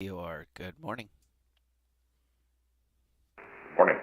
Good morning. Morning.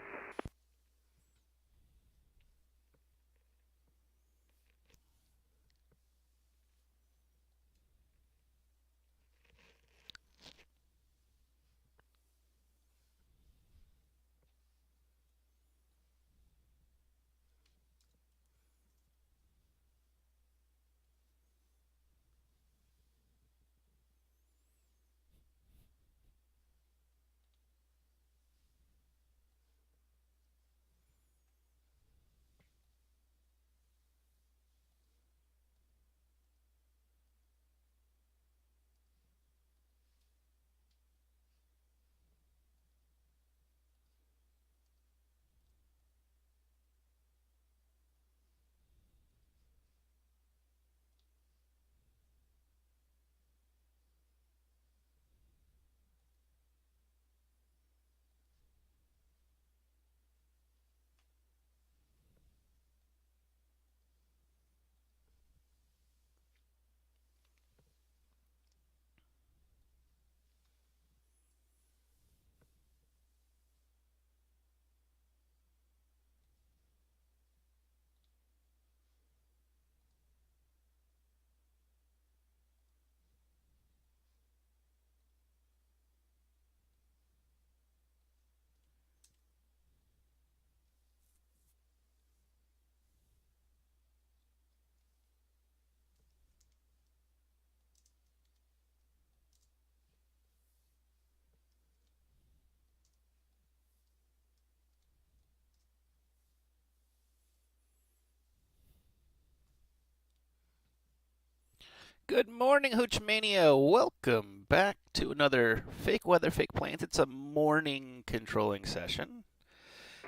Good morning, Hoochmania. Welcome back to another Fake Weather, Fake Planes. It's a morning controlling session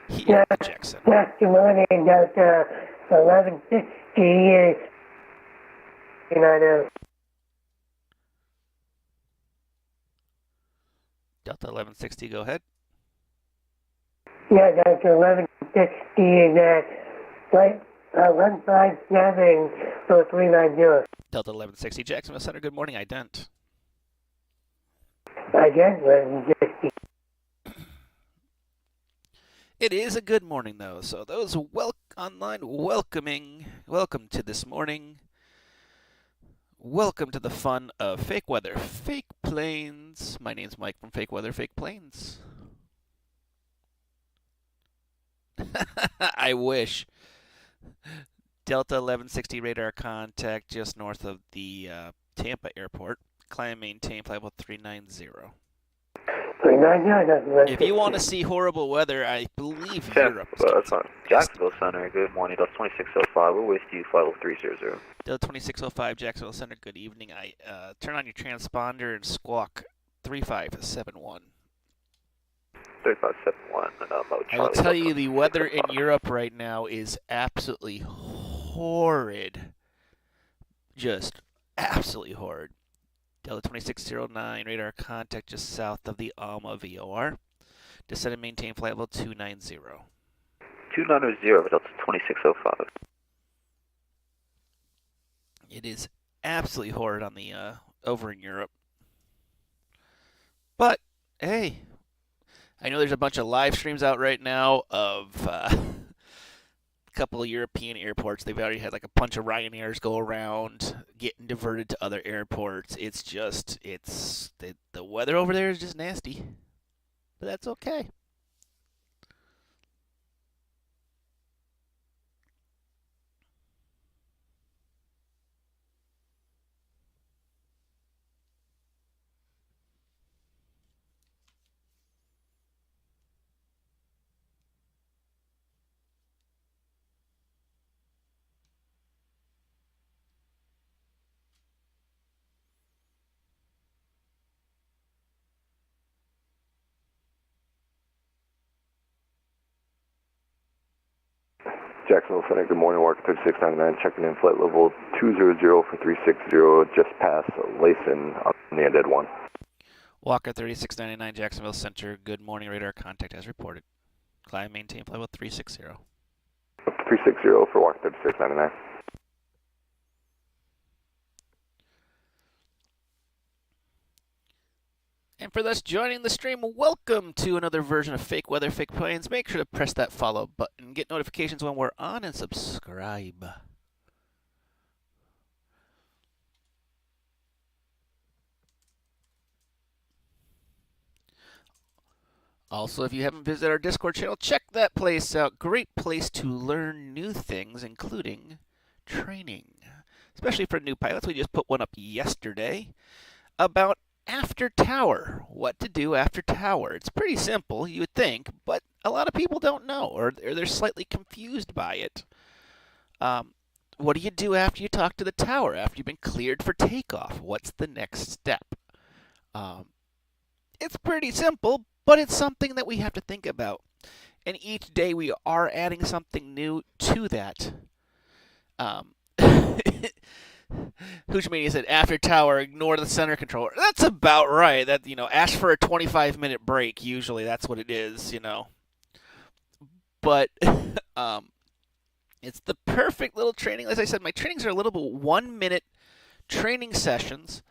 here at the Jackson. Good morning, Delta 1160 is United. Delta 1160, go ahead. Yeah, Delta 1160 is at flight 157-0390. Delta 1160, Jacksonville Center. Good morning, ident. Again, 1160. It is a good morning, though, so those online welcome to this morning. Welcome to the fun of Fake Weather, Fake Planes. My name's Mike from Fake Weather, Fake Planes. I wish. Delta 1160 radar contact just north of the Tampa airport. Climb and maintain flight level 390. 390, If you want to see horrible weather, I believe Yeah, Europe is getting some Jacksonville Center, good morning. That's 2605. We're with you, flight level 300. Delta 2605 Jacksonville Center. Good evening. I turn on your transponder and squawk 3571. 3571 and mode I will Charlie. tell you the weather in Europe right now is absolutely horrid. Just absolutely horrid. Delta 2609 radar contact just south of the Alma VOR. Descend and maintain flight level 290. 290, Delta 2605. It is absolutely horrid on the over in Europe. But hey, I know there's a bunch of live streams out right now of a couple of European airports. They've already had like a bunch of Ryanairs go around, getting diverted to other airports. It's the weather over there is just nasty, but that's okay. Jacksonville Center, good morning, Walker 3699, checking in flight level 200 for 360, just past Layson on the end at 1. Walker 3699 Jacksonville Center. Good morning, radar contact as reported. Climb maintain flight level 360. 360 for Walker 3699. And for those joining the stream, welcome to another version of Fake Weather, Fake Planes. Make sure to press that follow button, get notifications when we're on, and subscribe. Also, if you haven't visited our Discord channel, check that place out. Great place to learn new things, including training. Especially for new pilots. We just put one up yesterday about after tower. What to do after tower. It's pretty simple, you would think, but a lot of people don't know, or they're slightly confused by it. What do you do after you talk to the tower? After you've been cleared for takeoff? What's the next step? It's pretty simple, but it's something that we have to think about. And each day we are adding something new to that. Hooch Mania said, after tower, ignore the center controller. That's about right. That, ask for a 25-minute break. Usually that's what it is, But it's the perfect little training. As I said, my trainings are a little bit 1-minute training sessions.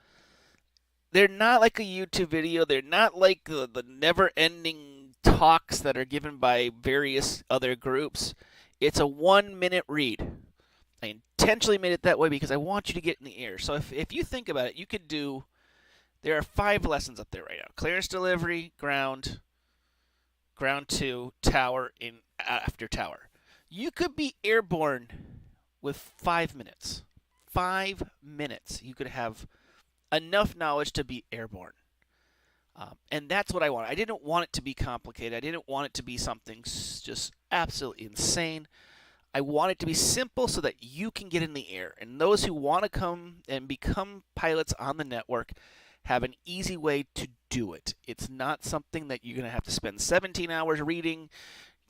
They're not like a YouTube video. They're not like the never-ending talks that are given by various other groups. It's a 1-minute read. I intentionally made it that way because I want you to get in the air. So if you think about it, you could do, there are 5 lessons up there right now. Clearance delivery, ground 2, tower, in after tower. You could be airborne with 5 minutes. 5 minutes. You could have enough knowledge to be airborne. And that's what I want. I didn't want it to be complicated. I didn't want it to be something just absolutely insane. I want it to be simple so that you can get in the air. And those who want to come and become pilots on the network have an easy way to do it. It's not something that you're going to have to spend 17 hours reading,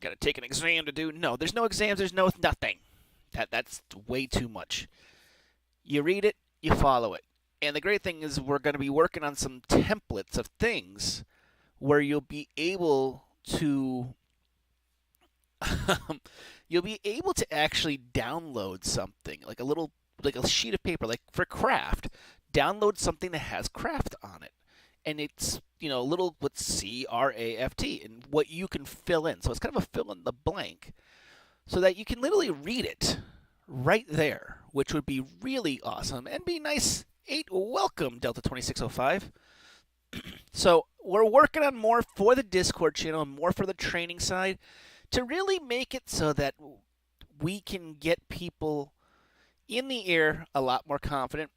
got to take an exam to do. No, there's no exams, there's no nothing. That's way too much. You read it, you follow it. And the great thing is we're going to be working on some templates of things where you'll be able to actually download something, like a sheet of paper, like for craft. Download something that has craft on it. And it's, a little with CRAFT and what you can fill in. So it's kind of a fill in the blank so that you can literally read it right there, which would be really awesome and be nice. Welcome, Delta 2605. So we're working on more for the Discord channel and more for the training side to really make it so that we can get people in the air a lot more confident.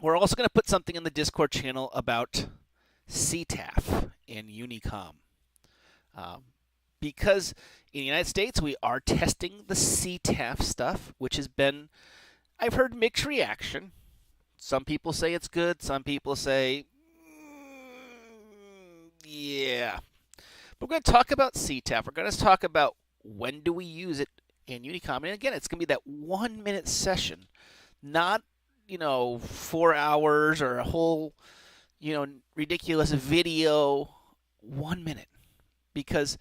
We're also going to put something in the Discord channel about CTAF and Unicom. Because in the United States, we are testing the CTAF stuff, which has been, I've heard mixed reaction. Some people say it's good. Some people say, yeah. But we're going to talk about CTAF. We're going to talk about when do we use it in Unicom. And again, it's going to be that 1-minute session, not, 4 hours or a whole, ridiculous video. 1 minute. Because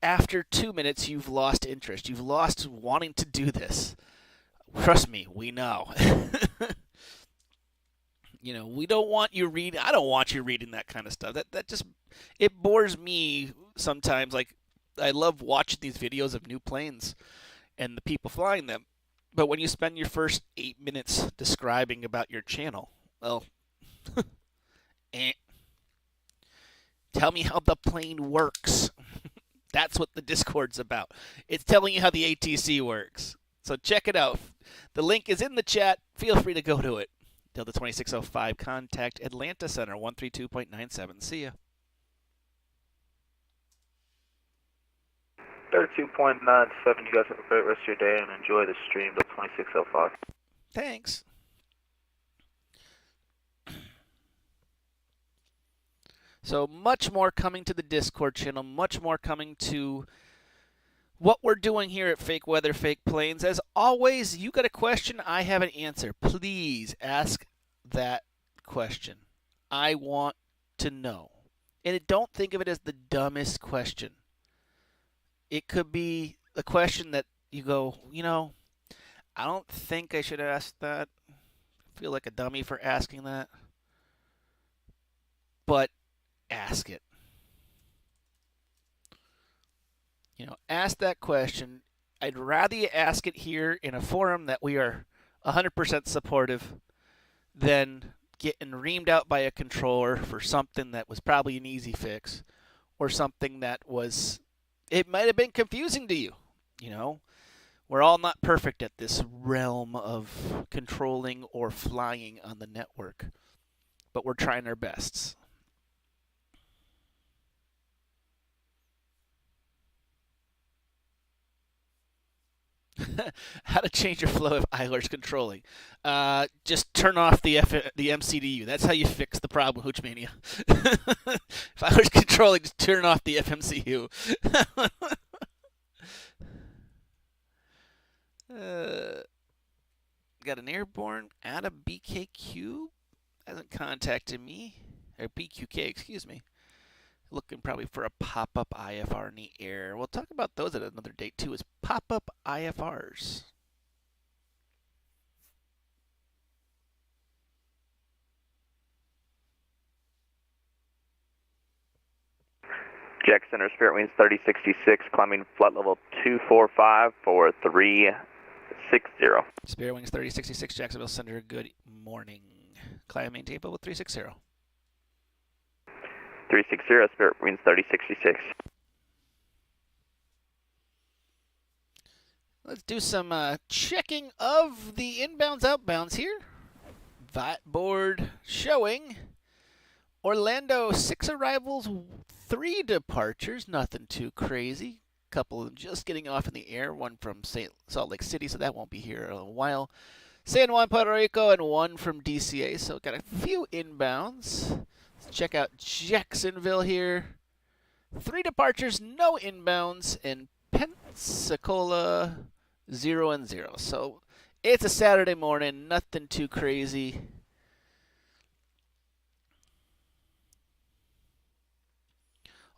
after 2 minutes, you've lost interest. You've lost wanting to do this. Trust me, we know. We don't want you reading. I don't want you reading that kind of stuff. That just, it bores me sometimes. Like, I love watching these videos of new planes and the people flying them. But when you spend your first 8 minutes describing about your channel, well, tell me how the plane works. That's what the Discord's about. It's telling you how the ATC works. So check it out. The link is in the chat. Feel free to go to it. Delta 2605, contact Atlanta Center, 132.97. See ya. 32.97, you guys have a great rest of your day and enjoy the stream, Delta 2605. Thanks. So much more coming to the Discord channel, much more coming to what we're doing here at Fake Weather, Fake Planes. As always, you got a question, I have an answer. Please ask that question. I want to know. And don't think of it as the dumbest question. It could be a question that you go, I don't think I should ask that. I feel like a dummy for asking that. But ask it. Ask that question. I'd rather you ask it here in a forum that we are 100% supportive than getting reamed out by a controller for something that was probably an easy fix or something that it might have been confusing to you. We're all not perfect at this realm of controlling or flying on the network, but we're trying our bests. How to change your flow if idler's controlling? Just turn off the MCDU. That's how you fix the problem, Hoochmania. If idler's controlling, just turn off the FMCU. Got an airborne out of BKQ. Hasn't contacted me. Or BQK, excuse me. Looking probably for a pop-up IFR in the air. We'll talk about those at another date, too, as pop-up IFRs. Jack Center, Spirit Winds 3066, climbing flight level 245 for 360. Spirit Wings 3066, Jacksonville Center, good morning. Climb maintain level 360. 360, Spirit Winds 3066. Let's do some checking of the inbounds, outbounds here. VAT board showing Orlando 6 arrivals, 3 departures, nothing too crazy. A couple of them just getting off in the air, one from Salt Lake City, so that won't be here in a while. San Juan, Puerto Rico, and one from DCA, so got a few inbounds. Let's check out Jacksonville here. 3 departures, no inbounds, and Pensacola 0 and 0. So it's a Saturday morning, nothing too crazy.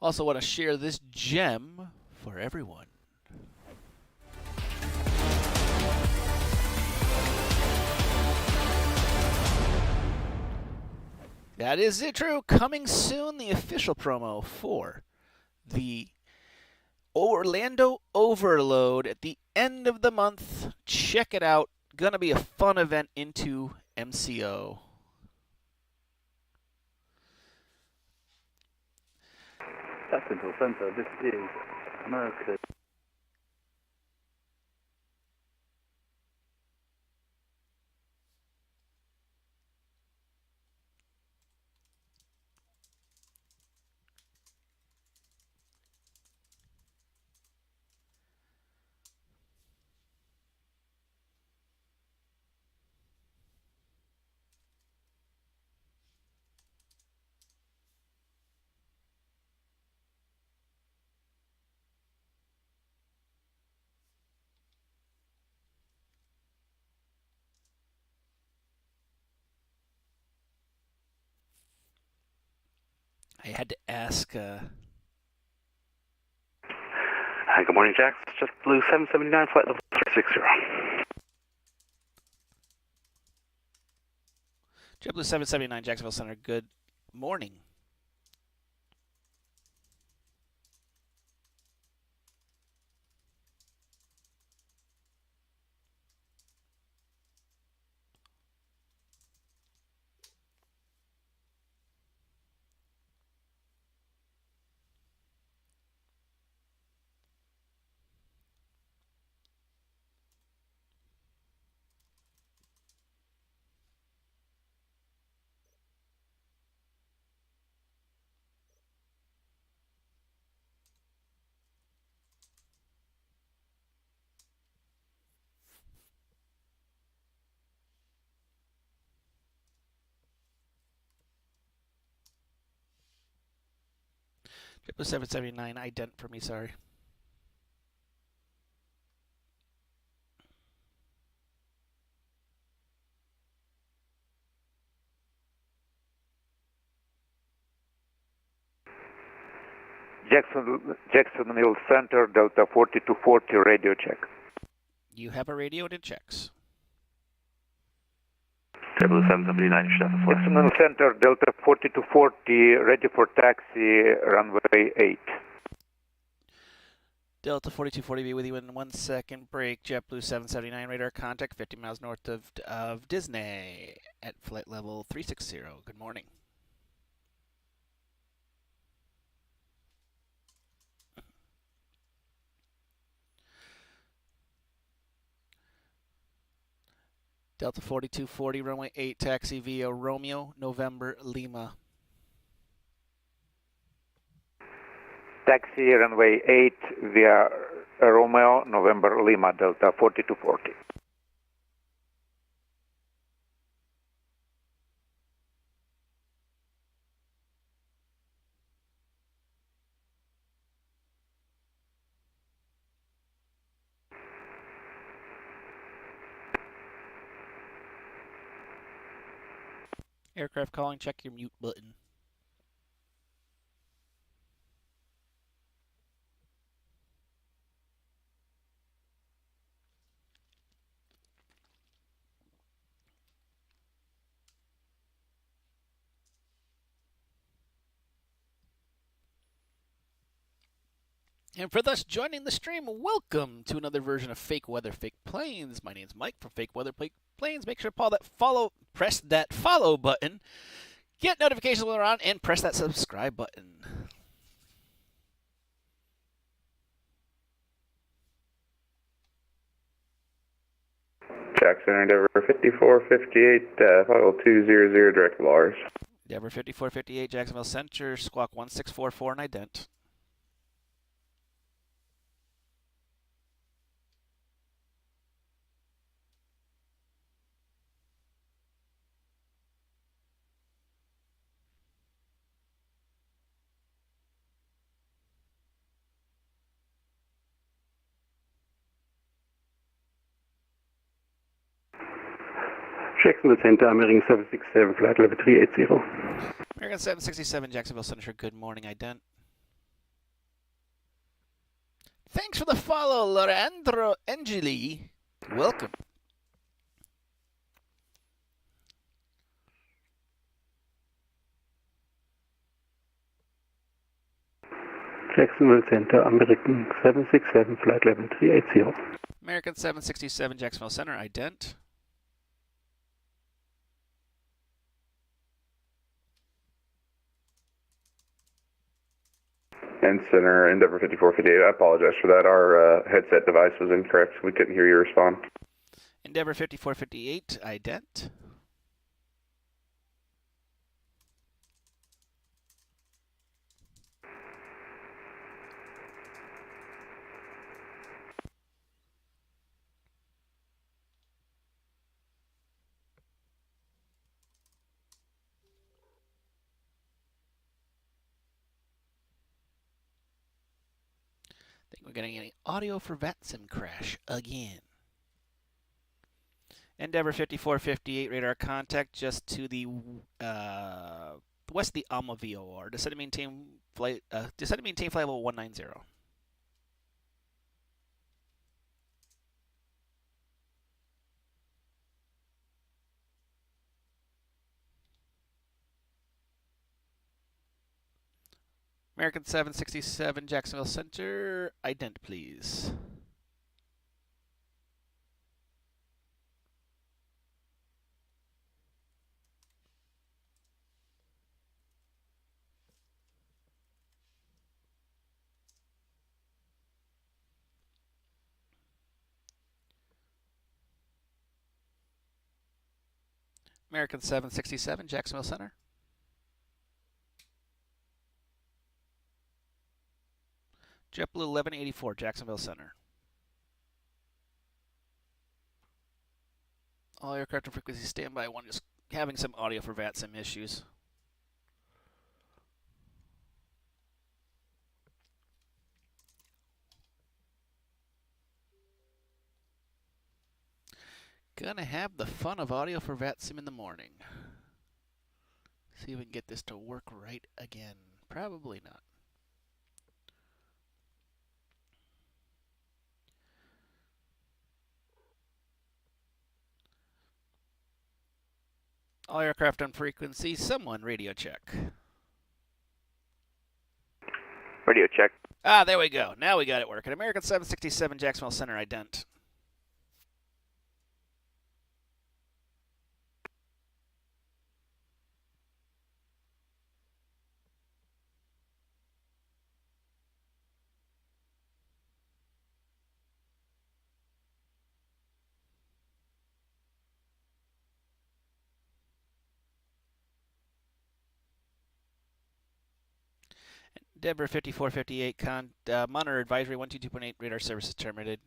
Also want to share this gem for everyone. That is it, true. Coming soon, the official promo for the Orlando Overload at the end of the month. Check it out. Gonna be a fun event into MCO. Jacksonville Center, this is America. I had to ask. Hi, good morning, Jax. Just Blue 779, flight level 360. JetBlue 779, Jacksonville Center. Good morning. JetBlue 779, ident for me, sorry. Jacksonville Center, Delta 4240, radio check. You have a radio and it checks. JetBlue 779, you should have a flight. Jacksonville Center, Delta 4240, ready for taxi, runway 8. Delta 4240 be with you in 1 second. Break. JetBlue 779 radar contact 50 miles north of Disney at flight level 360. Good morning. Delta 4240 runway 8 taxi via Romeo November Lima. Taxi, runway 8 via Romeo, November, Lima, Delta 4240. Aircraft calling, check your mute button. And for those joining the stream, welcome to another version of Fake Weather, Fake Planes. My name's Mike from Fake Weather, Fake Planes. Make sure to press that follow button, get notifications when we're on, and press that subscribe button. Jackson Endeavor 5458, flight 200, direct Lars. Endeavor 5458, Jacksonville Center, squawk 1644 and ident. Jacksonville Center, American 767, flight level 380. American 767, Jacksonville Center, good morning, ident. Thanks for the follow, Lorandro Angeli. Welcome. Jacksonville Center, American 767, flight level 380. American 767, Jacksonville Center, ident. And Center, Endeavor 5458. I apologize for that. Our headset device was incorrect. We couldn't hear you respond. Endeavor 5458, ident. Think we're getting any audio for VATSIM crash again. Endeavor 5458 radar contact just to the west of the Alma VOR. Descend to maintain flight level 190. American 767, Jacksonville Center, ident please. American 767, Jacksonville Center. JetBlue 1184, Jacksonville Center. All aircraft and frequency standby. One just having some audio for VATSIM issues. Gonna have the fun of audio for VATSIM in the morning. See if we can get this to work right again. Probably not. All aircraft on frequency. Someone radio check. Radio check. Ah, there we go. Now we got it working. American 767 Jacksonville Center ident. Deborah 5458, monitor advisory 122.8, radar services terminated.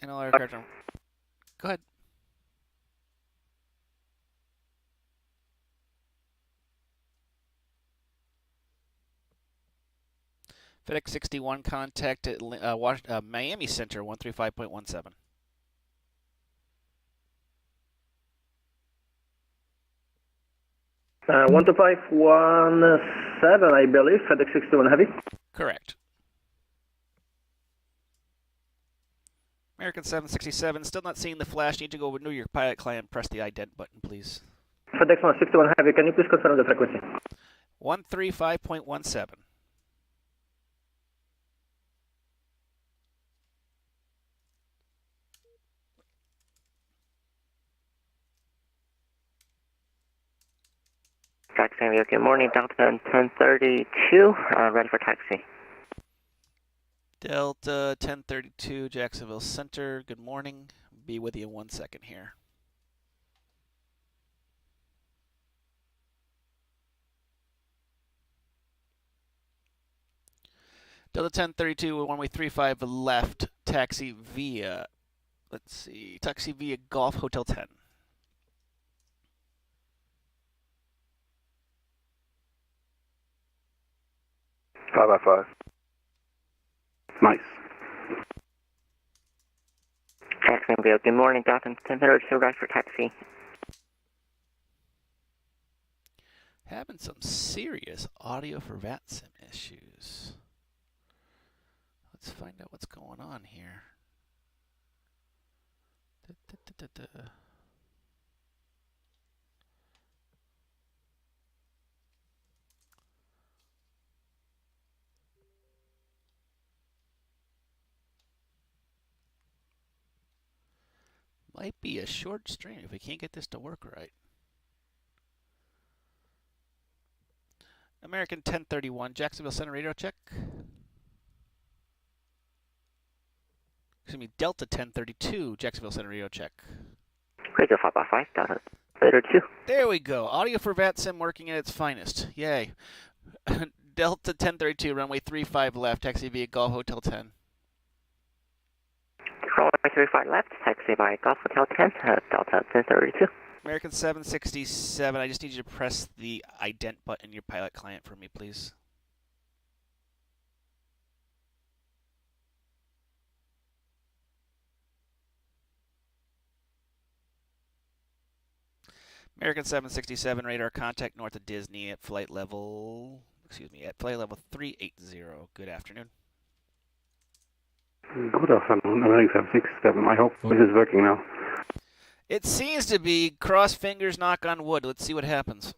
And all aircraft are... Go ahead. FedEx 61 contact at Miami Center 135.17. 12517, I believe, FedEx 61 Heavy. Correct. American 767, still not seeing the flash. Need to go renew your pilot client. Press the ident button, please. FedEx 61 Heavy, can you please confirm the frequency? 135.17. Jacksonville, good morning. Delta 1032, ready for taxi. Delta 1032, Jacksonville Center, good morning. Be with you in 1 second here. Delta 1032, one-way 35 left, taxi via, taxi via Golf Hotel 10. Five by five. Nice. Jacksonville, good morning. Delta 1032, ready for taxi. Having some serious audio for VATSIM issues. Let's find out what's going on here. Might be a short stream if we can't get this to work right. American 1031, Jacksonville Center radio check. Excuse me, Delta 1032, Jacksonville Center radio check. Radio 5x5, Delta 32. There we go. Audio for VATSIM working at its finest. Yay. Delta 1032, runway 35 left, taxi via Golf Hotel 10. Runway 35 left, taxi by Golf Hotel 10, Delta 1032. American 767, I just need you to press the ident button in your pilot client for me, please. American 767, radar contact north of Disney at flight level, at flight level 380. Good afternoon. Good afternoon, American 767. I hope this is working now. It seems to be. Cross fingers, knock on wood. Let's see what happens.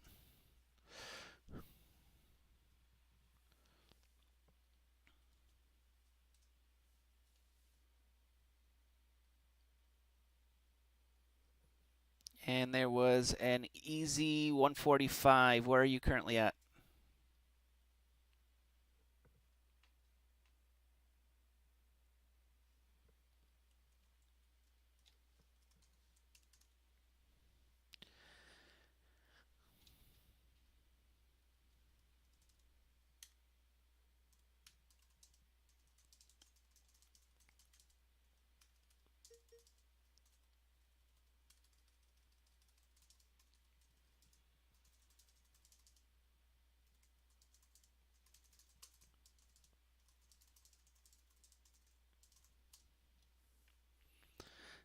And there was an easy 145. Where are you currently at?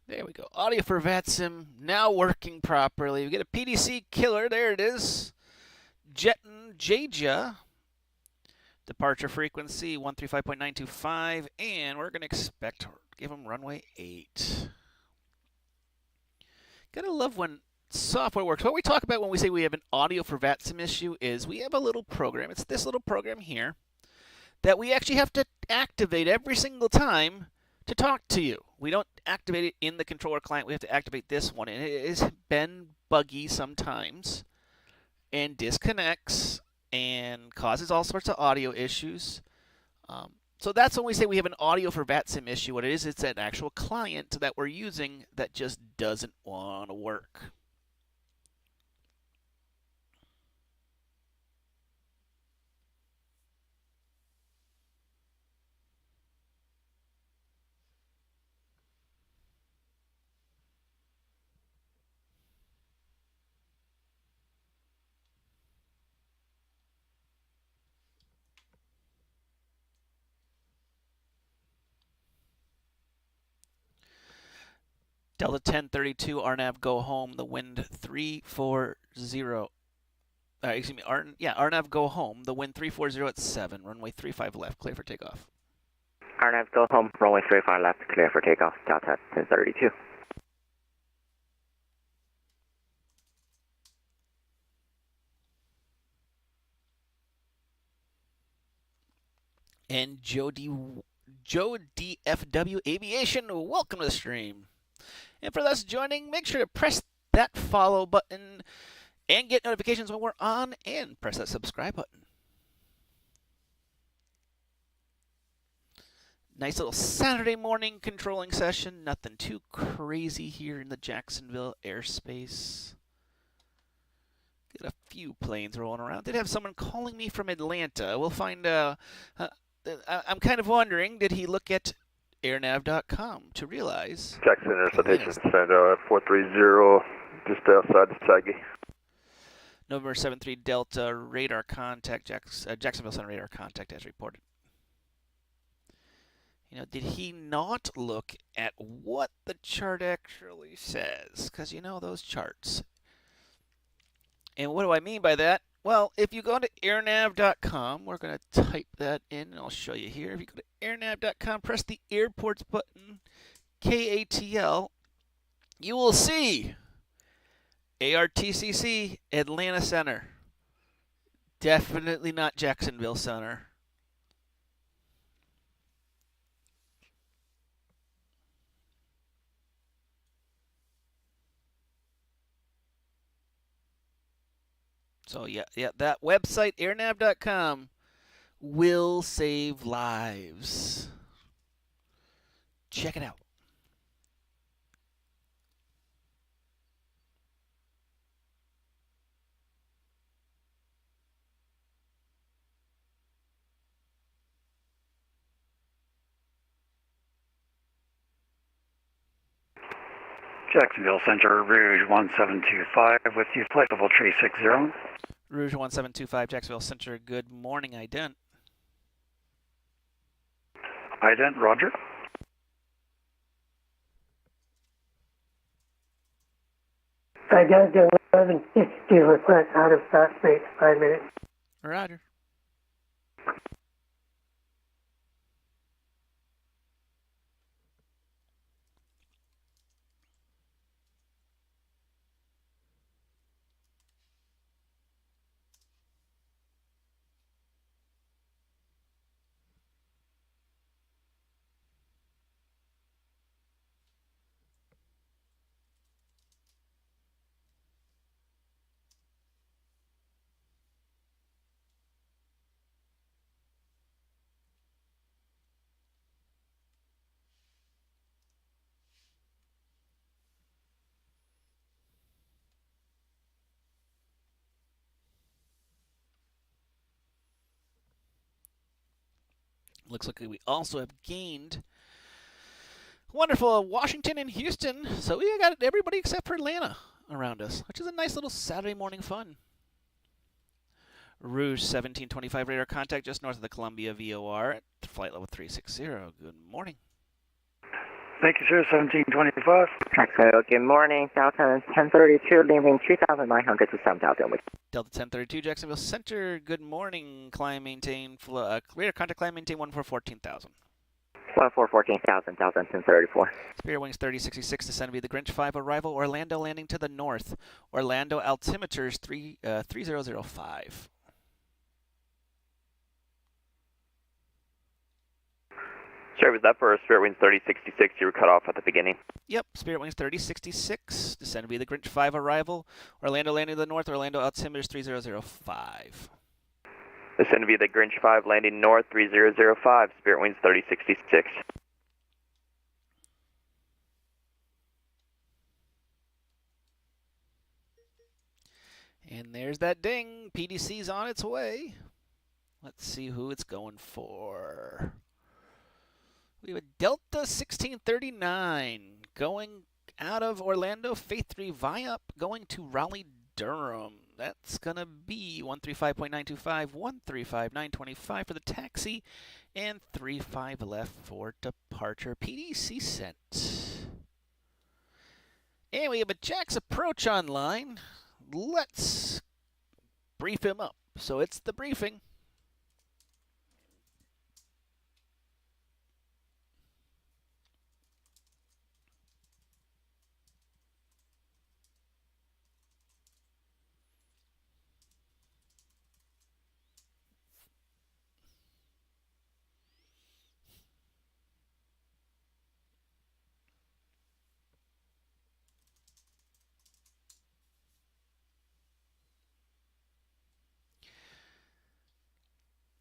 There we go. Audio for VATSIM now working properly. We get a PDC killer. There it is. Jetton Jaja Departure frequency 135.925, and we're going to give them runway 8. Gotta love when software works. What we talk about when we say we have an audio for VATSIM issue is we have a little program. It's this little program here that we actually have to activate every single time to talk to you. We don't activate it in the controller client. We have to activate this one, and it has been buggy sometimes and disconnects and causes all sorts of audio issues. So that's when we say we have an audio for VATSIM issue. What it is, it's an actual client that we're using that just doesn't want to work. Delta 1032, RNAV go home, the wind 340. RNAV go home, the wind 340 at 7, runway 35 left, clear for takeoff. RNAV go home, runway 35 left, clear for takeoff, Delta 1032. And Joe DFW Aviation, welcome to the stream. And for those joining, make sure to press that follow button and get notifications when we're on, and press that subscribe button. Nice little Saturday morning controlling session. Nothing too crazy here in the Jacksonville airspace. Got a few planes rolling around. Did have someone calling me from Atlanta. We'll find I'm kind of wondering, did he look at airnav.com to realize Jackson Citation Center at 430, just outside Sagi. November 73 Delta radar contact, Jacksonville Center radar contact as reported. You know, did he not look at what the chart actually says? Because you know those charts. And what do I mean by that? Well, if you go to airnav.com, we're going to type that in, and I'll show you here. If you go to airnav.com, press the airports button, KATL, you will see ARTCC, Atlanta Center. Definitely not Jacksonville Center. So yeah, that website, airnav.com, will save lives. Check it out. Jacksonville Center, Rouge 1725 with you, flight level 360. Rouge 1725, Jacksonville Center, good morning, ident. Ident, roger. I got the 1160 request out of start space, 5 minutes. Roger. Looks like we also have gained wonderful Washington and Houston. So we got everybody except for Atlanta around us, which is a nice little Saturday morning fun. Rouge 1725 radar contact just north of the Columbia VOR at flight level 360. Good morning. Thank you, sir. 1725. Jacksonville, good morning. Delta 1032, leaving 2,900 to 7,000. Delta 1032, Jacksonville Center. Good morning. Climb, maintain, clear. Contact climb, maintain 14,000. 14,000, Delta 1034. Spirit Wings 3066, descend via the Grinch 5, arrival, Orlando landing to the north. Orlando altimeters 3005. Sorry, was that for Spirit Wings 3066? You were cut off at the beginning. Yep, Spirit Wings 3066, descend via the Grinch 5, arrival, Orlando landing to the north, Orlando altimeters 3005. Descend via the Grinch 5, landing north 3005, Spirit Wings 3066. And there's that ding. PDC's on its way. Let's see who it's going for. We have a Delta 1639 going out of Orlando, Faith 3 Viop, going to Raleigh, Durham. That's going to be 135.925, 135.925 for the taxi, and 35 left for departure. PDC sent. And we have a Jack's approach online. Let's brief him up. So it's the briefing.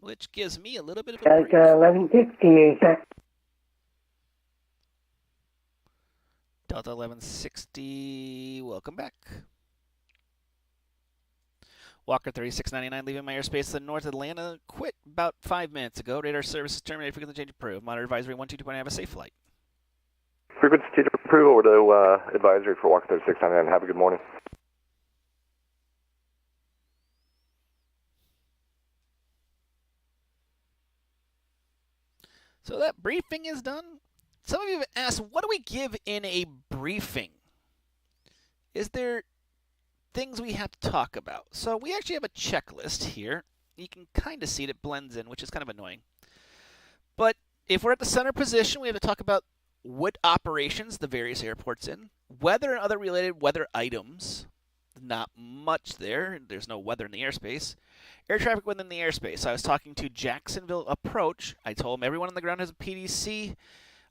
Which gives me a little bit of a break. 1150 is that? Delta 1160, welcome back. Walker 3699, leaving my airspace to North Atlanta. Quit about 5 minutes ago. Radar service is terminated. Frequency change approved. Monitor advisory 122.9. Have a safe flight. Frequency change approved. Over to advisory for Walker 3699. Have a good morning. So that briefing is done. Some of you have asked, what do we give in a briefing? Is there things we have to talk about? So we actually have a checklist here. You can kind of see it blends in, which is kind of annoying. But if we're at the center position, we have to talk about what operations the various airports in, weather and other related weather items. Not much there. There's no weather in the airspace. Air traffic within the airspace. I was talking to Jacksonville Approach. I told him everyone on the ground has a PDC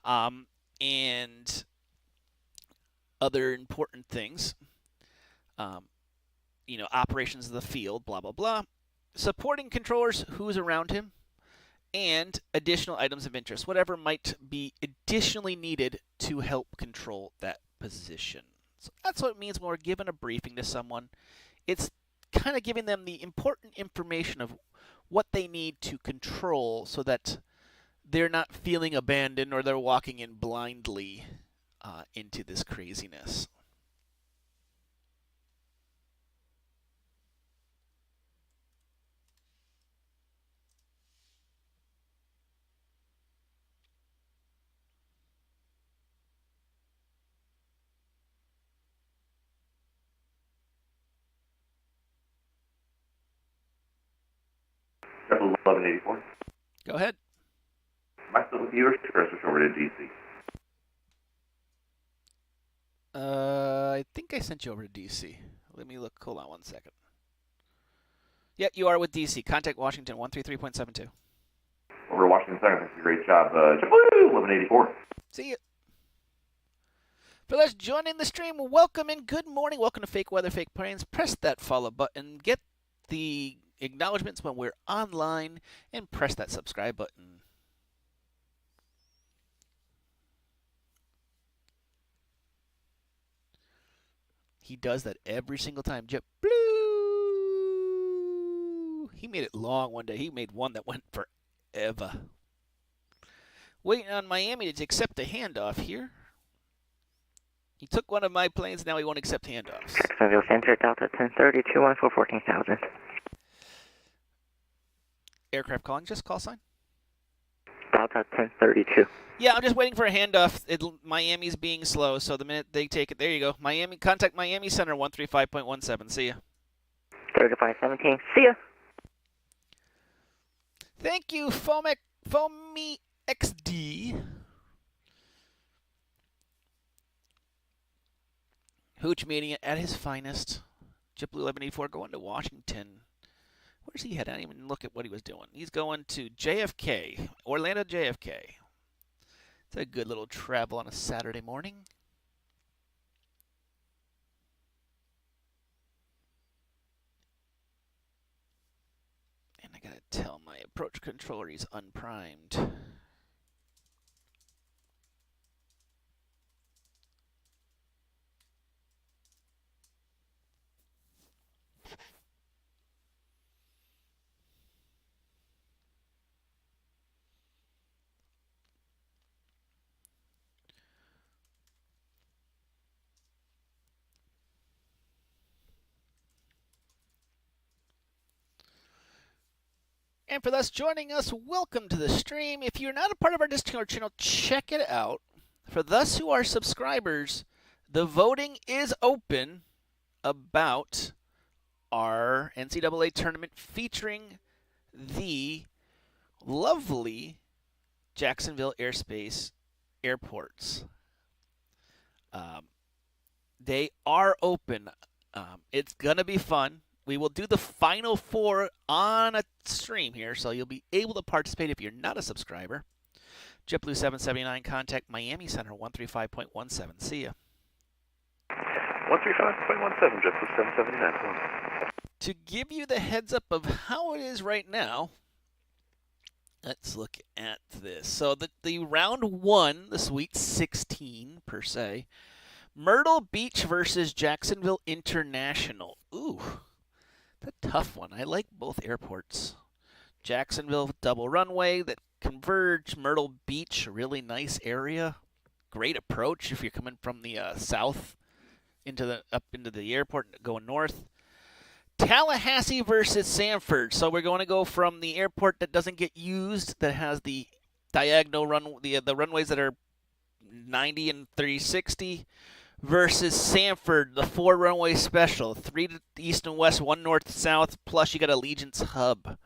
and other important things. Operations of the field, blah, blah, blah. Supporting controllers, who's around him, and additional items of interest, whatever might be additionally needed to help control that position. So that's what it means when we're giving a briefing to someone. It's kind of giving them the important information of what they need to control so that they're not feeling abandoned or they're walking in blindly into this craziness. Triple 1184. Go ahead. Am I still with you or should I switch over to DC? I think I sent you over to DC. Let me look. Hold on 1 second. Yeah, you are with DC. Contact Washington 133.72. Over to Washington Center. Thanks for a great job. 1184. See you. For those joining the stream, welcome and good morning. Welcome to Fake Weather, Fake Planes. Press that follow button. Get the acknowledgments when we're online, and press that subscribe button. He does that every single time. JetBlue. He made it long one day. He made one that went forever. Waiting on Miami to accept a handoff here. He took one of my planes. Now he won't accept handoffs. Jacksonville Center, Delta 1032, 1 for 14,000. Aircraft calling, just call sign. Delta 1032. Yeah, I'm just waiting for a handoff. Miami's being slow, so the minute they take it, there you go. Miami, contact Miami Center 135.17. See ya. 3517. See ya. Thank you, Foamy XD. Hooch Mania at his finest. JetBlue 1184 going to Washington. Where's he headed? I didn't even look at what he was doing. He's going to JFK, Orlando JFK. It's a good little travel on a Saturday morning. And I gotta tell my approach controller he's unprimed. And for those joining us, welcome to the stream. If you're not a part of our Discord channel, check it out. For those who are subscribers, the voting is open about our NCAA tournament featuring the lovely Jacksonville Airspace airports. They are open. It's going to be fun. We will do the final four on a stream here, so you'll be able to participate if you're not a subscriber. JetBlue 779, contact Miami Center 135.17. See ya. 135.17, JetBlue 779. To give you the heads up of how it is right now, let's look at this. So the round one, the Sweet 16 per se, Myrtle Beach versus Jacksonville International. Ooh. A tough one. I like both airports. Jacksonville double runway that converge. Myrtle Beach, really nice area. Great approach if you're coming from the south up into the airport going north. Tallahassee versus Sanford. So we're going to go from the airport that doesn't get used, that has the diagonal the runways that are 90 and 360. Versus Sanford, the 4 runway special, 3 to the east and west, 1 north to south, plus you got Allegiant's hub.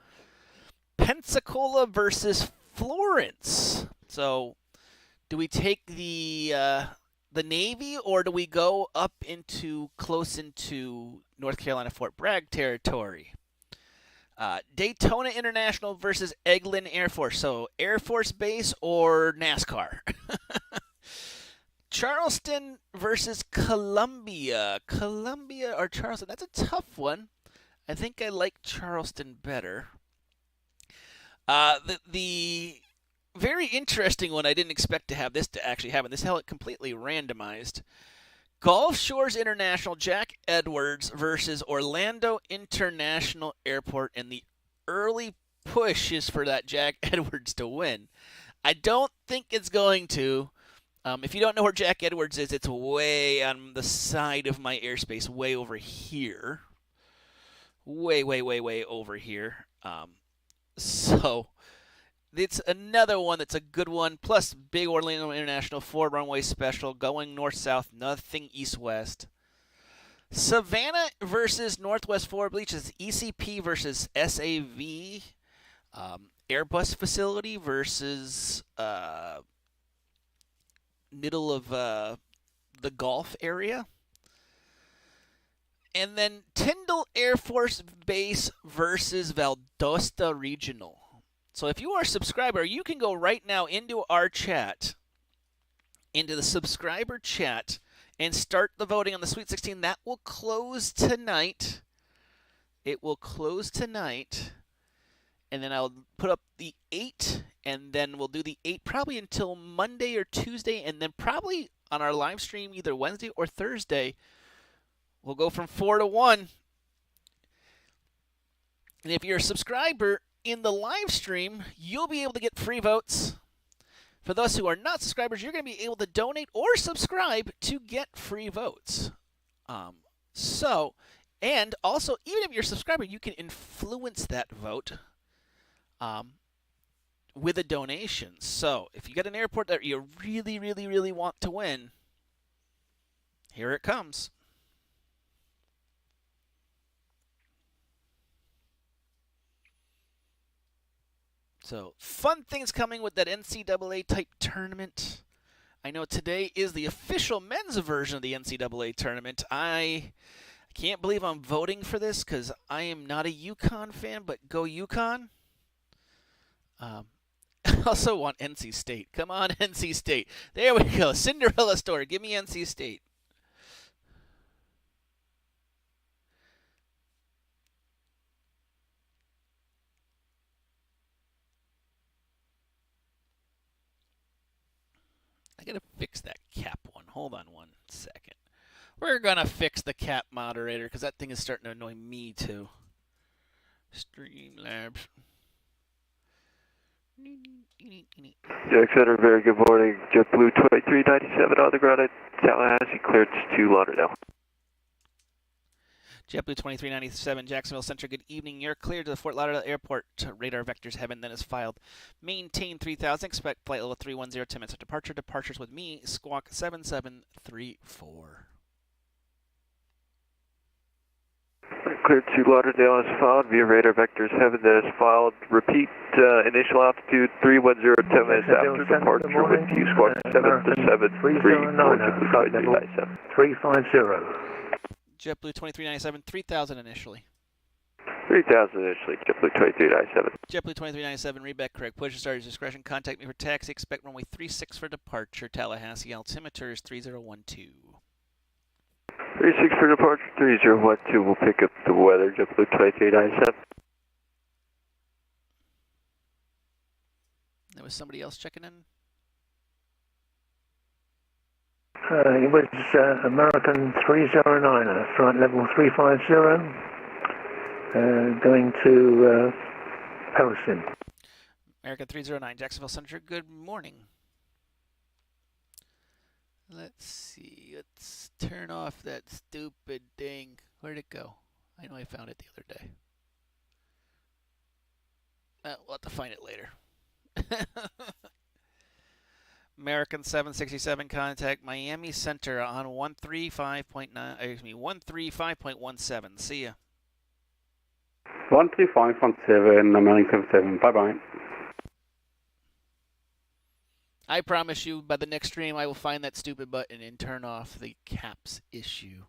Pensacola versus Florence. So, do we take the Navy, or do we go up close into North Carolina Fort Bragg territory? Daytona International versus Eglin Air Force. So, Air Force Base or NASCAR? Charleston versus Columbia. Columbia or Charleston? That's a tough one. I think I like Charleston better. The very interesting one, I didn't expect to have this to actually happen. This is how it completely randomized. Gulf Shores International, Jack Edwards versus Orlando International Airport, and the early push is for that Jack Edwards to win. I don't think it's going to. If you don't know where Jack Edwards is, it's way on the side of my airspace, way over here. Way over here. So it's another one that's a good one. Plus, big Orlando International 4 runway special, going north-south, nothing east-west. Savannah versus Northwest Florida Beach is ECP versus SAV. Airbus facility versus middle of the Gulf area. And then Tyndall Air Force Base versus Valdosta Regional. So if you are a subscriber, you can go right now into our chat, into the subscriber chat, and start the voting on the Sweet 16. That will close tonight. It will close tonight. And then I'll put up the 8, and then we'll do the 8 probably until Monday or Tuesday, and then probably on our live stream either Wednesday or Thursday, we'll go from 4 to 1. And if you're a subscriber in the live stream, you'll be able to get free votes. For those who are not subscribers, you're going to be able to donate or subscribe to get free votes. And also, even if you're a subscriber, you can influence that vote with a donation. So if you got an airport that you really, really, really want to win, here it comes. So, fun things coming with that NCAA type tournament. I know today is the official men's version of the NCAA tournament. I can't believe I'm voting for this because I am not a UConn fan, but go UConn. I also want NC State. Come on, NC State. There we go. Cinderella story. Give me NC State. I gotta fix that cap one. Hold on one second. We're gonna fix the cap moderator because that thing is starting to annoy me too. Streamlabs. Jack Center, very good morning. JetBlue 2397 on the ground at Tallahassee, cleared to Lauderdale. JetBlue 2397, Jacksonville Central, good evening. You're cleared to the Fort Lauderdale Airport. Radar vectors have been then is filed. Maintain 3000, expect flight level 310, 10 minutes of departure. Departures with me, Squawk 7734. Cleared to Lauderdale as filed via radar vectors heaven that is filed. Repeat, initial altitude 310, 10 minutes after departure with you, Squawk 7734, 350. JetBlue 2397, 3000 initially. 3000 initially, JetBlue 2397. JetBlue 2397, read back correct. Push starter's discretion. Contact me for taxi. Expect runway 36 for departure. Tallahassee altimeter is 3012. 36 for departure, 3012. We'll pick up the weather, JetBlue 2397. There was somebody else checking in? It was American 309, flight level 350, going to Harrison. American 309, Jacksonville Central, good morning. Let's see, let's turn off that stupid thing. Where'd it go? I know I found it the other day. We'll have to find it later. American 767, contact Miami Center on 135.17. See ya. 13517, American 77. Bye-bye. I promise you, by the next stream, I will find that stupid button and turn off the caps issue.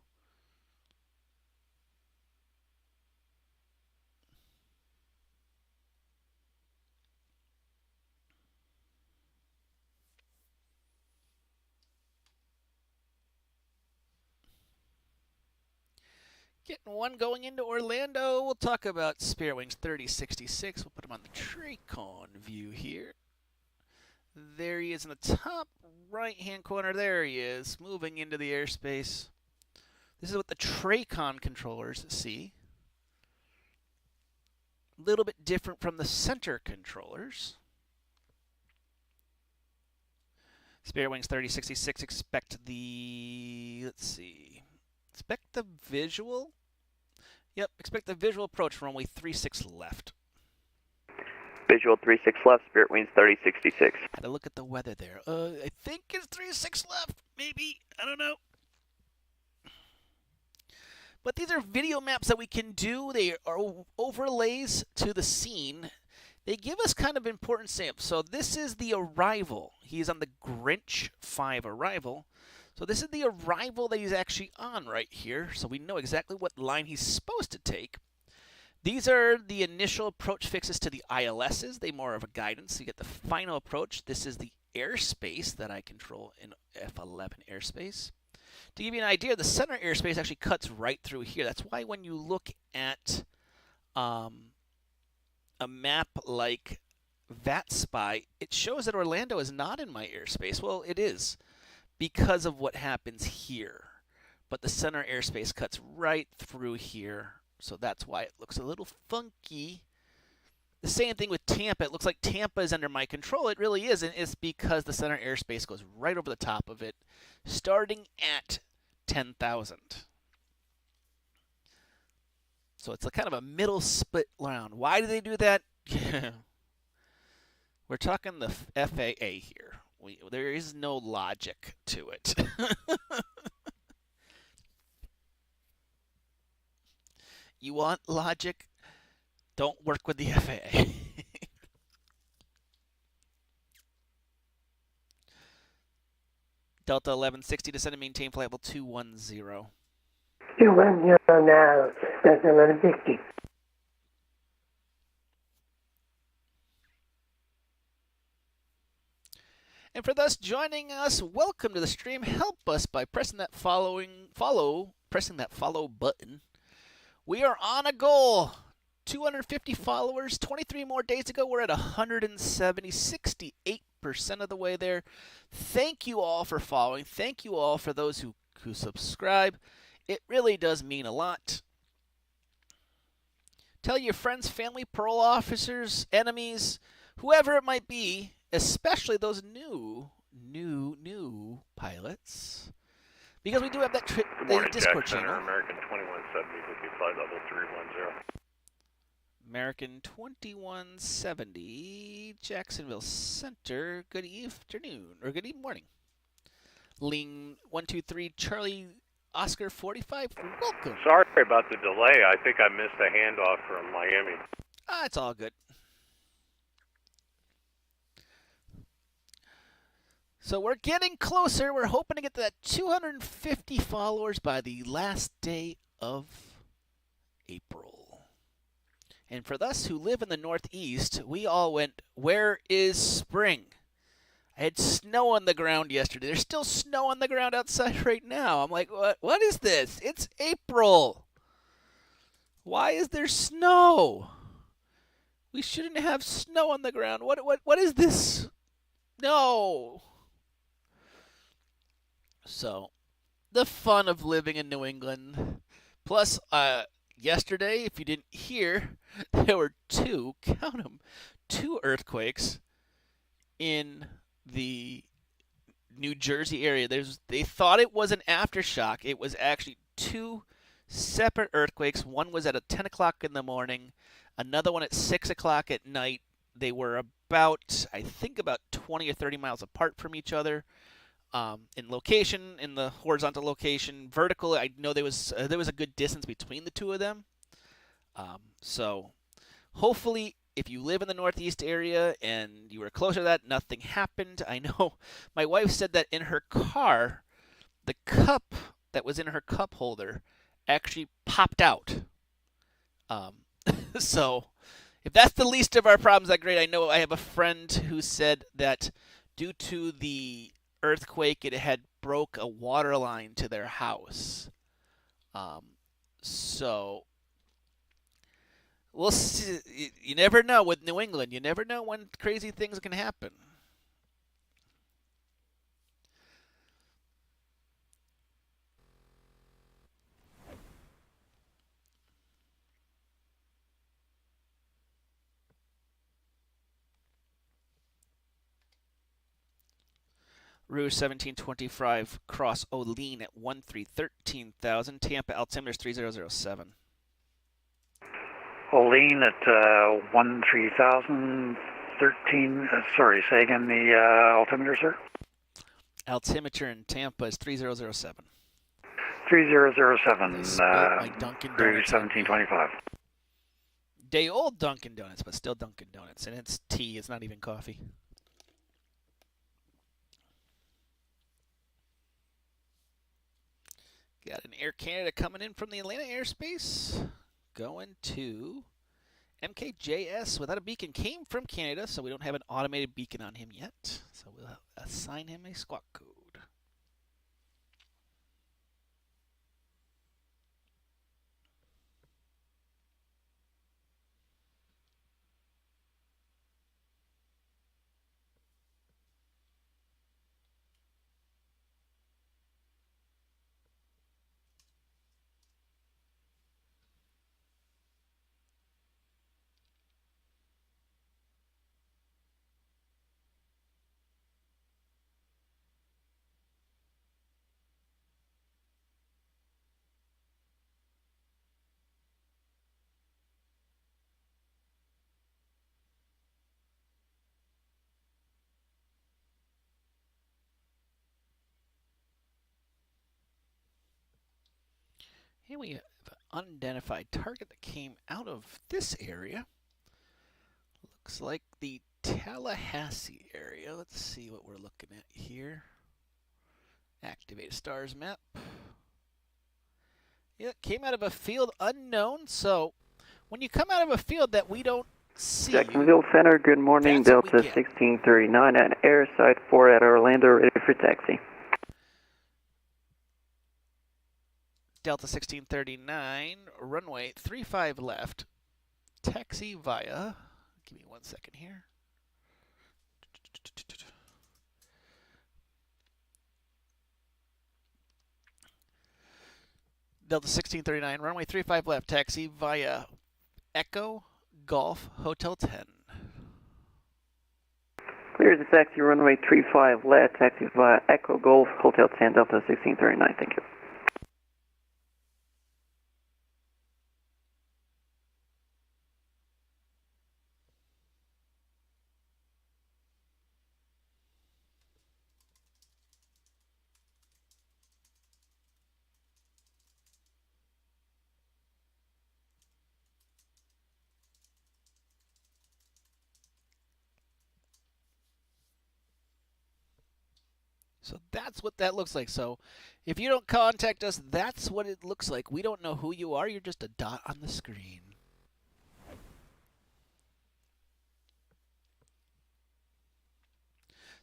Getting one going into Orlando. We'll talk about Spirit Wings 3066. We'll put him on the Tracon view here. There he is in the top right-hand corner. There he is, moving into the airspace. This is what the Tracon controllers see. A little bit different from the center controllers. Spirit Wings 3066, expect the, let's see, expect the visual. Yep, expect the visual approach from runway 36 left. Visual 36 left, Spirit Wings 3066. Had to look at the weather there. I think it's 36 left, maybe. I don't know. But these are video maps that we can do. They are overlays to the scene. They give us kind of important samples. So this is the arrival. He's on the Grinch 5 arrival. So this is the arrival that he's actually on right here. So we know exactly what line he's supposed to take. These are the initial approach fixes to the ILSs. They more of a guidance. You get the final approach. This is the airspace that I control in F11 airspace. To give you an idea, the center airspace actually cuts right through here. That's why when you look at a map like VATSPY, it shows that Orlando is not in my airspace. Well, it is because of what happens here. But the center airspace cuts right through here. So that's why it looks a little funky. The same thing with Tampa. It looks like Tampa is under my control. It really isn't. It's because the center airspace goes right over the top of it, starting at 10,000. So it's a kind of a middle split round. Why do they do that? We're talking the FAA here. There is no logic to it. You want logic? Don't work with the FAA. Delta 1160, descend and maintain flight level 210. 210 now, that's 1160. And for those joining us, welcome to the stream. Help us by pressing that follow button. We are on a goal. 250 followers, 23 more days ago. We're at 170, 68% of the way there. Thank you all for following. Thank you all for those who subscribe. It really does mean a lot. Tell your friends, family, parole officers, enemies, whoever it might be, especially those new pilots, because we do have that Discord channel. American 2170 with you, flight level 310. American 2170, Jacksonville Center. Good afternoon, or good morning. Ling 123, Charlie Oscar 45, welcome. Sorry about the delay. I think I missed a handoff from Miami. It's all good. So we're getting closer. We're hoping to get to that 250 followers by the last day of April. And for us who live in the Northeast, we all went, where is spring? I had snow on the ground yesterday. There's still snow on the ground outside right now. I'm like, what is this? It's April. Why is there snow? We shouldn't have snow on the ground. What is this? No. So, the fun of living in New England. Plus, yesterday, if you didn't hear, there were two earthquakes in the New Jersey area. They thought it was an aftershock. It was actually two separate earthquakes. One was at 10 o'clock in the morning, another one at 6 o'clock at night. They were about 20 or 30 miles apart from each other. In location, in the horizontal location, vertical, I know there was a good distance between the two of them. So hopefully, if you live in the Northeast area and you were closer to that, nothing happened. I know my wife said that in her car, the cup that was in her cup holder actually popped out. So if that's the least of our problems, that's great. I know I have a friend who said that due to the earthquake, it had broke a water line to their house. So we'll see. You never know with New England. You never know when crazy things can happen. Rouge 1725, cross Olean at 13,000. Tampa altimeter 3007. Olean at 13,013. Sorry, say again the altimeter, sir? Altimeter in Tampa is 3007. 3007. My Dunkin' Donuts. Rouge 1725. Day old Dunkin' Donuts, but still Dunkin' Donuts. And it's tea, it's not even coffee. Got an Air Canada coming in from the Atlanta airspace, going to MKJS without a beacon. Came from Canada, so we don't have an automated beacon on him yet. So we'll assign him a squawk code. Here we have an unidentified target that came out of this area. Looks like the Tallahassee area. Let's see what we're looking at here. Activate stars map. Yeah, it came out of a field unknown, so when you come out of a field that we don't see Jacksonville Center, good morning, Delta 1639 at Airside 4 at Orlando, ready for taxi. Delta 1639, runway 35 left, taxi via, give me 1 second here. Delta 1639, runway 35 left, taxi via Echo Golf Hotel 10. Clear the taxi, runway 35 left, taxi via Echo Golf Hotel 10, Delta 1639, thank you. So that's what that looks like. So if you don't contact us, that's what it looks like. We don't know who you are. You're just a dot on the screen.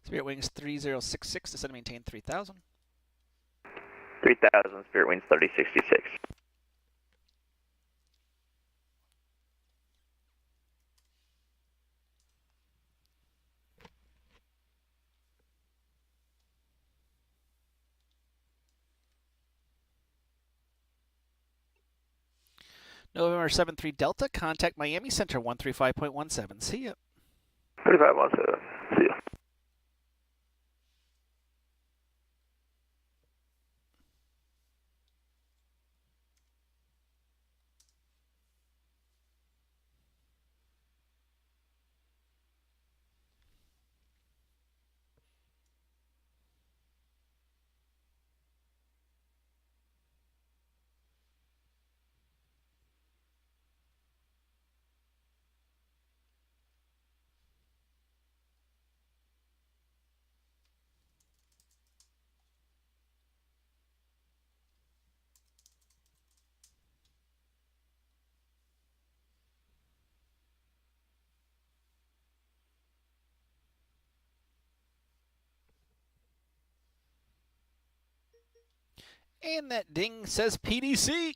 Spirit Wings 3066, descend and maintain 3000. 3000, Spirit Wings 3066. November 73 Delta, contact Miami Center 135.17. See ya. 3517, see ya. And that ding says PDC.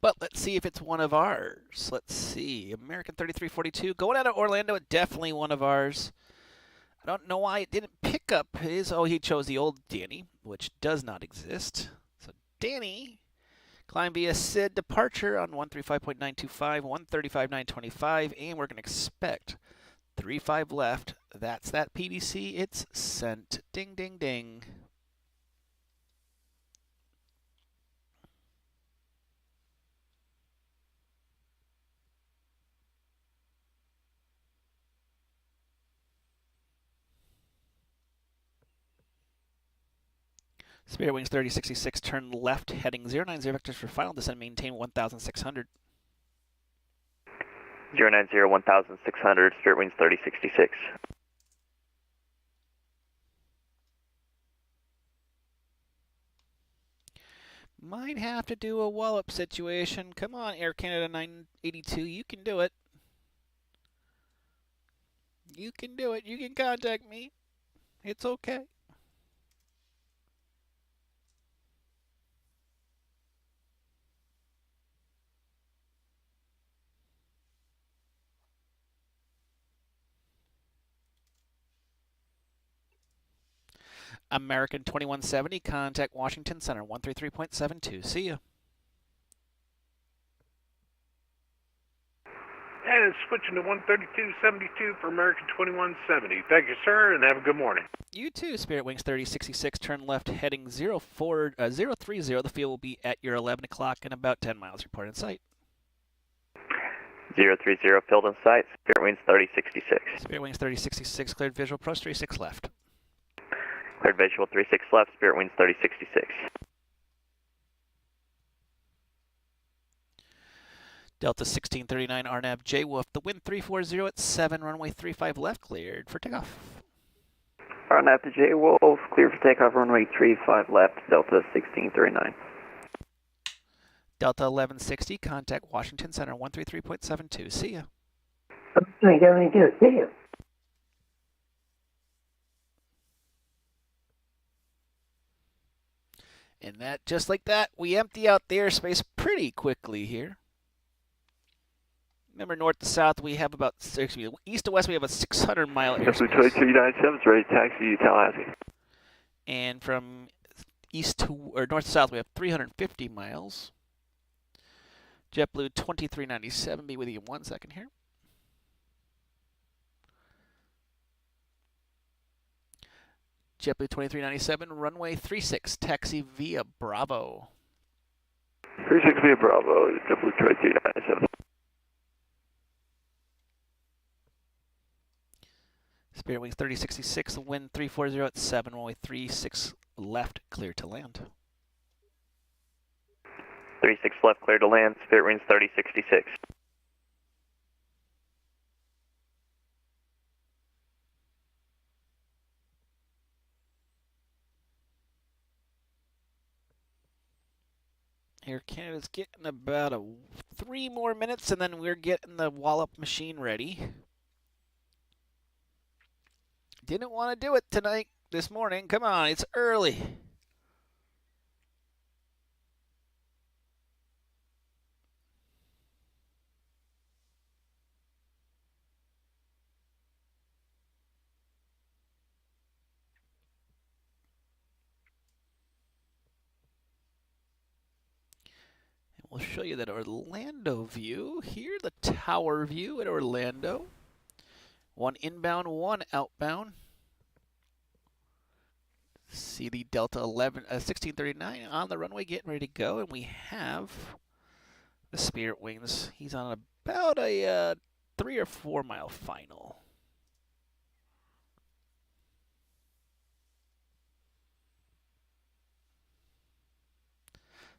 But let's see if it's one of ours. Let's see. American 3342. Going out of Orlando, definitely one of ours. I don't know why it didn't pick up his. Oh, he chose the old Danny, which does not exist. So Danny, climb via SID departure on 135.925, 135.925, and we're going to expect 35 left. That's that PDC. It's sent. Ding, ding, ding. Spirit Wings 3066, turn left, heading 090 vectors for final descent, maintain 1,600. 090, 1,600, Spirit Wings 3066. Might have to do a wallop situation. Come on, Air Canada 982, you can do it. You can do it. You can contact me. It's okay. American 2170, contact Washington Center 133.72. See ya. And it's switching to 132.72 for American 2170. Thank you, sir, and have a good morning. You too, Spirit Wings 3066, turn left, heading 030. The field will be at your 11 o'clock in about 10 miles. Report in sight. 030, field in sight, Spirit Wings 3066. Spirit Wings 3066, cleared visual, approach 36 left. Cleared visual 36 left, Spirit Wings 3066. Delta 1639 RNAV J Wolf, the wind 340 at 7, runway 35 left, cleared for takeoff. On after J Wolf, clear for takeoff, runway 35 left, Delta 1639. Delta 1160, contact Washington Center 133.72. See ya. 372, see you. And that, just like that, we empty out the airspace pretty quickly here. Remember, north to south, we have about, east to west, we have a 600-mile airspace. JetBlue 2397 is ready to taxi Tallahassee. And from east to, or north to south, we have 350 miles. JetBlue 2397, be with you in 1 second here. JetBlue 2397, runway 36, taxi via Bravo. 36 via Bravo, JetBlue 2397. Spirit Wings 3066, wind 340 at 7, runway 36 left, clear to land. 36 left, clear to land, Spirit Wings 3066. Air Canada's getting about 3 more minutes, and then we're getting the wallop machine ready. Didn't want to do it this morning. Come on, it's early. We'll show you that Orlando view here, the tower view at Orlando. 1 inbound, 1 outbound. See the Delta 1639 on the runway getting ready to go, and we have the Spirit Wings. He's on about a 3 or 4 mile final.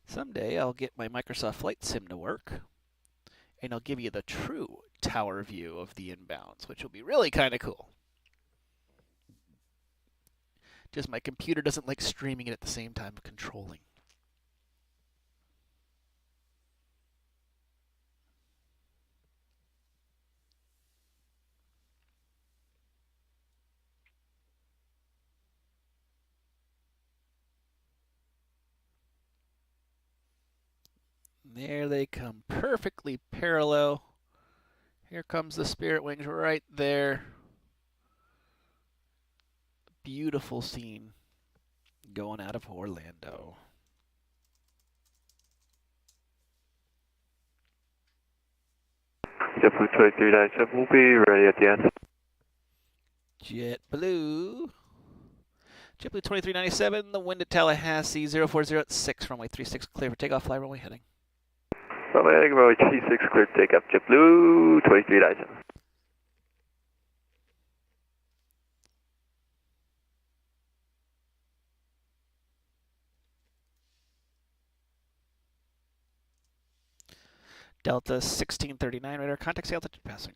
Someday I'll get my Microsoft Flight Sim to work, and I'll give you the true tower view of the inbounds, which will be really kind of cool. Just my computer doesn't like streaming it at the same time of controlling. There they come, perfectly parallel. Here comes the Spirit Wings right there. Beautiful scene going out of Orlando. JetBlue 2397 will be ready at the end. JetBlue 2397, the wind at Tallahassee 040 at 6, runway 36, clear for takeoff, fly runway heading. Runway 36, clear to take up, JetBlue 2397. Delta 1639, radar contact, altitude passing.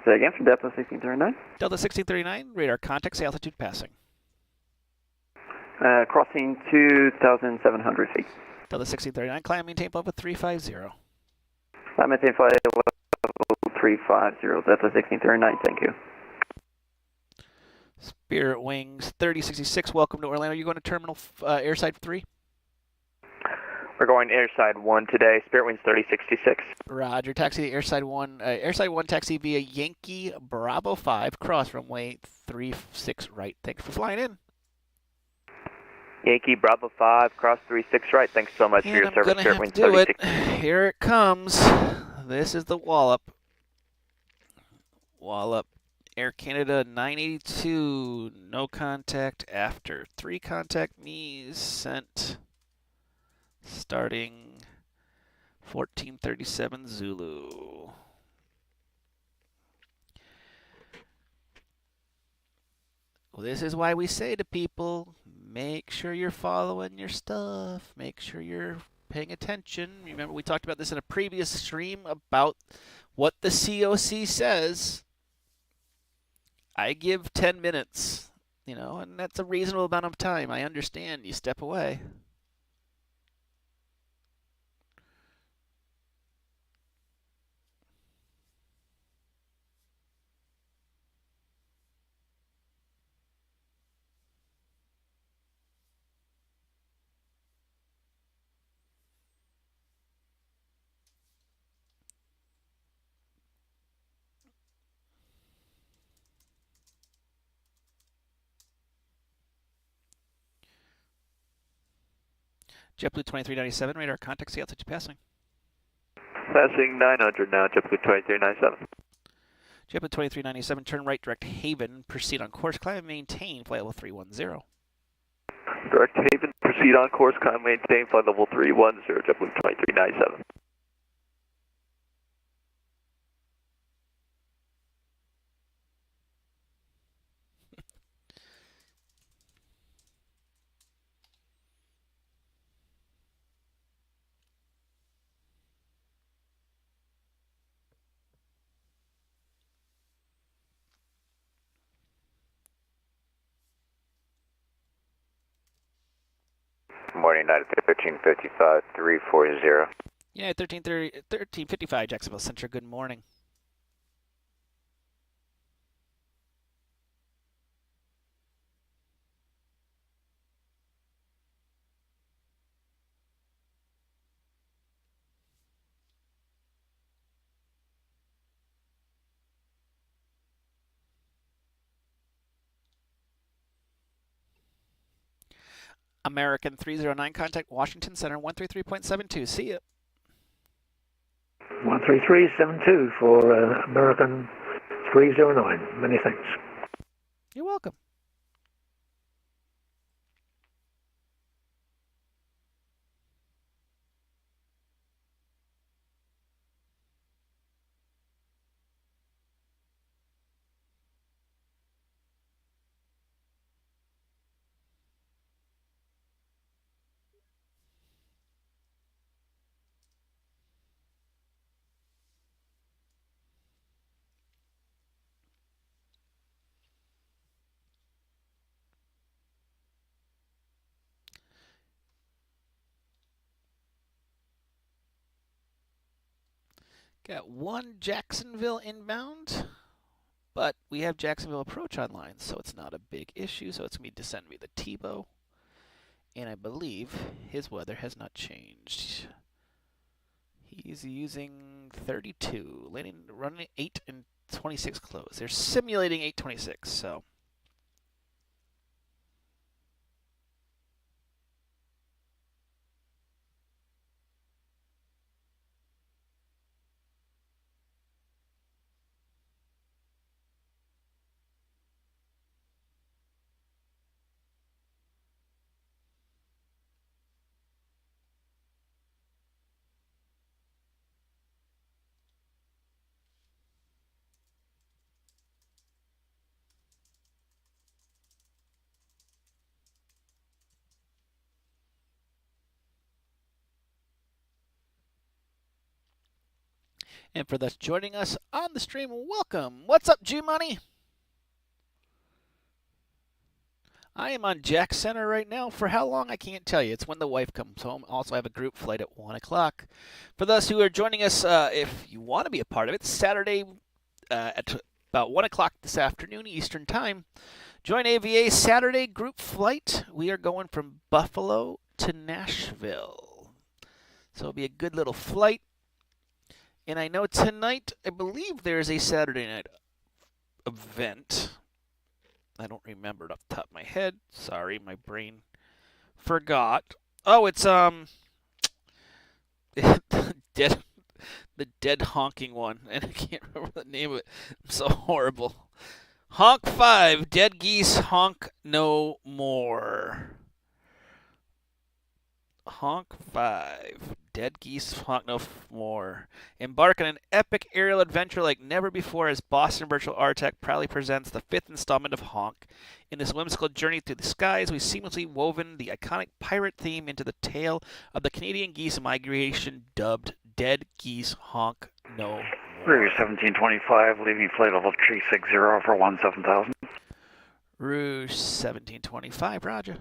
Say again for Delta 1639. Delta 1639, radar contact, altitude passing. Crossing 2,700 feet. Delta 1639, climb maintain level 350. Climb maintain flight level 350, Delta 1639, thank you. Spirit Wings 3066, welcome to Orlando. Are you going to Terminal Airside 3? We're going Airside 1 today, Spirit Wings 3066. Roger, taxi to Airside 1. Airside 1 taxi via Yankee Bravo 5, cross runway 36 right. Thanks for flying in. Yankee Bravo 5, cross 36 right. Thanks so much for your service, Spirit Wings 3066. Here it comes. This is the wallop. Wallop. Air Canada 982, no contact after. 3 contact me's sent. Starting 1437 Zulu. Well, this is why we say to people, make sure you're following your stuff. Make sure you're paying attention. Remember, we talked about this in a previous stream about what the COC says. I give 10 minutes, and that's a reasonable amount of time. I understand you step away. JetBlue 2397, radar contact, see altitude passing. Passing 900 now, JetBlue 2397. JetBlue 2397, turn right, direct Haven, proceed on course, climb and maintain, flight level 310. Direct Haven, proceed on course, climb and maintain, flight level 310, JetBlue 2397. Morning, United 1355, 340. Yeah, 1355, Jacksonville Center, good morning. American 309, contact Washington Center, 133.72. See ya. 133.72 for American 309. Many thanks. You're welcome. Got one Jacksonville inbound, but we have Jacksonville approach online, so it's not a big issue. So it's going to be descend me the Tebow, and I believe his weather has not changed. He's using 32, running 8 and 26 close. They're simulating 8:26, so. And for those joining us on the stream, welcome. What's up, G-Money? I am on Jack Center right now. For how long, I can't tell you. It's when the wife comes home. Also, I have a group flight at 1 o'clock. For those who are joining us, if you want to be a part of it, Saturday at about 1 o'clock this afternoon, Eastern Time, join AVA Saturday group flight. We are going from Buffalo to Nashville. So it'll be a good little flight. And I know tonight, I believe there's a Saturday night event. I don't remember it off the top of my head. Sorry, my brain forgot. Oh, it's the dead honking one, and I can't remember the name of it. I'm so horrible. Honk 5, Dead Geese Honk No More. Honk 5, Dead Geese Honk No More. Embark on an epic aerial adventure like never before as Boston Virtual RTEC proudly presents the 5th installment of Honk. In this whimsical journey through the skies, we seamlessly woven the iconic pirate theme into the tale of the Canadian geese migration dubbed Dead Geese Honk No Rouge 1725, leaving flight level 360 for 17,000. Rouge 1725, roger.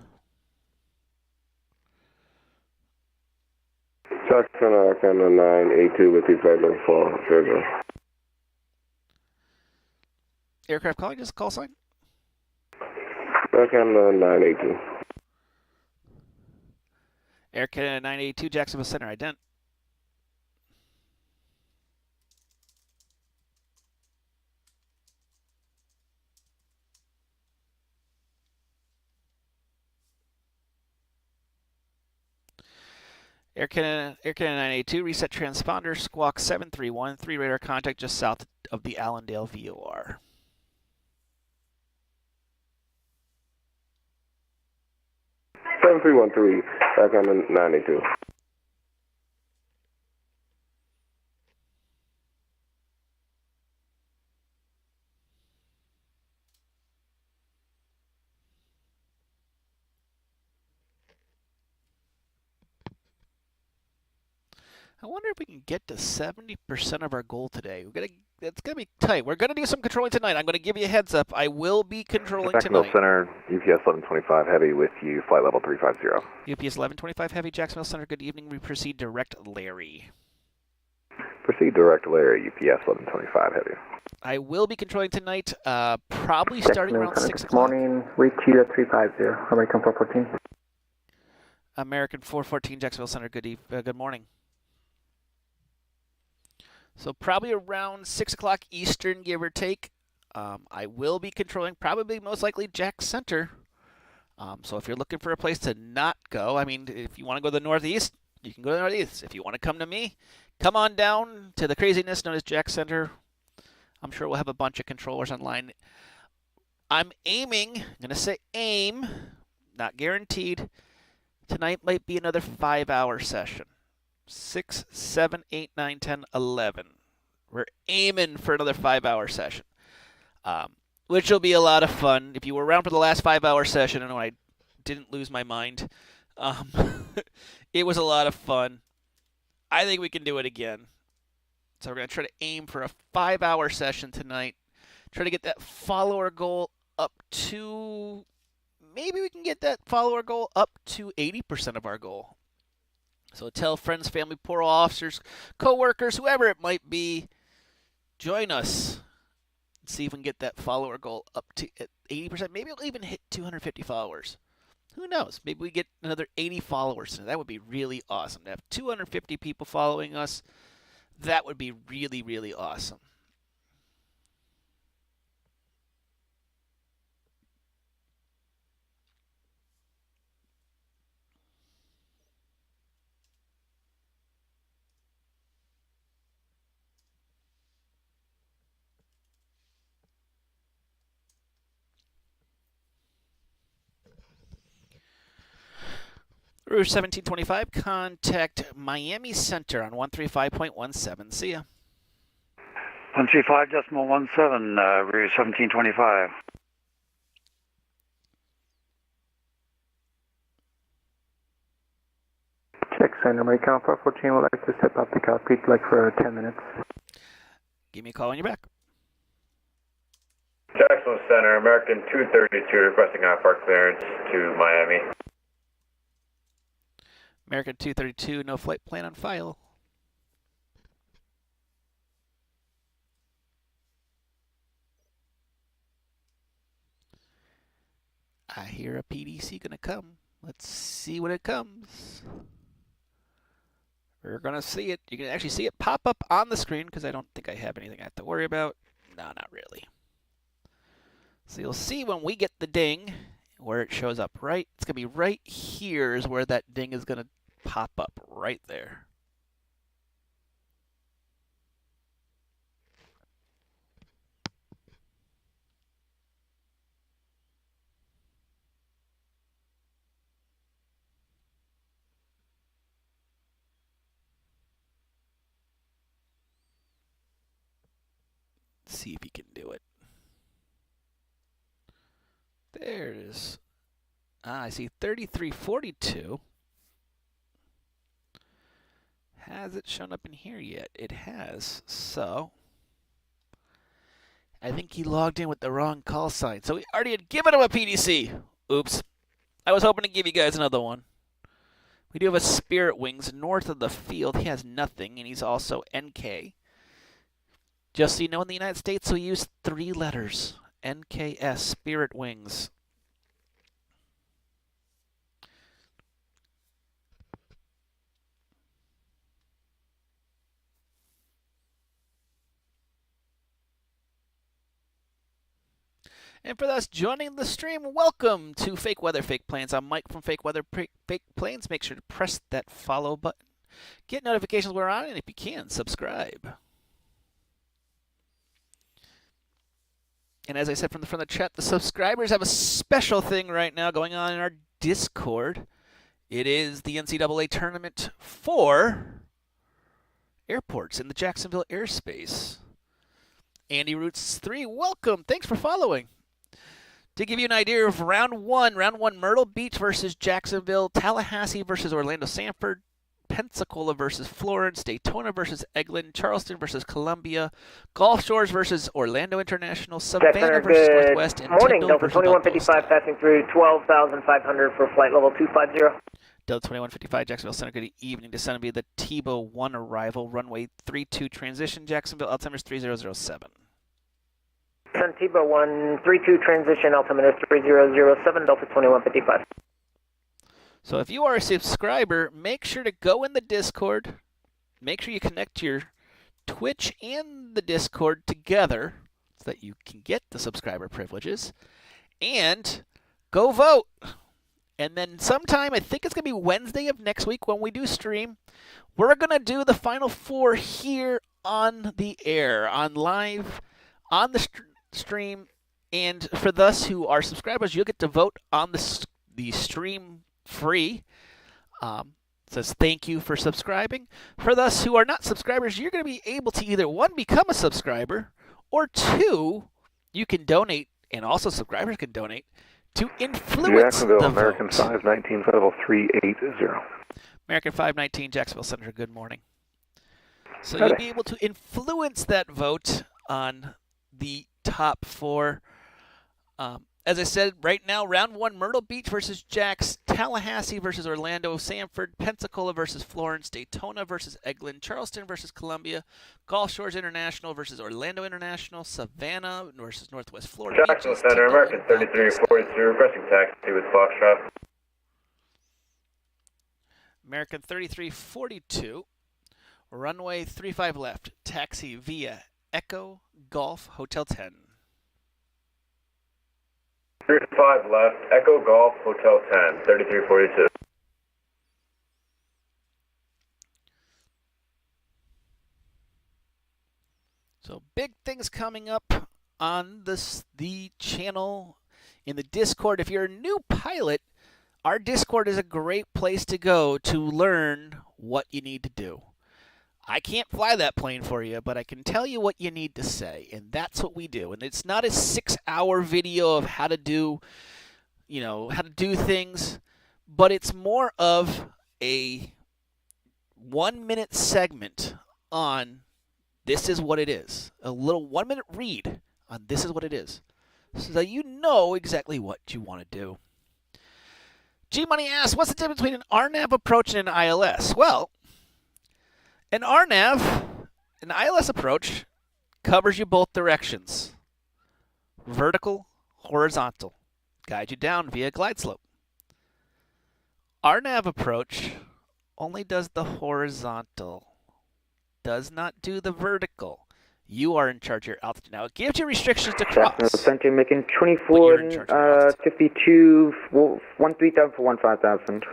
Jackson, Arcana 982 with you, flight level 400. Aircraft calling, just call sign. Arcana 982. Air Canada 982, Jacksonville Center, ident. Air Canada 982, reset transponder, squawk 731, 3 radar contact just south of the Allendale VOR. Seven 313, back on the 92. I wonder if we can get to 70% of our goal today. It's gonna be tight. We're gonna do some controlling tonight. I'm gonna give you a heads up. I will be controlling Jacksonville tonight. Center, UPS 1125 Heavy with you, flight level 350. UPS 1125 Heavy, Jacksonville Center. Good evening. We proceed direct Larry. Proceed direct Larry, UPS 1125 Heavy. I will be controlling tonight. Probably starting around 6 Good o'clock. morning. Reach you at 350. American 414. American 414, Jacksonville Center. Good morning. So probably around 6 o'clock Eastern, give or take. I will be controlling probably most likely Jack Center. So if you're looking for a place to not go, I mean, if you want to go to the Northeast, you can go to the Northeast. If you want to come to me, come on down to the craziness known as Jack Center. I'm sure we'll have a bunch of controllers online. I'm going to say aim, not guaranteed. Tonight might be another 5-hour session. 6, 7, 8, 9, 10, 11. We're aiming for another 5-hour session, which will be a lot of fun. If you were around for the last 5-hour session, I know I didn't lose my mind. It was a lot of fun. I think we can do it again. So we're going to try to aim for a 5-hour session tonight. Try to get that follower goal up to, maybe we can get that follower goal up to 80% of our goal. So tell friends, family, parole officers, co-workers, whoever it might be, join us. See if we can get that follower goal up to 80%. Maybe we'll even hit 250 followers. Who knows? Maybe we get another 80 followers. That would be really awesome. To have 250 people following us, that would be really, really awesome. Rouge 1725, contact Miami Center on 135.17. See ya. 135.17, Rouge 1725. Check Center, American 414 would like to step up the cockpit like for 10 minutes. Give me a call when you're back. Jacksonville Center, American 232 requesting IFR clearance to Miami. American 232, no flight plan on file. I hear a PDC gonna come. Let's see when it comes. We're gonna see it. You can actually see it pop up on the screen because I don't think I have anything I have to worry about. No, not really. So you'll see when we get the ding where it shows up, right? It's gonna be right here is where that ding is gonna pop up, right there. See if you can do it. There it is. I see 3342. Has it shown up in here yet? It has. So I think he logged in with the wrong call sign. So we already had given him a PDC. Oops. I was hoping to give you guys another one. We do have a Spirit Wings north of the field. He has nothing, and he's also NK. Just so you know, in the United States, we use 3 letters. NKS, Spirit Wings. And for those joining the stream, welcome to Fake Weather, Fake Planes. I'm Mike from Fake Weather, Fake Planes. Make sure to press that follow button. Get notifications when we're on, and if you can, subscribe. And as I said from the chat, the subscribers have a special thing right now going on in our Discord. It is the NCAA tournament for airports in the Jacksonville airspace. Andy Roots 3, welcome. Thanks for following. To give you an idea of round one, Myrtle Beach versus Jacksonville, Tallahassee versus Orlando Sanford, Pensacola versus Florence, Daytona versus Eglin, Charleston versus Columbia, Gulf Shores versus Orlando International, Savannah versus Northwest, and morning, Tyndall Delta versus 2155 passing through 12,500 for flight level 250. Delta 2155, Jacksonville Center, good evening. Descend via the Tebow 1 arrival, runway 32 transition, Jacksonville, altimeter 3007. Tebow 132 transition, altimeter 3007, Delta 2155. So if you are a subscriber, make sure to go in the Discord. Make sure you connect your Twitch and the Discord together so that you can get the subscriber privileges. And go vote. And then sometime, I think it's going to be Wednesday of next week when we do stream, we're going to do the Final Four here on the air, on live, on the stream. And for those who are subscribers, you'll get to vote on the stream free. Says thank you for subscribing. For those who are not subscribers, you're going to be able to either, 1, become a subscriber, or 2, you can donate, and also subscribers can donate, to influence Jacksonville, the American vote. 519, level 380. American 519, Jacksonville Center, good morning. So you'll be able to influence that vote on the top 4. As I said, right now, round 1, Myrtle Beach versus Jax, Tallahassee versus Orlando Sanford, Pensacola versus Florence, Daytona versus Eglin, Charleston versus Columbia, Gulf Shores International versus Orlando International, Savannah versus Northwest Florida. Jacksonville Center, American 3342, requesting taxi with Foxtrot. American 3342, runway 35 left, taxi via Echo Golf Hotel 10. 35 left, Echo Golf Hotel 10, 3342. So big things coming up on the channel in the Discord. If you're a new pilot, our Discord is a great place to go to learn what you need to do. I can't fly that plane for you, but I can tell you what you need to say, and that's what we do. And it's not a 6-hour video of how to do, how to do things, but it's more of a 1-minute segment on this is what it is. A little 1-minute read on this is what it is, so that you know exactly what you want to do. G-Money asks, what's the difference between an RNAV approach and an ILS? Well, an RNAV, an ILS approach, covers you both directions. Vertical, horizontal. Guide you down via glide slope. RNAV approach only does the horizontal. Does not do the vertical. You are in charge of your altitude. Now, it gives you restrictions to cross. Center making 24, 52, 137 for 15,000.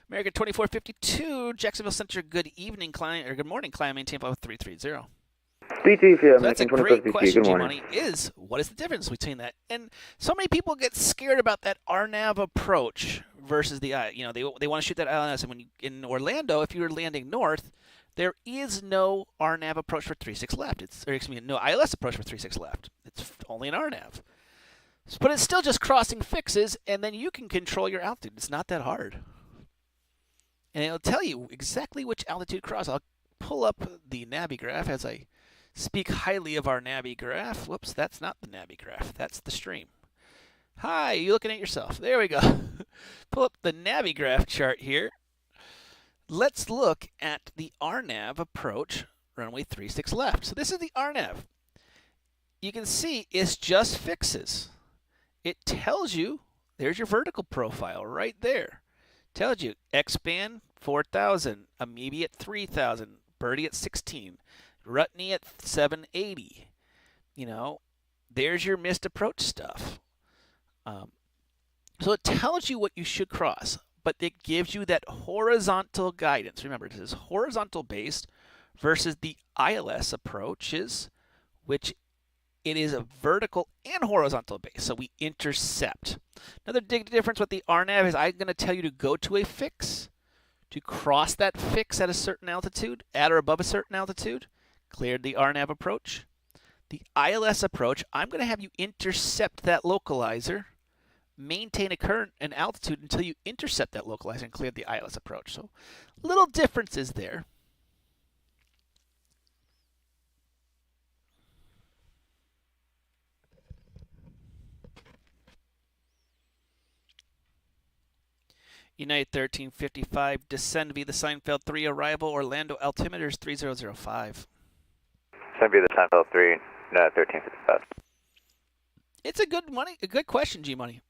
American 2452, Jacksonville Center, good evening, client, or good morning, client, maintain flight 330. 330, so that's a great question, good morning. G-Money, what is the difference between that? And so many people get scared about that RNAV approach versus the, they want to shoot that ILS. And when in Orlando, if you're landing north, there is no RNAV approach for 36 left. No ILS approach for 36 left. It's only an RNAV. But it's still just crossing fixes, and then you can control your altitude. It's not that hard. And it'll tell you exactly which altitude cross. I'll pull up the Navigraph as I speak highly of our Navigraph. Whoops, that's not the Navigraph. That's the stream. Hi, you looking at yourself. There we go. Pull up the Navigraph chart here. Let's look at the RNAV approach, runway 36 left. So this is the RNAV. You can see it's just fixes. It tells you, there's your vertical profile right there. Tells you X-band 4,000, Amoeba at 3,000, Birdie at 16, Rutney at 780. You know, there's your missed approach stuff. So it tells you what you should cross, but it gives you that horizontal guidance. Remember, this is horizontal based versus the ILS approaches, which it is a vertical and horizontal base, so we intercept. Another big difference with the RNAV is I'm going to tell you to go to a fix, to cross that fix at a certain altitude, at or above a certain altitude, cleared the RNAV approach. The ILS approach, I'm going to have you intercept that localizer, maintain a current and altitude until you intercept that localizer and clear the ILS approach. So little differences there. United 1355, descend via the Seinfeld 3 arrival, Orlando altimeters 3005. Descend via the Seinfeld 3, 1355. It's a good question, G-Money.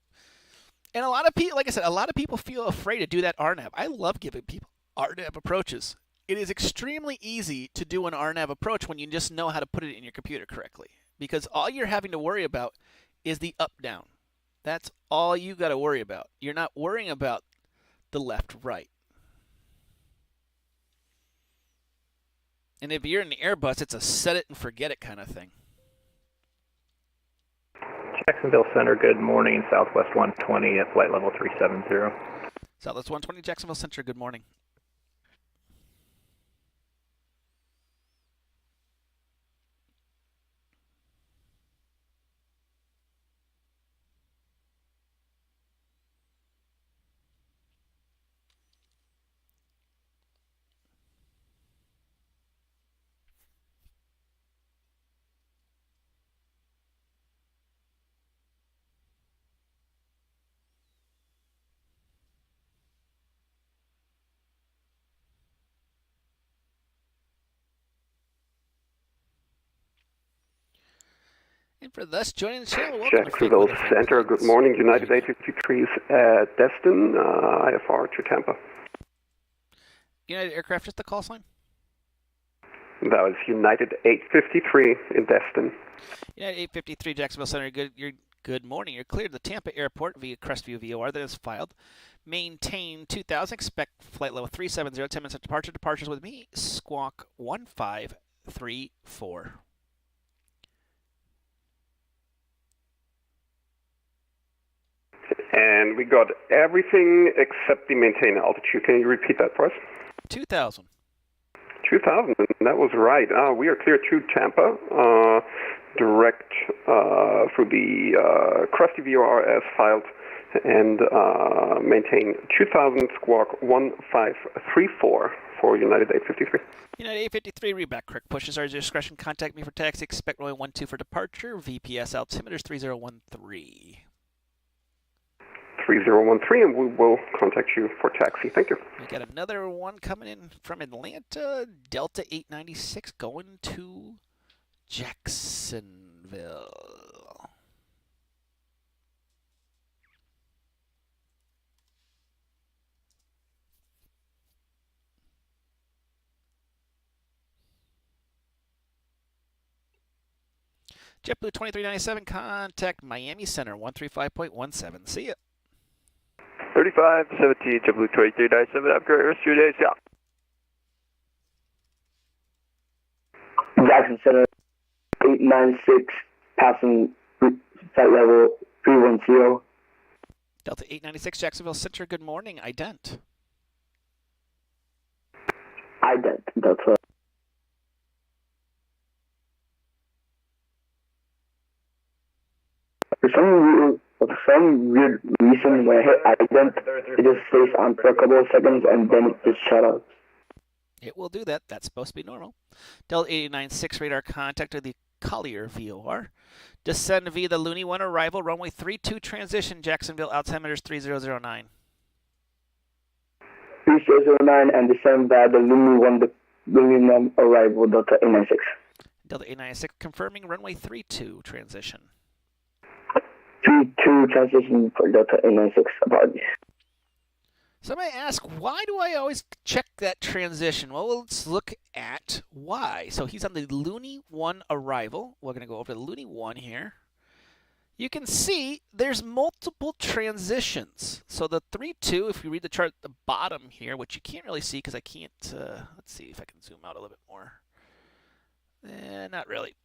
And a lot of people, like I said, a lot of people feel afraid to do that RNAV. I love giving people RNAV approaches. It is extremely easy to do an RNAV approach when you just know how to put it in your computer correctly. Because all you're having to worry about is the up-down. That's all you got to worry about. You're not worrying about the left-right. And if you're in the Airbus, it's a set it and forget it kind of thing. Jacksonville Center, good morning. Southwest 120 at flight level 370. Southwest 120, Jacksonville Center, good morning. And for thus joining the channel, welcome Jacksonville to Center, good morning. United 853 is at Destin, IFR to Tampa. United Aircraft, just the call sign? That was United 853 in Destin. United 853, Jacksonville Center, good morning. You're cleared to the Tampa Airport via Crestview VOR that is filed. Maintain 2000, expect flight level 370, 10 minutes of departure. Departures with me, Squawk 1534. And we got everything except the maintain altitude. Can you repeat that for us? 2,000. 2,000, that was right. We are clear to Tampa, direct through the Krusty VOR as filed, and maintain 2,000 squawk 1534 for United 853. United 853, reback correct. Pushes are at your discretion. Contact me for taxi. Expect runway 12 for departure. VPS altimeters 3013. 3013, and we will contact you for taxi. Thank you. We got another one coming in from Atlanta, Delta 896, going to Jacksonville. JetBlue 2397, contact Miami Center 135.17. See ya. 3517, JetBlue 2397, have a great rest of your day. See ya. Jackson Center 896, passing flight level 310. Delta 896, Jacksonville Center, good morning. Ident. Ident, Delta. For some weird reason, when I hit ident, it just stays on for a couple of seconds and then it just shut off. It will do that. That's supposed to be normal. Delta 89-6 radar contact with the Collier VOR. Descend via the Looney 1 arrival, runway 32 transition, Jacksonville, altimeters 3009. 3009 and descend via the Looney 1 arrival, Delta 896. Delta 896 confirming runway 32 transition. 32 transition for Delta 896, apologies. Somebody ask, why do I always check that transition? Well, let's look at why. So he's on the Looney 1 arrival. We're going to go over to the Looney 1 here. You can see there's multiple transitions. So the 3-2, if you read the chart at the bottom here, which you can't really see because I can't, let's see if I can zoom out a little bit more. Not really.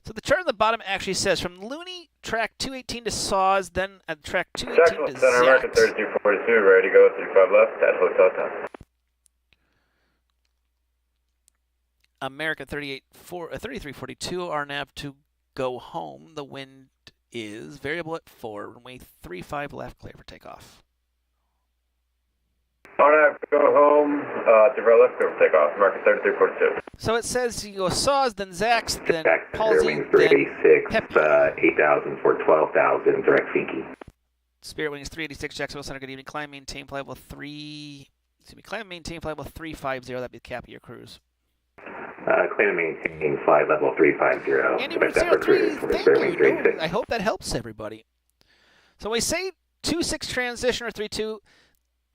So the chart on the bottom actually says from Looney track 218 to Saws, then at track 218 to Center, American Zax. 3242, ready to go, 35 left, at hotel time. American 3342, RNAV to go home. The wind is variable at 4, runway 35 left, clear for takeoff. RNAV, go home, 35 left, clear for takeoff, American 3342. So it says you go Saws, then Zax, then Palsy, Palsy, then 386, 8,000 for 12,000, direct Finky. Spirit Wings 386, Jacksonville Center, good evening. Climb, maintain, flight level 3, climb, maintain, flight level 350, that'd be the cap of your cruise. Claim and maintain flight level 350. Andy Route 03, thank you. I hope that helps everybody. So when we say 2-6 transition or 3-2,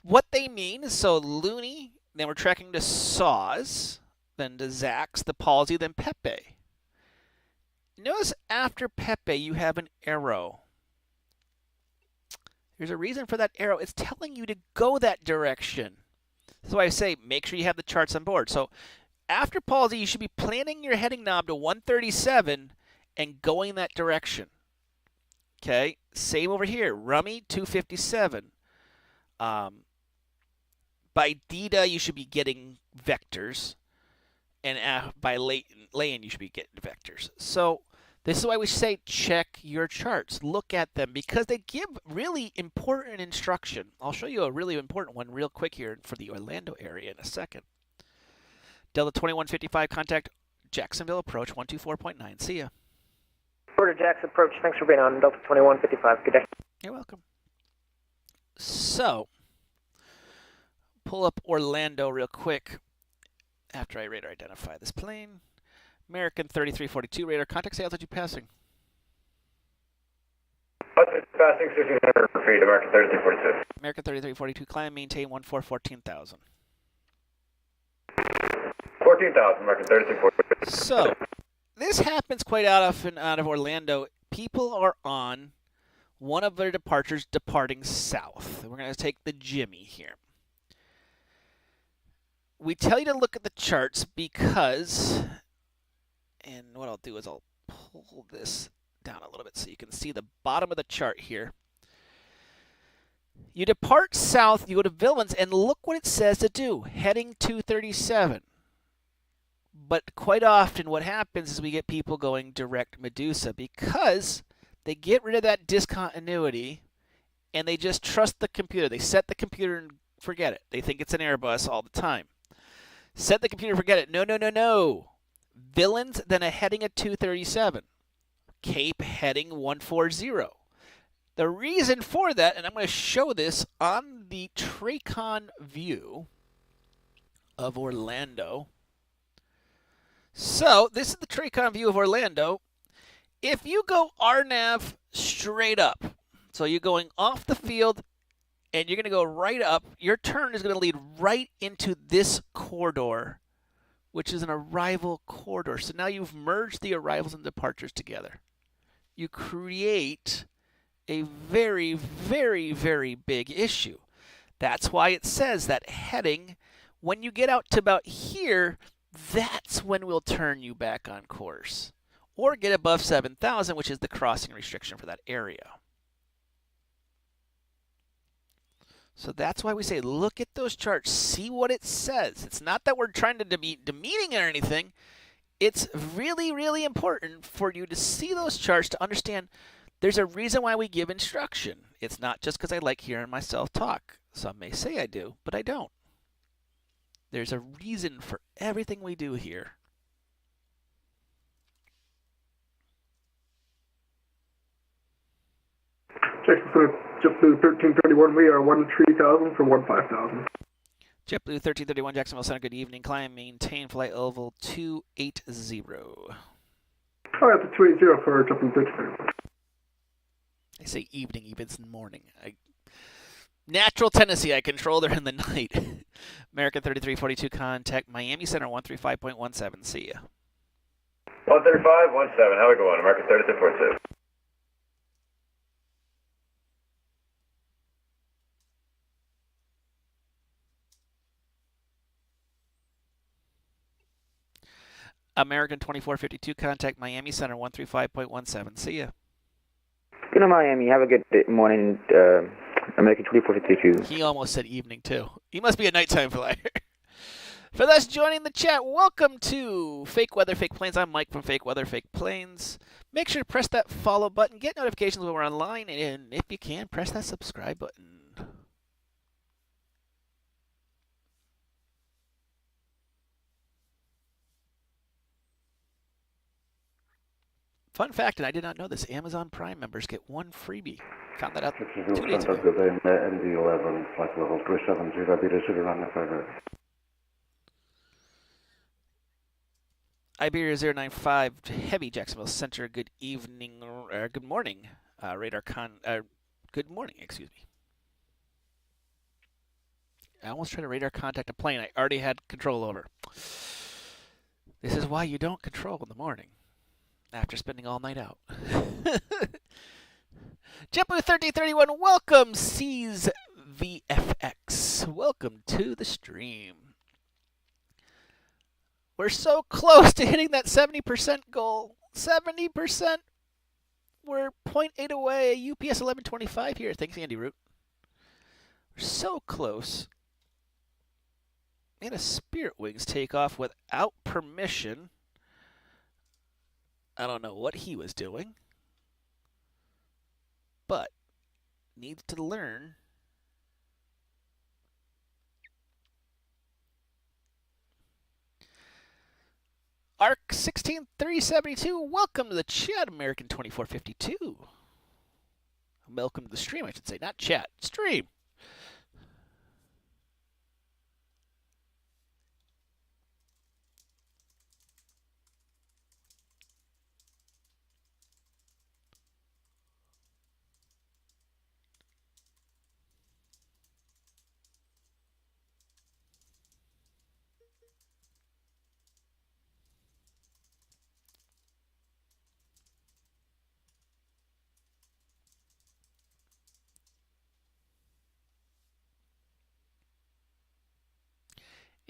what they mean is so Looney, then we're tracking to Saws, then to Zax, the Palsy, then Pepe. Notice after Pepe you have an arrow. There's a reason for that arrow. It's telling you to go that direction. That's why I say make sure you have the charts on board. So after Palsy, you should be planning your heading knob to 137 and going that direction. Okay, same over here. Rummy 257. By Dida, you should be getting vectors, and by Layan, you should be getting vectors. So this is why we say check your charts. Look at them because they give really important instruction. I'll show you a really important one real quick here for the Orlando area in a second. Delta 2155, contact Jacksonville approach 124.9. See ya. Order Jackson approach. Thanks for being on Delta 2155. Good day. You're welcome. So, pull up Orlando real quick after I radar identify this plane. American 3342 radar, contact, say altitude passing. Altitude passing 1,600 feet, American 3342. American 3342, climb, maintain 14,000. 14,000, American 3342. So, this happens quite often out of Orlando. People are on one of their departures departing south. We're going to take the Jimmy here. We tell you to look at the charts because, and what I'll do is I'll pull this down a little bit so you can see the bottom of the chart here. You depart south, you go to Villains, and look what it says to do. Heading 237. But quite often what happens is we get people going direct Medusa because they get rid of that discontinuity and they just trust the computer. They set the computer and forget it. They think it's an Airbus all the time. Set the computer and forget it. No, no, no, no. Villains, then a heading at 237. Cape heading 140. The reason for that, and I'm going to show this on the Tracon view of Orlando. So, this is the Tracon view of Orlando. If you go RNAV straight up, so you're going off the field and you're going to go right up, your turn is going to lead right into this corridor, which is an arrival corridor. So now you've merged the arrivals and departures together. You create a very, very, very big issue. That's why it says that heading, when you get out to about here, that's when we'll turn you back on course. Or get above 7,000, which is the crossing restriction for that area. So that's why we say look at those charts, see what it says. It's not that we're trying to be demeaning or anything. It's really, really important for you to see those charts to understand there's a reason why we give instruction. It's not just because I like hearing myself talk. Some may say I do, but I don't. There's a reason for everything we do here. Jackson, JetBlue 1331, we are 13,000 from 15,000. JetBlue 1331, Jacksonville Center, good evening. Climb, maintain flight level 280. All right, the 280 for JetBlue 1331. I say evening, even it's morning. Natural tendency, I control during the night. American 3342, contact Miami Center 135.17. See ya. 135.17, how we going? American 3342. American 2452, contact Miami Center 135.17. See ya. Good night, Miami. Have a good morning, American 2452. He almost said evening, too. He must be a nighttime flyer. For those joining the chat, welcome to Fake Weather, Fake Planes. I'm Mike from Fake Weather, Fake Planes. Make sure to press that follow button. Get notifications when we're online. And if you can, press that subscribe button. Fun fact, and I did not know this, Amazon Prime members get one freebie. Found that out 2 days ago. ND11, flight level 370, Iberia 095, Heavy, Jacksonville Center, good evening, good morning, good morning, excuse me. I almost tried to radar contact a plane I already had control over. This is why you don't control in the morning. After spending all night out. JetBlue 1331, welcome, C's VFX. Welcome to the stream. We're so close to hitting that 70% goal. 70%. We're 0.8 away. UPS 1125 here. Thanks, Andy Root. We're so close. And a Spirit Wings takeoff without permission. I don't know what he was doing, but needs to learn. ARC 16372, welcome to the chat, American 2452. Welcome to the stream, I should say, not chat, stream.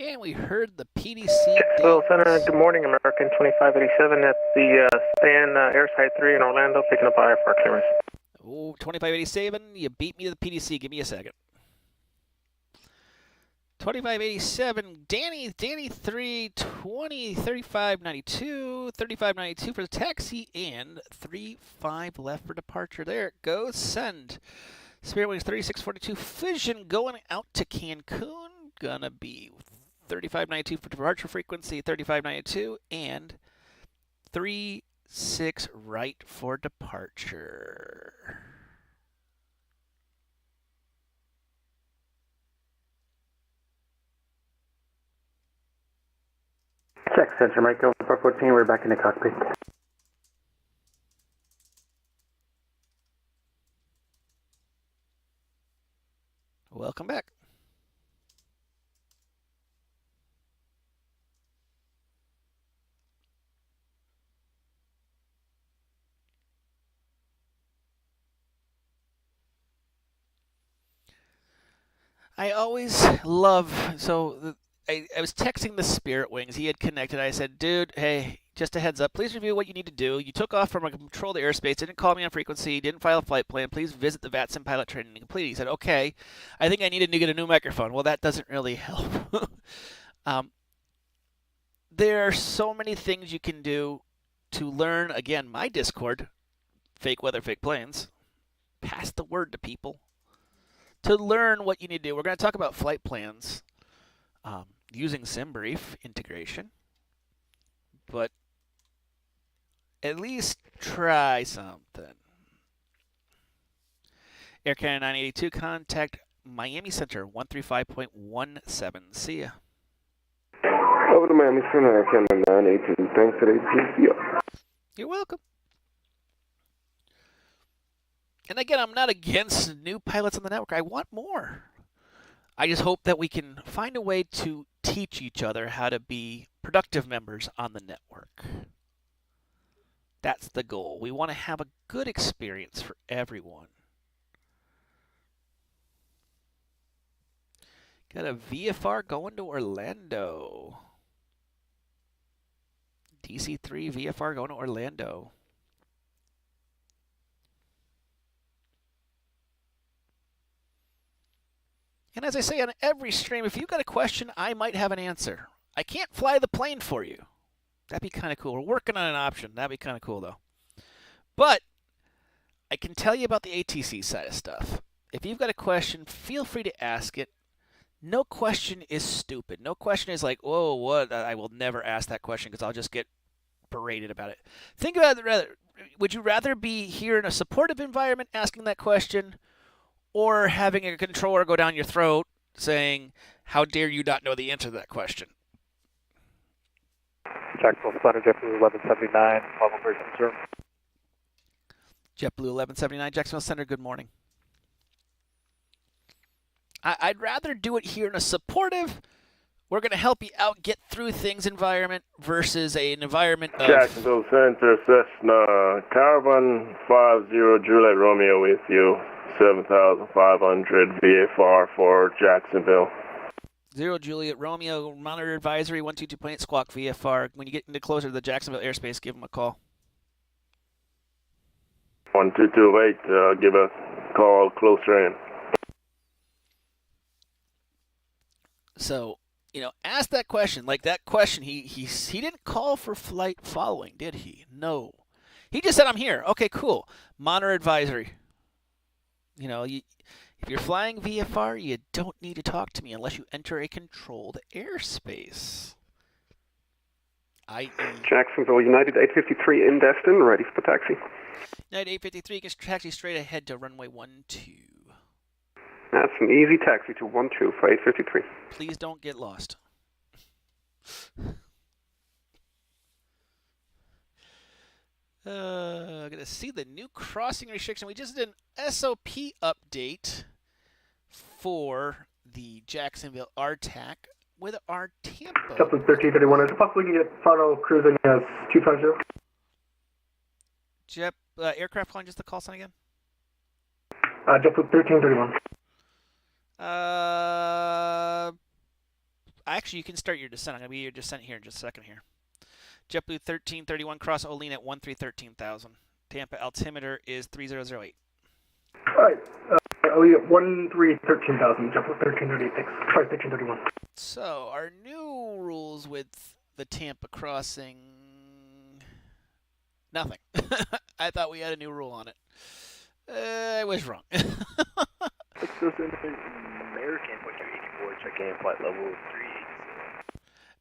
And we heard the PDC. Jacksonville Center, good morning, American 2587 at the Stan Airside 3 in Orlando, picking up IFR clearance. Oh, 2587, you beat me to the PDC. Give me a second. 2587, Danny 3, 20, 3592, 3592 for the taxi, and 35 left for departure. There it goes. Send. Spirit Wings 3642, Fission going out to Cancun. Gonna be 3592 for departure frequency, 3592, and 36 right for departure. Check, Center Mike, 414, we're back in the cockpit. Welcome back. I always love, I was texting the Spirit Wings. He had connected. I said, dude, hey, just a heads up. Please review what you need to do. You took off from a controlled airspace, didn't call me on frequency, didn't file a flight plan. Please visit the VATSIM pilot training and complete. He said, okay, I think I needed to get a new microphone. Well, that doesn't really help. There are so many things you can do to learn, again, my Discord, Fake Weather, Fake Planes. Pass the word to people. To learn what you need to do. We're going to talk about flight plans. using SimBrief integration, but at least try something. Air Canada 982, contact Miami Center 135.17. See ya. Over to Miami Center, Air Canada 982. Thanks for the ATC. You're welcome. And again, I'm not against new pilots on the network. I want more. I just hope that we can find a way to teach each other how to be productive members on the network. That's the goal. We want to have a good experience for everyone. Got a VFR going to Orlando. DC-3 VFR going to Orlando. And as I say on every stream, if you've got a question, I might have an answer. I can't fly the plane for you. That'd be kind of cool. We're working on an option. That'd be kind of cool, though. But I can tell you about the ATC side of stuff. If you've got a question, feel free to ask it. No question is stupid. No question is like, whoa, what? I will never ask that question because I'll just get berated about it. Think about it. Would you rather be here in a supportive environment asking that question, or having a controller go down your throat saying, how dare you not know the answer to that question? Jacksonville Center, JetBlue 1179, level 360. JetBlue 1179, Jacksonville Center, good morning. I'd rather do it here in a supportive, we're going to help you out, get through things environment versus an environment of... Jacksonville Center, Cessna, Caravan 50 Juliet Romeo with you. 7,500 VFR for Jacksonville. 0 Juliet Romeo, monitor advisory, 122.8 squawk VFR. When you get into closer to the Jacksonville airspace, give them a call. 1228, give a call closer in. So, ask that question. Like that question, he didn't call for flight following, did he? No. He just said, I'm here. Okay, cool. Monitor advisory. If you're flying VFR, you don't need to talk to me unless you enter a controlled airspace. Jacksonville United 853 in Destin, ready for the taxi. United 853 can taxi straight ahead to runway 12. That's an easy taxi to 12 for 853. Please don't get lost. I'm going to see the new crossing restriction. We just did an SOP update for the Jacksonville RTAC with our Tampa. JetBlue 1331, is it possible we can get final cruising as 250? Aircraft calling, just the call sign again? JetBlue 1331. Actually, you can start your descent. I'm going to be your descent here in just a second here. JetBlue 1331, cross Olean at 13,000. Tampa altimeter is 3008. All right. Olean 13,000. JetBlue 1338. Thanks. Sorry, 1331. So, our new rules with the Tampa crossing... Nothing. I thought we had a new rule on it. I was wrong. Let's go send American 84, check in flight level 3.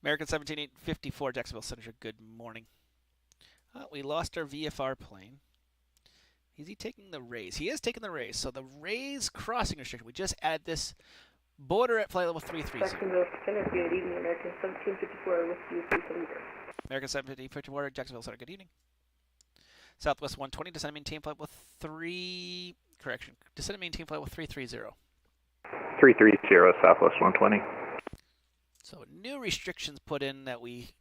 American 17854, Jacksonville Center, good morning. We lost our VFR plane. Is he taking the raise? He is taking the raise. So the raise crossing restriction, we just added this border at flight level 330. Jacksonville Center, good evening. American 1754 with you, 370. American 1754, Jacksonville Center, good evening. Southwest 120, descend and maintain flight level 3... Correction. Descend and maintain flight level 330. 330, Southwest 120. So new restrictions put in that we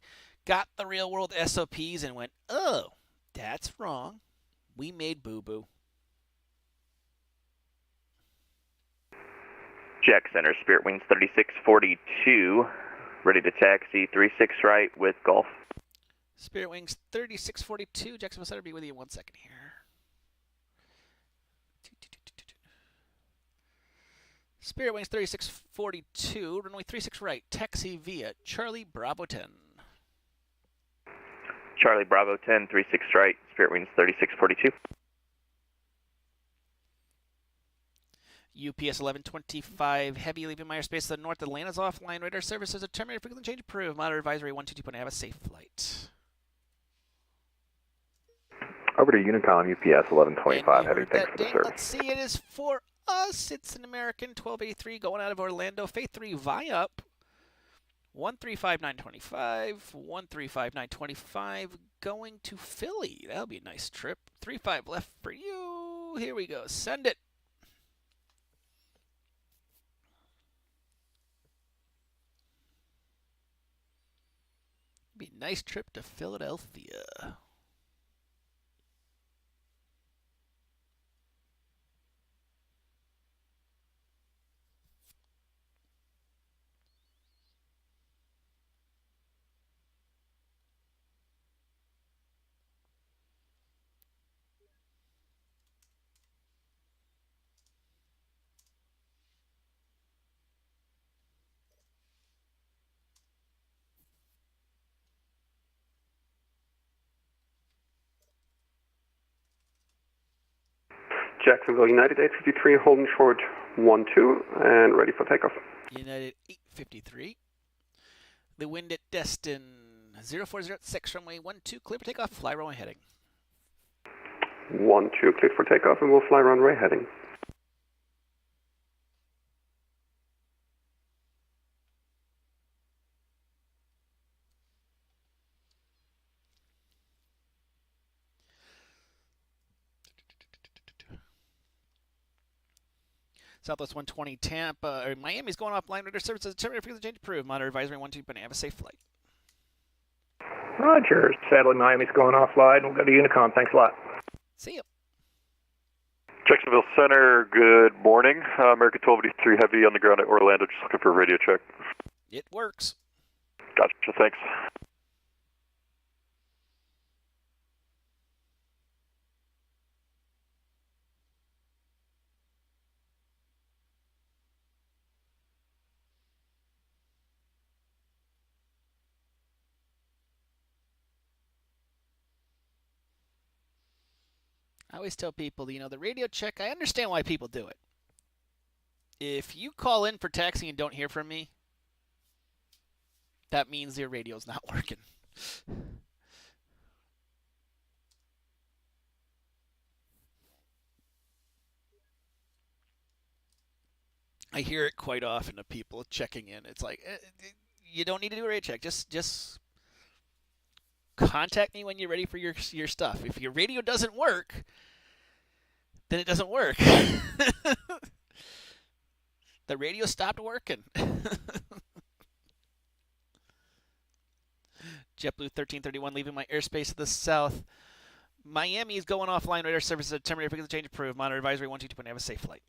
got the real world SOPs and went, oh, that's wrong. We made boo-boo. Jack Center, Spirit Wings 3642, ready to taxi 36 right with Golf. Spirit Wings 3642, Jacksonville Center, be with you in 1 second here. Spirit Wings 3642, runway 36 right, taxi via Charlie Bravo 10. Charlie Bravo 10, 36 right, Spirit Wings 3642. UPS 1125 Heavy leaving my airspace to the north. Atlanta's offline. Radar services are terminated. Frequently change approved. Monitor advisory 122. Have a safe flight. Over to Unicom, UPS 1125 Heavy. Thanks for the service. Let's see. It is for us. It's an American 1283 going out of Orlando. Faith 3 VIUP. 135925. 135925 going to Philly. That'll be a nice trip. 35 left for you. Here we go. Send it. Be a nice trip to Philadelphia. Jacksonville United 853, holding short 12 and ready for takeoff. United 853. The wind at Destin 0406, runway 12, clear for takeoff, fly runway heading. 12, clear for takeoff, and we'll fly runway heading. Southwest 120 Tampa, or Miami's going offline. Radar services terminated. Frequency change approved. Monitor advisory 12. Have a safe flight. Roger. Sadly, Miami's going offline. We'll go to Unicom. Thanks a lot. See you. Jacksonville Center, good morning. American 1283 Heavy on the ground at Orlando. Just looking for a radio check. It works. Gotcha. Thanks. I always tell people, the radio check, I understand why people do it. If you call in for taxi and don't hear from me, that means your radio's not working. I hear it quite often of people checking in. It's like, you don't need to do a radio check. Just contact me when you're ready for your stuff. If your radio doesn't work, then it doesn't work. The radio stopped working. JetBlue 1331 leaving my airspace to the south. Miami is going offline. Radar services are terminated. Frequency change approved. Monitor advisory 122. Have a safe flight.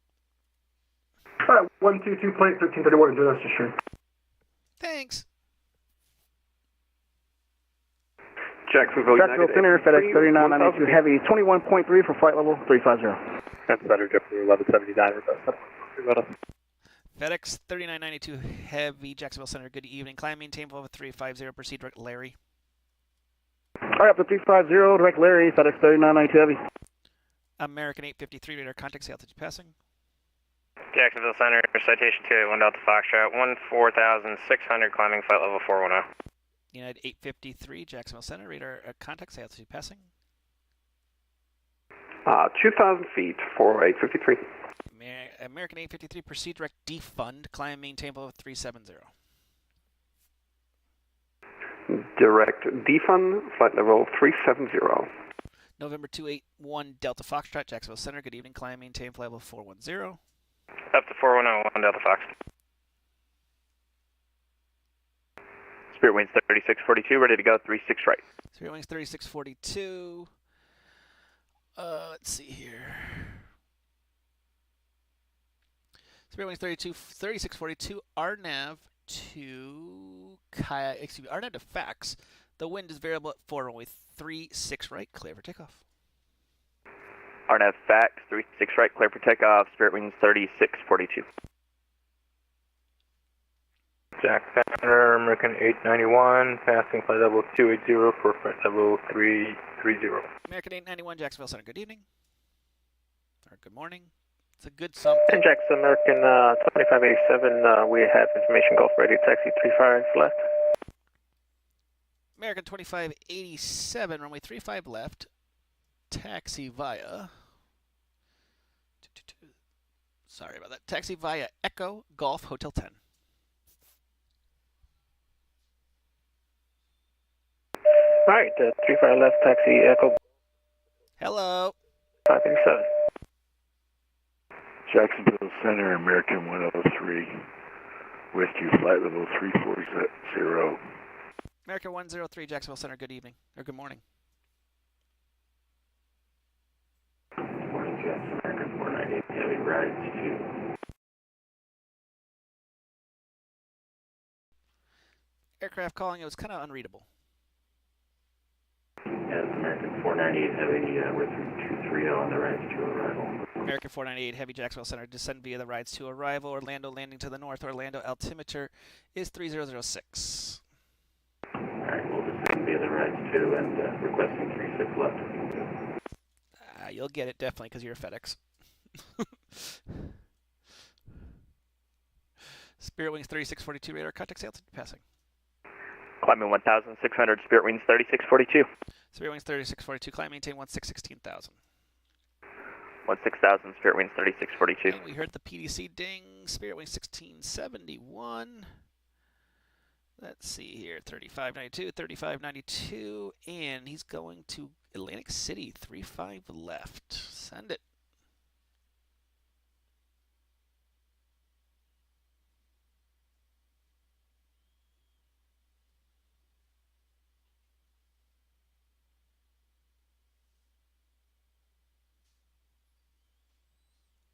All right, 122 plate 1331. Enjoy the rest of your stream. Thanks. Jacksonville Center, FedEx 3992 Heavy, 21.3 for flight level 350. That's better, JetBlue 1179. FedEx 3992 Heavy, Jacksonville Center, good evening. Climb, maintain level 350, proceed direct Larry. All right, up to 350, direct Larry, FedEx 3992 Heavy. American 853, radar contact, altitude passing. Jacksonville Center, citation 281 Delta Foxtrot, 14,600, climbing flight level 410. United 853, Jacksonville Center, radar contact, altitude passing. 2,000 feet for 853. American 853, proceed direct defund, climb, maintain level 370. Direct defund, flight level 370. November 281 Delta Foxtrot, Jacksonville Center, good evening, climb, maintain flight level 410. Up to 410, Delta Fox. Spirit Wings 3642, ready to go, 36 right. Spirit Wings 3642. Let's see here. Spirit Wings 3642, RNAV to RNAV to fax. The wind is variable at 4 runway 36 right, clear for takeoff. RNAV fax 36 right, clear for takeoff. Spirit Wings 3642. Jack Center, American 891, passing flight level 280 for flight level 330. American 891, Jacksonville Center, good evening. Or good morning. It's a good something. And Jackson American 2587, we have information Gulf ready, taxi 35 left. American 2587, runway 35 left, taxi via... Sorry about that. Taxi via Echo Golf Hotel 10. All right, 35 left, taxi Echo. Hello. 587. Jacksonville Center, American 103, with you, flight level 340. American 103, Jacksonville Center, good evening, or good morning. Good morning, Jackson, American 498, heavy rides to... Aircraft calling, it was kind of unreadable. Yes, American 498 heavy, we're through 230 on the rides to arrival. American 498 heavy, Jacksonville Center, descend via the rides to arrival. Orlando landing to the north. Orlando altimeter is 3006. Alright, we'll descend via the rides to and requesting 36 left. You'll get it definitely because you're a FedEx. Spirit Wings 3642 radar, contact altitude passing. Climbing 1,600, Spirit Wings 3642. Spirit Wings 3642, climb maintain 16,000. 16,000, Spirit Wings 3642. And we heard the PDC ding, Spirit Wings 1671. Let's see here, 3592, 3592, and he's going to Atlantic City, 35 left. Send it.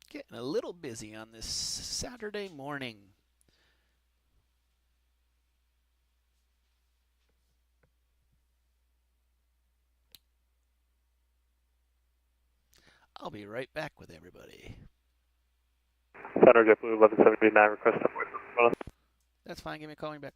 Getting a little busy on this Saturday morning. I'll be right back with everybody. Center JetBlue 1179, request appointment. That's fine, give me a call back.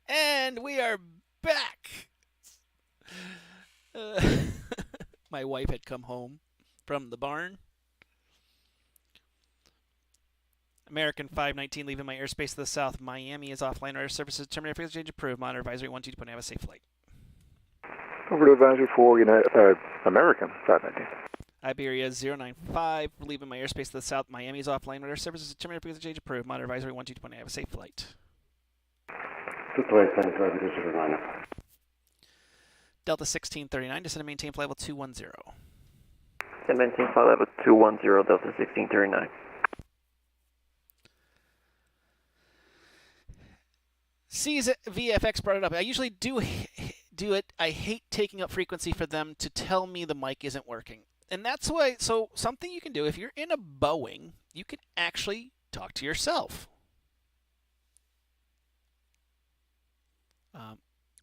And we are back. My wife had come home from the barn. American 519 leaving my airspace to the south. Miami is offline. Air services terminated. Frequency change approved. Monitor advisory 12 to have a safe flight. Over to advisory for American 519. Iberia 095 leaving my airspace to the south. Miami is offline. Air services terminated. Frequency change approved. Monitor advisory 12 to have a safe flight. Delta 1639, descend and maintain flight level 210. Descend maintain flight level 210, Delta 1639. Sees VFX brought it up. I usually do it. I hate taking up frequency for them to tell me the mic isn't working. And that's why, so something you can do, if you're in a Boeing, you can actually talk to yourself.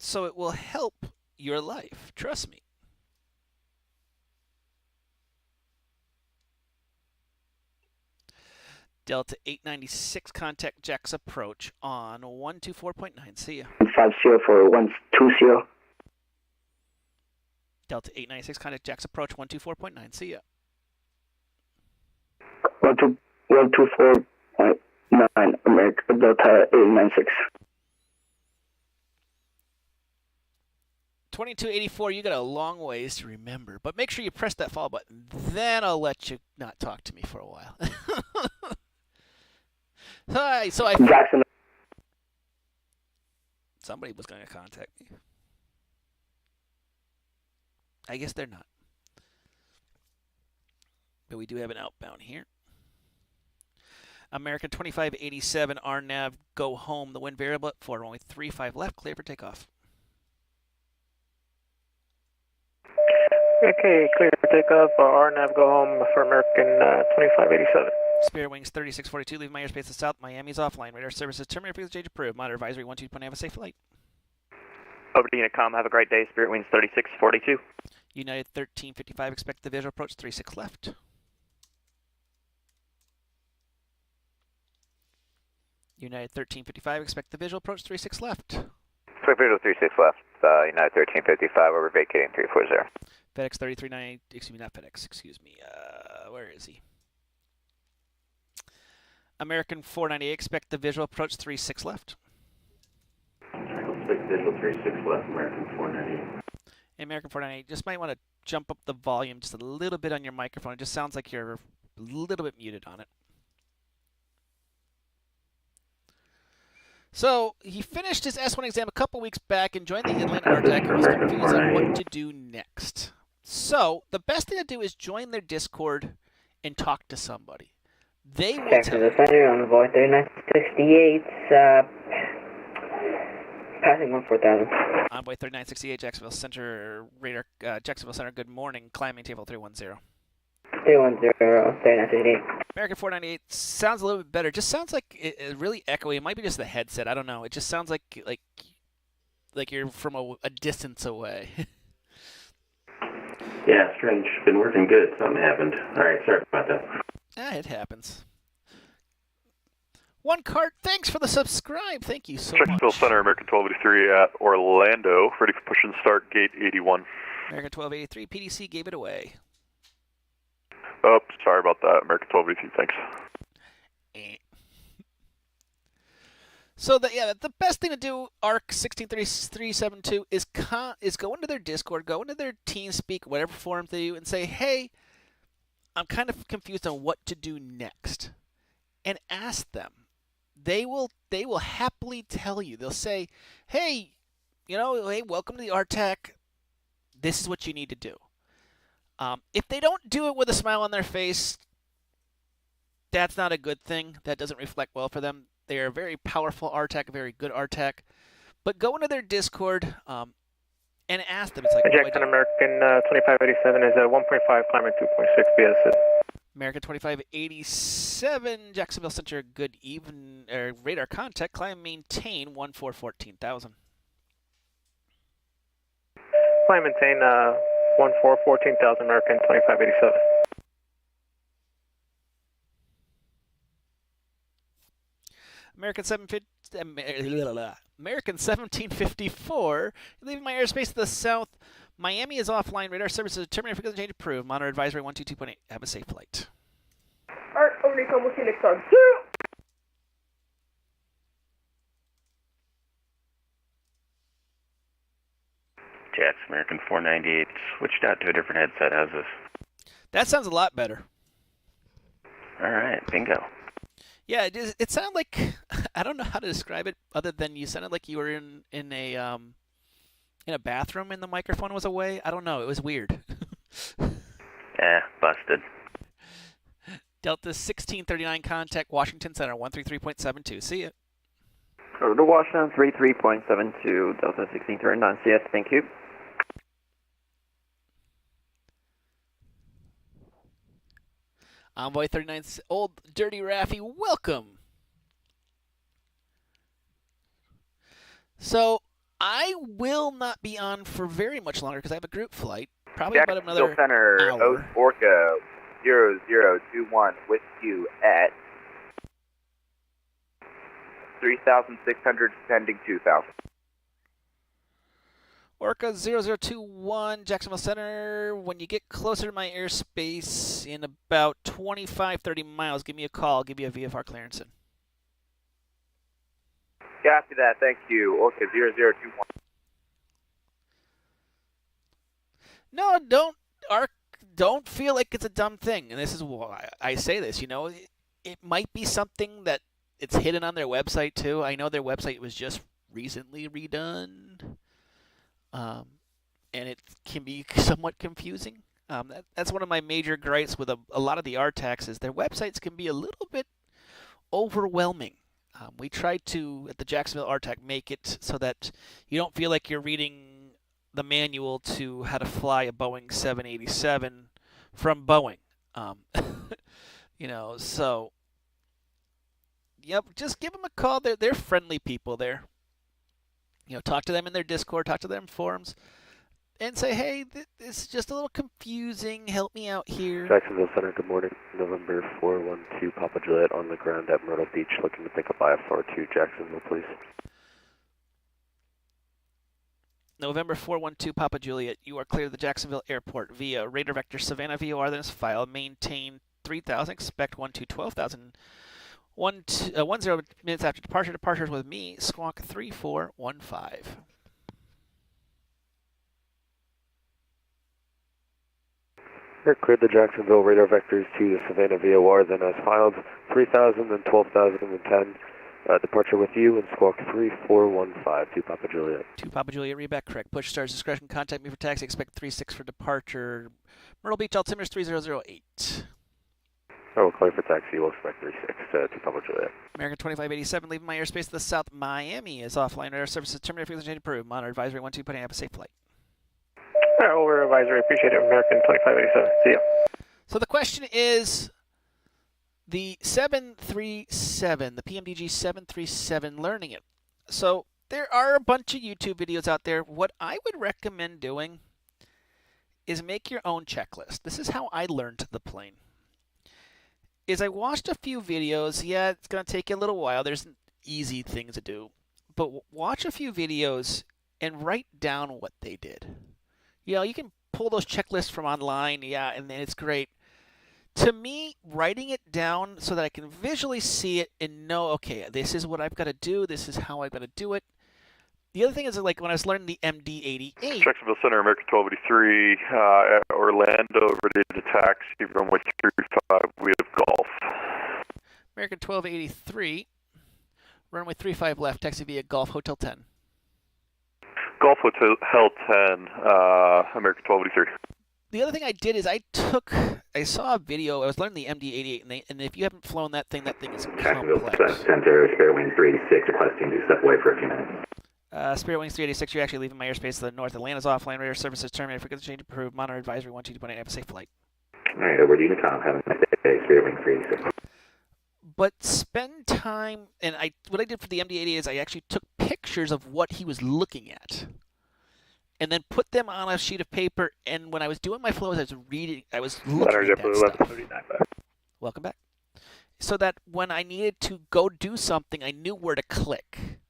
so it will help your life. Trust me. Delta 896, contact Jack's approach on 124.9. See ya. 50 for 120. Delta 896, contact Jack's approach 124.9. See ya. 124.9, American Delta 896. 2284, you got a long ways to remember, but make sure you press that follow button. Then I'll let you not talk to me for a while. Hi, so I... Jackson. Somebody was going to contact me. I guess they're not. But we do have an outbound here. American 2587, RNAV, go home. The wind variable at 4, only 3-5 left. Clear for takeoff. Okay, clear for takeoff. RNAV, go home for American 2587. Spirit Wings 3642, leave my airspace to south. Miami's offline. Radar services terminated. Frequency change approved. Monitor advisory 12. Have a safe flight. Over to Unicom. Have a great day. Spirit Wings 3642. United 1355, expect the visual approach. 36 left. United 1355, expect the visual approach. 36 left. Expect visual 36 left. United 1355, over vacating 340. FedEx 3398, excuse me, not FedEx, excuse me. Where is he? American 498, expect the visual approach. 36 left. Expect visual 36 left, American 498. American 498, just might want to jump up the volume just a little bit on your microphone. It just sounds like you're a little bit muted on it. So he finished his S1 exam a couple weeks back and joined the Inland RTAC and was confused on what to do next. So the best thing to do is join their Discord and talk to somebody. They will Check to the center on Void 3968, passing 14,000. Envoy 3968, Jacksonville Center, radar, Jacksonville Center, good morning, climbing table 310. 310, 3968. American 498 sounds a little bit better. Just sounds like it really echoey. It might be just the headset. I don't know. It just sounds like you're from a distance away. Yeah, strange. Been working good. Something happened. All right, sorry about that. It happens. One cart, thanks for the subscribe. Thank you so Jacksonville much. Center, American 1283 at Orlando, ready for push and start, gate 81. American 1283, PDC gave it away. Oh, sorry about that, American 1283, thanks. So the best thing to do, ARC 163372, is go into their Discord, go into their TeamSpeak, whatever forum they do, and say, hey, I'm kind of confused on what to do next, and ask them. They will happily tell you. They'll say, hey, hey, welcome to the RTAC. This is what you need to do. If they don't do it with a smile on their face, that's not a good thing. That doesn't reflect well for them. They are a very powerful RTAC, a very good RTAC. But go into their Discord and ask them. It's like, Jackson American 2587 is at 1.5, climbing 2.6 BS. American 2587, Jacksonville Center, good radar contact, climb maintain 14,000. Climb maintain 14,000, American 2587. American 1754, leaving my airspace to the south. Miami is offline. Radar services terminated. Frequency change approved. Monitor advisory 122.8. Have a safe flight. Alright, over to we'll see you next time. Jacks, American 498, switched out to a different headset. How's this? That sounds a lot better. All right, bingo. Yeah, it sounded like, I don't know how to describe it other than you sounded like you were in a bathroom and the microphone was away. I don't know. It was weird. Busted. Delta 1639, contact Washington Center, 133.72. See ya. Over to Washington, 33.72, Delta 1639, CS, thank you. Envoy 39, old dirty Raffy, welcome. So I will not be on for very much longer because I have a group flight. Probably about Jacksonville another Center, hour. Orca 0021 with you at 3,600, pending 2,000. Orca 0021, Jacksonville Center. When you get closer to my airspace in about 25, 30 miles, give me a call. I'll give you a VFR clearance in. Copy that. Thank you. Orca 0021. No, don't feel like it's a dumb thing. And this is why I say this. You know, it might be something that it's hidden on their website too. I know their website was just recently redone, and it can be somewhat confusing. That's one of my major gripes with a lot of the RTACs is their websites can be a little bit overwhelming. We tried to, at the Jacksonville RTAC, make it so that you don't feel like you're reading the manual to how to fly a Boeing 787 from Boeing. You know, so, yep, just give them a call. They're friendly people there. You know, talk to them in their Discord, talk to them in forums, and say, hey, this is just a little confusing. Help me out here. Jacksonville Center, good morning. November 412 Papa Juliet on the ground at Myrtle Beach, looking to pick up IFR to Jacksonville, please. November 412 Papa Juliet, you are clear to the Jacksonville Airport via Radar Vector Savannah VOR, then file, maintain 3,000, expect 12,000. 10 minutes after departure. Departures with me, Squawk 3415. Here, cleared the Jacksonville radar vectors to the Savannah VOR, then as filed, 3,000 and 12,010. Departure with you and Squawk 3415 to Papa Juliet. To Papa Juliet, read back correct. Push stars discretion, contact me for taxi, expect 36 for departure. Myrtle Beach, altimeters 3008. I will clear for taxi, we'll expect 36 to Papa Juliet. American 2587, leaving my airspace to the south. Miami is offline radar services terminated, frequency change approved. Monitor advisory 12, putting up a safe flight. All right, over advisory, appreciate it. American 2587, see ya. So the question is, the 737, the PMDG 737, learning it. So there are a bunch of YouTube videos out there. What I would recommend doing is make your own checklist. This is how I learned the plane. Is I watched a few videos. Yeah, it's going to take you a little while. There's easy things to do. But watch a few videos and write down what they did. You know, you can pull those checklists from online, yeah, and then it's great. To me, writing it down so that I can visually see it and know, okay, this is what I've got to do. This is how I've got to do it. The other thing is, like, when I was learning the MD-88. Jacksonville Center, American 1283, at Orlando, ready to taxi, runway 35, we have Golf. American 1283, runway 35 left, taxi via Golf, Hotel 10. Golf Hotel 10, American 1283. The other thing I did is I saw a video, I was learning the MD-88, and if you haven't flown that thing is complex. Center, Spirit Wings 386, requesting to step away for a few minutes. Spirit Wings 386, you're actually leaving my airspace to the north. Atlanta's offline, radar services terminated, frequency change approved, monitor advisory 12.8, have a safe flight. All right, over to Unicom, have a nice day, Spirit Wings 386. But spend time, and what I did for the MD-88 is I actually took pictures of what he was looking at, and then put them on a sheet of paper. And when I was doing my flows, I was looking at that stuff. Welcome back. So that when I needed to go do something, I knew where to click.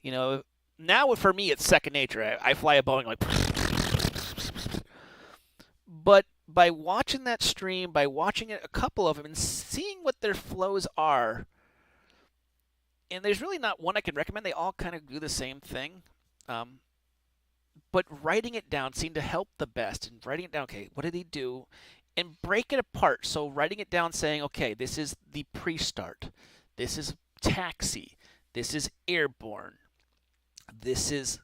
You know, now for me it's second nature. I fly a Boeing like. But by watching that stream, by watching a couple of them and seeing what their flows are, and there's really not one I can recommend. They all kind of do the same thing. But writing it down seemed to help the best. And writing it down, okay, what did he do? And break it apart. So writing it down saying, okay, this is the pre-start. This is taxi. This is airborne. This is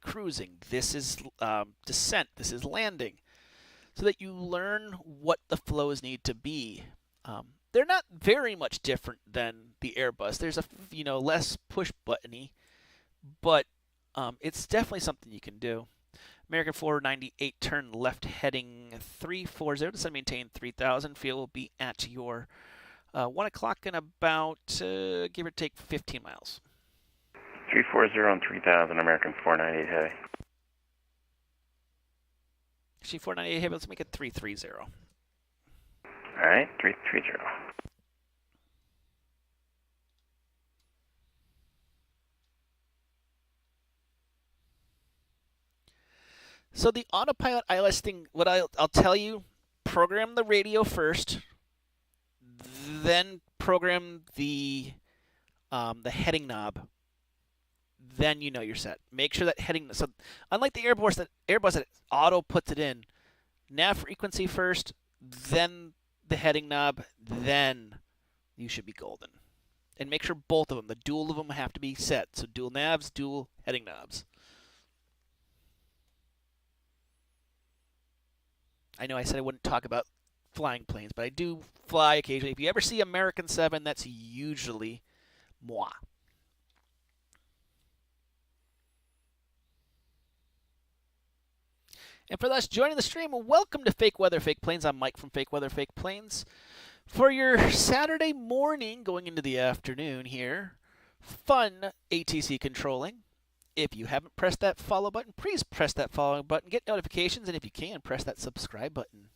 cruising. This is descent. This is landing. So that you learn what the flows need to be. They're not very much different than the Airbus. There's less push buttony, but it's definitely something you can do. American 498, turn left heading 340, descend maintain 3000. Fuel will be at your 1 o'clock in about, give or take, 15 miles. 340 and 3000, American 498 Heavy. Actually, 498 Heavy, let's make it 330. All right, 330. So the autopilot ILS thing, what I'll tell you, program the radio first, then program the heading knob. Then you know you're set. Make sure that heading. So unlike the Airbus that auto puts it in, nav frequency first, then the heading knob, then you should be golden. And make sure both of them, the dual of them, have to be set. So dual navs, dual heading knobs. I know I said I wouldn't talk about flying planes, but I do fly occasionally. If you ever see American 7, that's usually moi. And for those joining the stream, welcome to Fake Weather, Fake Planes. I'm Mike from Fake Weather, Fake Planes. For your Saturday morning, going into the afternoon here, fun ATC controlling. If you haven't pressed that follow button, please press that follow button. Get notifications, and if you can, press that subscribe button.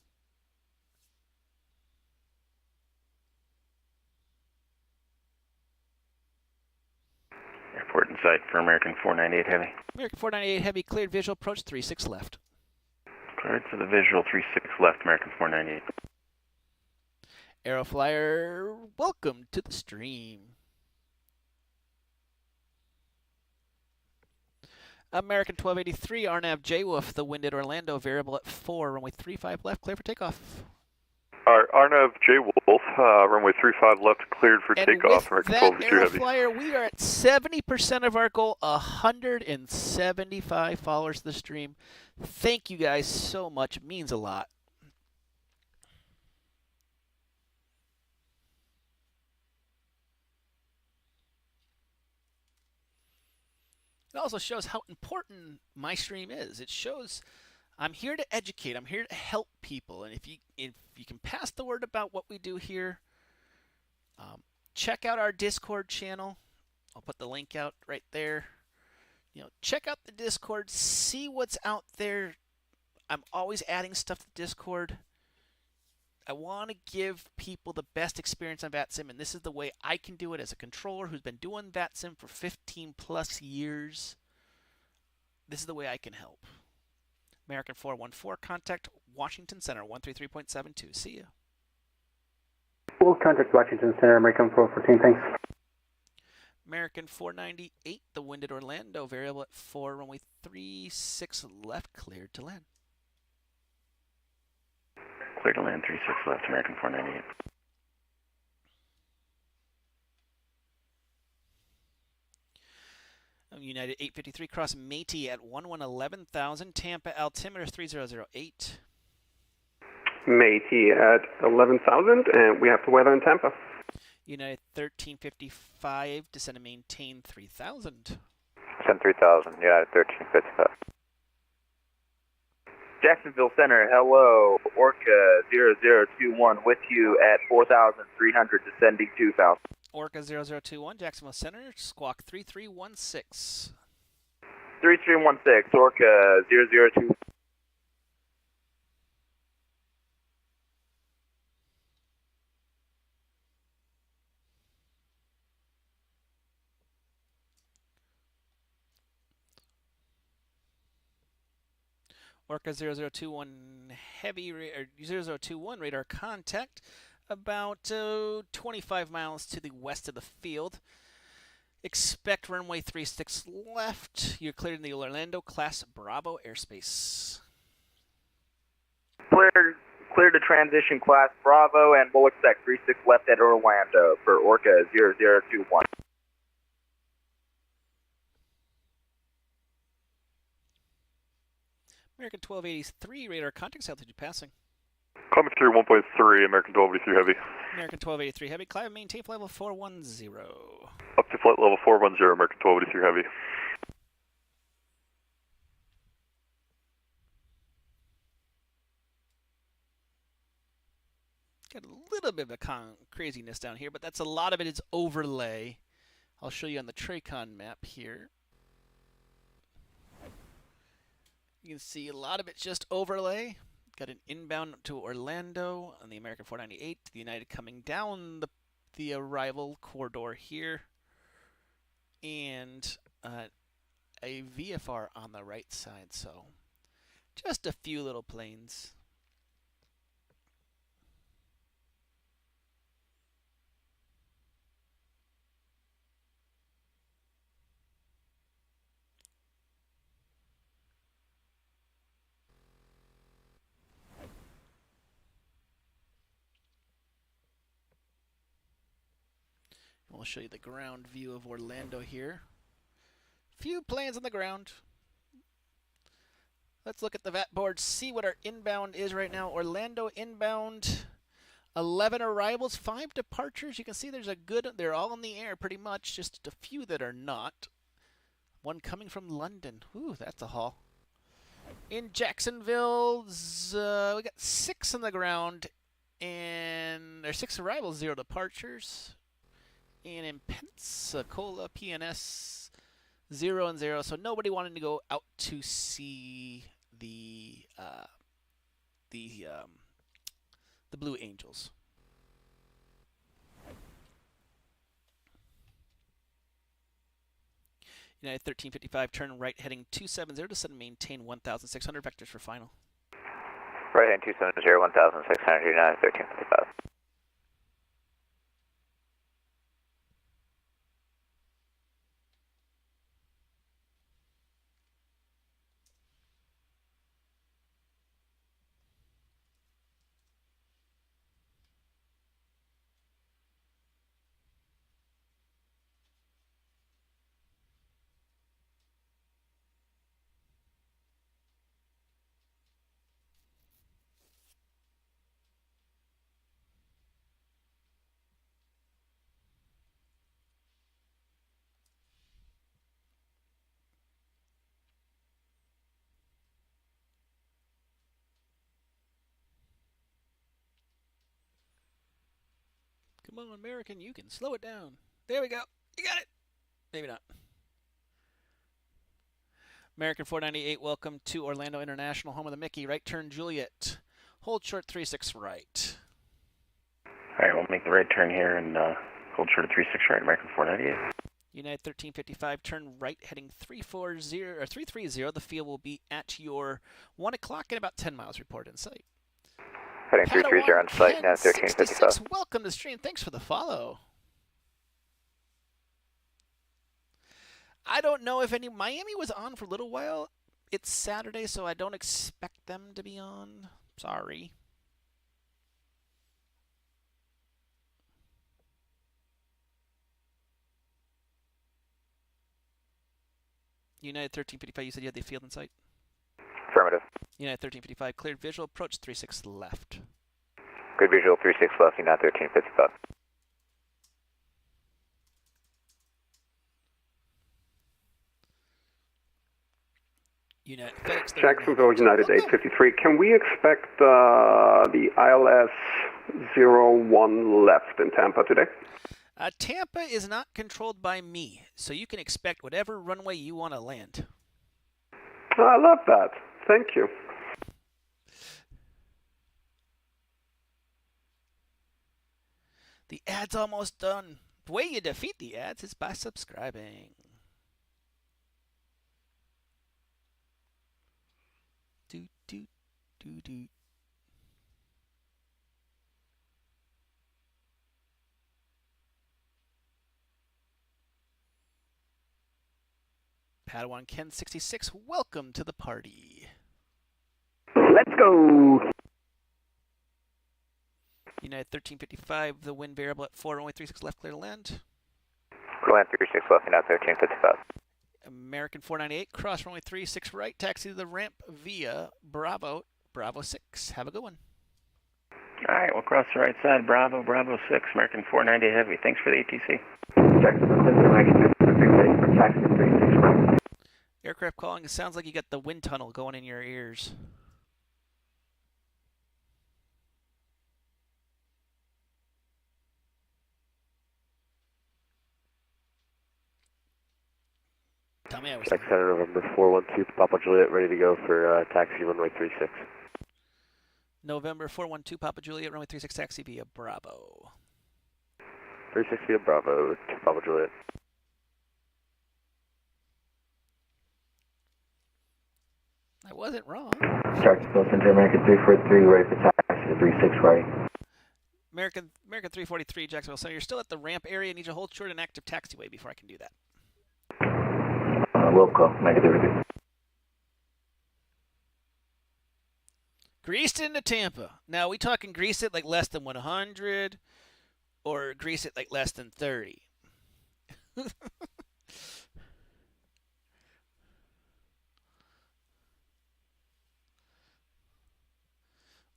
Airport in sight for American 498 Heavy. American 498 Heavy, cleared visual approach 36 left. Cleared for the visual 36 left, American 498. Aeroflyer, welcome to the stream. American 1283, RNAV JWolf, the wind at Orlando, variable at 4, runway 35 left, clear for takeoff. Arnav J-Wolf, runway 35 left, cleared for takeoff. American 1283 Heavy. Aeroflyer, we are at 70% of our goal, 175 followers to the stream. Thank you guys so much. It means a lot. It also shows how important my stream is. It shows I'm here to educate. I'm here to help people. And if you can pass the word about what we do here, check out our Discord channel. I'll put the link out right there. Check out the Discord. See what's out there. I'm always adding stuff to Discord. I want to give people the best experience on VATSIM, and this is the way I can do it as a controller who's been doing VATSIM for 15 plus years. This is the way I can help. American 414, contact Washington Center, 133.72. See you. We'll contact Washington Center, American 414, thanks. American 498, the wind at Orlando, variable at 4, runway 36 left, cleared to land. Clear to land, 36 left, American 498. United 853, cross Métis at 11,000, Tampa altimeter 3008. Métis at 11,000, and we have the weather in Tampa. United 1355, descend and maintain 3,000. Descend 3,000, United 1355. Jacksonville Center, hello, Orca 0021 with you at 4,300, descending 2,000. Orca 0021, Jacksonville Center, squawk 3316. 3316, Orca 002. Orca 0021 heavy, or 0021 radar contact about 25 miles to the west of the field. Expect runway 36 left. You're cleared in the Orlando Class Bravo airspace. Clear to transition Class Bravo, and we'll expect 36 left at Orlando for Orca 0021. American 1283 radar contact, altitude passing. Coming through 1.3, American 1283 Heavy. American 1283 Heavy, climb maintain flight level 410. Up to flight level 410, American 1283 Heavy. Got a little bit of a craziness down here, but that's a lot of it is overlay I'll show you on the Tracon map here. You can see a lot of it's just overlay. Got an inbound to Orlando on the American 498. The United coming down the arrival corridor here. And a VFR on the right side. So just a few little planes. We'll show you the ground view of Orlando here. Few planes on the ground. Let's look at the VAT board, see what our inbound is right now. Orlando inbound, 11 arrivals, 5 departures. You can see there's a good, they're all in the air pretty much, just a few that are not. One coming from London. Ooh, that's a haul. In Jacksonville, we got 6 on the ground, and there's 6 arrivals, 0 departures. And in Pensacola, PNS, 0 and 0. So nobody wanted to go out to see the Blue Angels. United 1355, turn right heading 270 to set and maintain 1,600 vectors for final. Right heading 270, 1,600, United 1355. Come on, American, you can slow it down. There we go. You got it. Maybe not. American 498, welcome to Orlando International, home of the Mickey. Right turn, Juliet. Hold short 36 right. All right, we'll make the right turn here and hold short of 36 right, American 498. United 1355, turn right heading 340 or 330. The field will be at your 1 o'clock in about 10 miles. Report in sight. Heading 330 on site, now 1355. Welcome to the stream. Thanks for the follow. I don't know if any... Miami was on for a little while. It's Saturday, so I don't expect them to be on. Sorry. United 1355, you said you had the field in sight? Affirmative. United 1355, cleared visual, approach 36 left. Good visual, 36 left, United 1355. Jacksonville, United 853. Can we expect the ILS 01 left in Tampa today? Tampa is not controlled by me, so you can expect whatever runway you want to land. I love that. Thank you. The ad's almost done. The way you defeat the ads is by subscribing. Do, do, do, do. Padawan Ken 66, welcome to the party. Let's go. United 1355, the wind variable at 4, only 36 left, clear to land. Clear to land 36 left, United 1355. American 498, cross runway 36 right, taxi to the ramp via Bravo 6. Have a good one. All right, we'll cross the right side, Bravo 6, American 490 Heavy. Thanks for the ATC. Aircraft calling, it sounds like you got the wind tunnel going in your ears. Tell me I was. Jack Center, November 412, Papa Juliet, ready to go for taxi runway 36. November 412, Papa Juliet, runway 36, taxi via Bravo. 36 via Bravo to Papa Juliet. I wasn't wrong. Jacksonville Center, American 343, ready for taxi to 36 right. American 343, Jacksonville Center. You're still at the ramp area. Need to hold short an active taxiway before I can do that. Wilco, negative. Greased into Tampa. Now, we talking grease it like less than 100 or grease it like less than 30?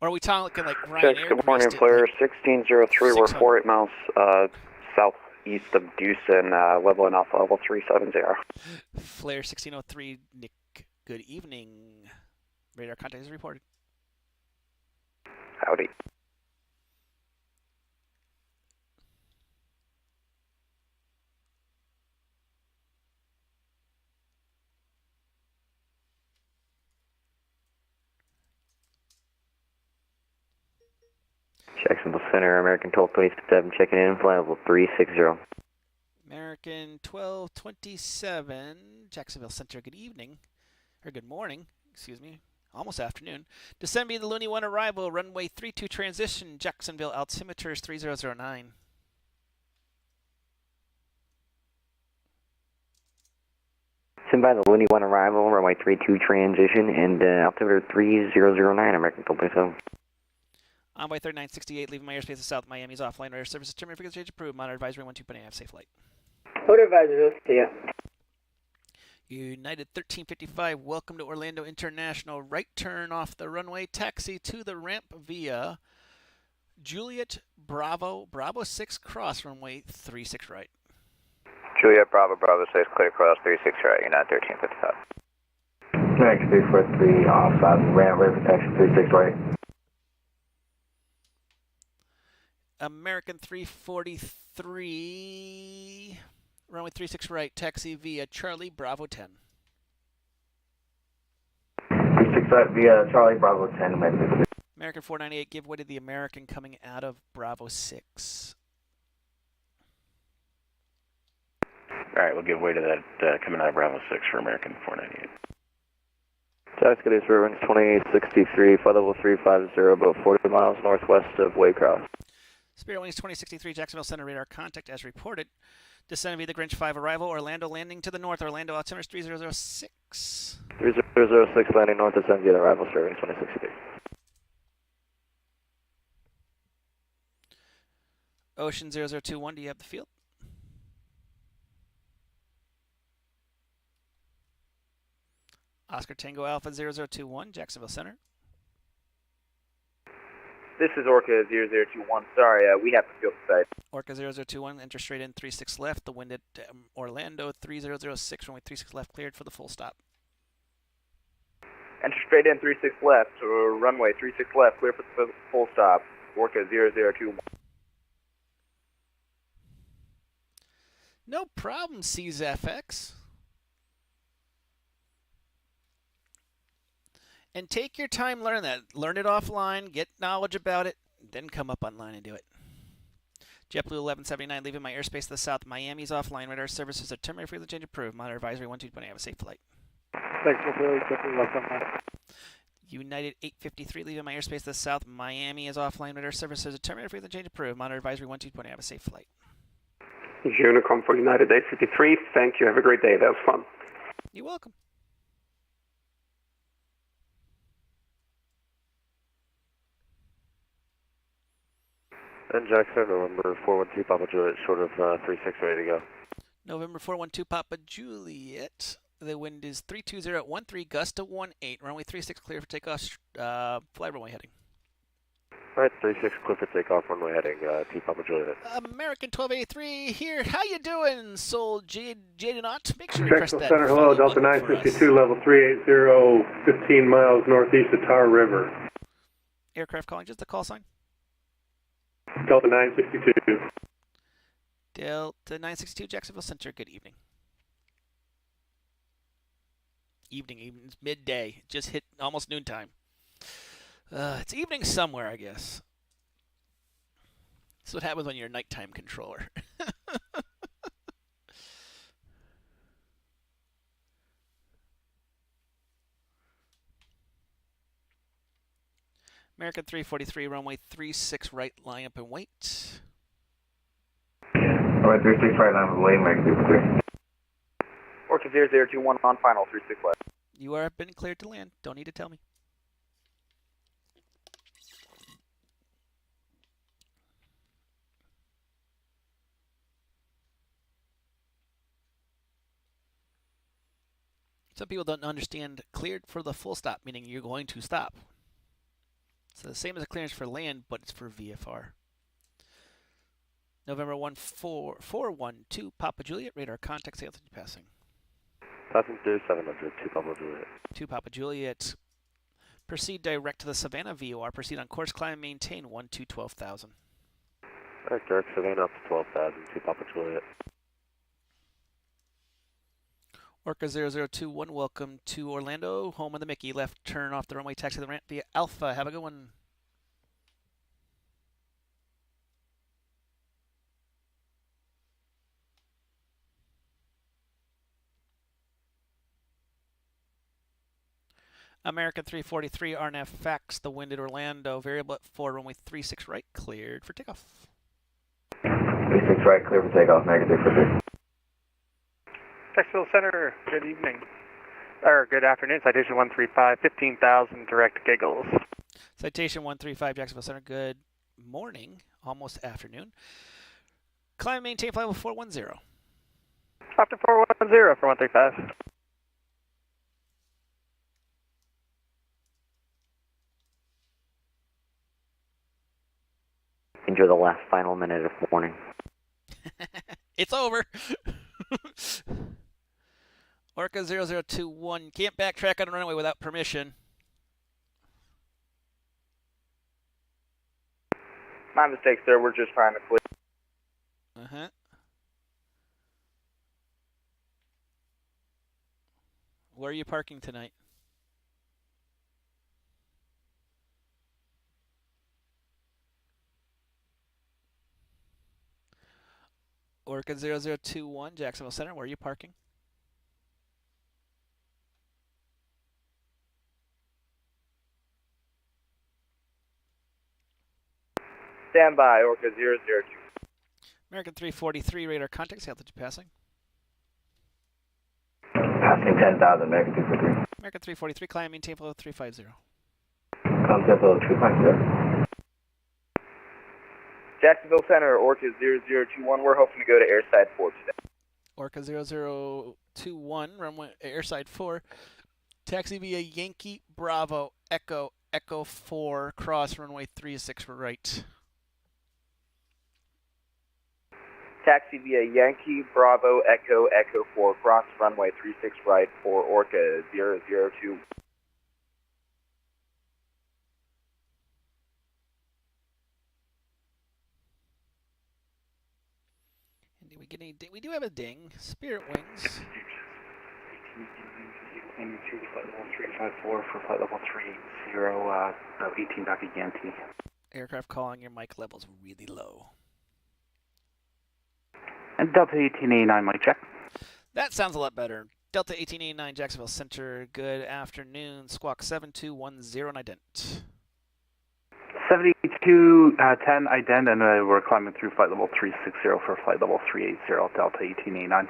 Or are we talking like Ryanair? Good morning, Flare 1603. We're 48 miles southeast of Dewson, leveling off level 370. Flare 1603, Nick. Good evening. Radar contact is reported. Howdy. Jacksonville Center, American 1227, checking in, flight level 360. American 1227, Jacksonville Center, good evening. Or good morning, excuse me. Almost afternoon. Descend via the Looney 1 arrival, runway 32 transition, Jacksonville altimeters 3009. Send by the Looney 1 arrival, runway 32 transition, and altimeter 3009, American 1227. Envoy 3968, leaving my airspace to South Miami's offline radar services. Terminal frequency change approved. Monitor advisory 12.8. Have safe flight. Order advisory, see ya. United 1355, welcome to Orlando International. Right turn off the runway, taxi to the ramp via Juliet Bravo, Bravo 6 cross, runway 36 right. Juliet Bravo, Bravo 6, clear cross 36 right, United 1355. American 343, off ramp, ready for taxi 36 right. American 343, runway 36 right, taxi via Charlie Bravo 10. 36 right via Charlie Bravo 10, American. American 498, give way to the American coming out of Bravo 6. All right, we'll give way to that coming out of Bravo 6 for American 498. Taxi to River 2863, flight level 350, about 40 miles northwest of Waycross. Spirit Wings 2063, Jacksonville Center, radar contact as reported. Descend via the Grinch 5 arrival, Orlando landing to the north, Orlando altimeter 3006. 3006 landing north, descend via the arrival, Spirit Wings 2063. Ocean 0021, do you have the field? Oscar Tango Alpha 0021, Jacksonville Center. This is Orca 0021. Sorry, we have to field site. Orca 0021, enter straight in 36 left. The wind at Orlando 3006, runway 36 left, cleared for the full stop. Enter straight in 36 left, runway 36 left, clear for the full stop. Orca 0021. No problem, CZFX. And take your time learning that. Learn it offline, get knowledge about it, then come up online and do it. JetBlue 1179, leaving my airspace to the south. Miami's offline. Radar services are terminated. Frequency change approved. Monitor advisory 12.8. Have a safe flight. Thanks, JetBlue. United 853, leaving my airspace to the south. Miami is offline. Radar services are terminated. Frequency change approved. Monitor advisory 12.8. Have a safe flight. Unicom for United 853. Thank you. Have a great day. That was fun. You're welcome. And Jackson, November 412, Papa Juliet, short of 36, ready to go. November 412, Papa Juliet. The wind is 320 at 13, gust to 18. Runway 36, clear for takeoff. Fly runway heading. All right, 36, clear for takeoff, runway heading to Papa Juliet. American 1283 here. How you doing, Soul Jadenot? Make sure you press that. Center, hello, Delta 962, level 380, 15 miles northeast of Tar River. Aircraft calling, just the call sign. Delta 962. Delta 962, Jacksonville Center, good evening. Evening, it's midday. Just hit almost noontime. It's evening somewhere, I guess. That's what happens when you're a nighttime controller. American 343, runway 36 right, line up and wait. Runway 36 right, line up and wait, American 343. Orca 0021 on final, 36 left. You are been cleared to land. Don't need to tell me. Some people don't understand cleared for the full stop, meaning you're going to stop. It's the same as a clearance for land, but it's for VFR. November 14412, Papa Juliet, radar contact, altitude passing. Passenger 700, 2 Papa Juliet. 2 Papa Juliet. Proceed direct to the Savannah VOR. Proceed on course, climb, and maintain 12,000. Alright, direct Savannah up to 12,000, 2 Papa Juliet. Orca 0021, welcome to Orlando, home of the Mickey. Left turn off the runway, taxi the ramp via Alpha. Have a good one. American 343, RNAV fax, the wind at Orlando. Variable at 4, runway 36 right, cleared for takeoff. 36 right, clear for takeoff, American 343. Jacksonville Center, good evening. Or good afternoon, citation 135, 15,000, direct Giggles. Citation 135, Jacksonville Center, good morning, almost afternoon. Climb, maintain flight level 410. After 410 for 135. Enjoy the last final minute of morning. It's over. Orca 0021, can't backtrack on the runway without permission. My mistake, sir. We're just trying to clear. Uh-huh. Where are you parking tonight? Orca 0021, Jacksonville Center, where are you parking? Stand by, Orca 002. American 343, radar contact, altitude passing. Passing 10,000, American 343. American 343, climb, maintain flow 350. Contact flow 350. Jacksonville Center, Orca 0021. We're hoping to go to airside 4 today. Orca 0021, runway airside 4. Taxi via Yankee Bravo Echo Echo 4, cross runway 36 right. Taxi via Yankee Bravo Echo Echo 4, cross runway 36 right for Orca 002. Did we get any? We do have a ding. Spirit Wings. Aiming to flight level 354 for flight level 30, 18 back at Yankee. Aircraft calling, your mic level's really low. And Delta 1889, mic check. That sounds a lot better. Delta 1889, Jacksonville Center, good afternoon. Squawk 7210 and ident. 7210 ident, and we're climbing through flight level 360 for flight level 380, Delta 1889.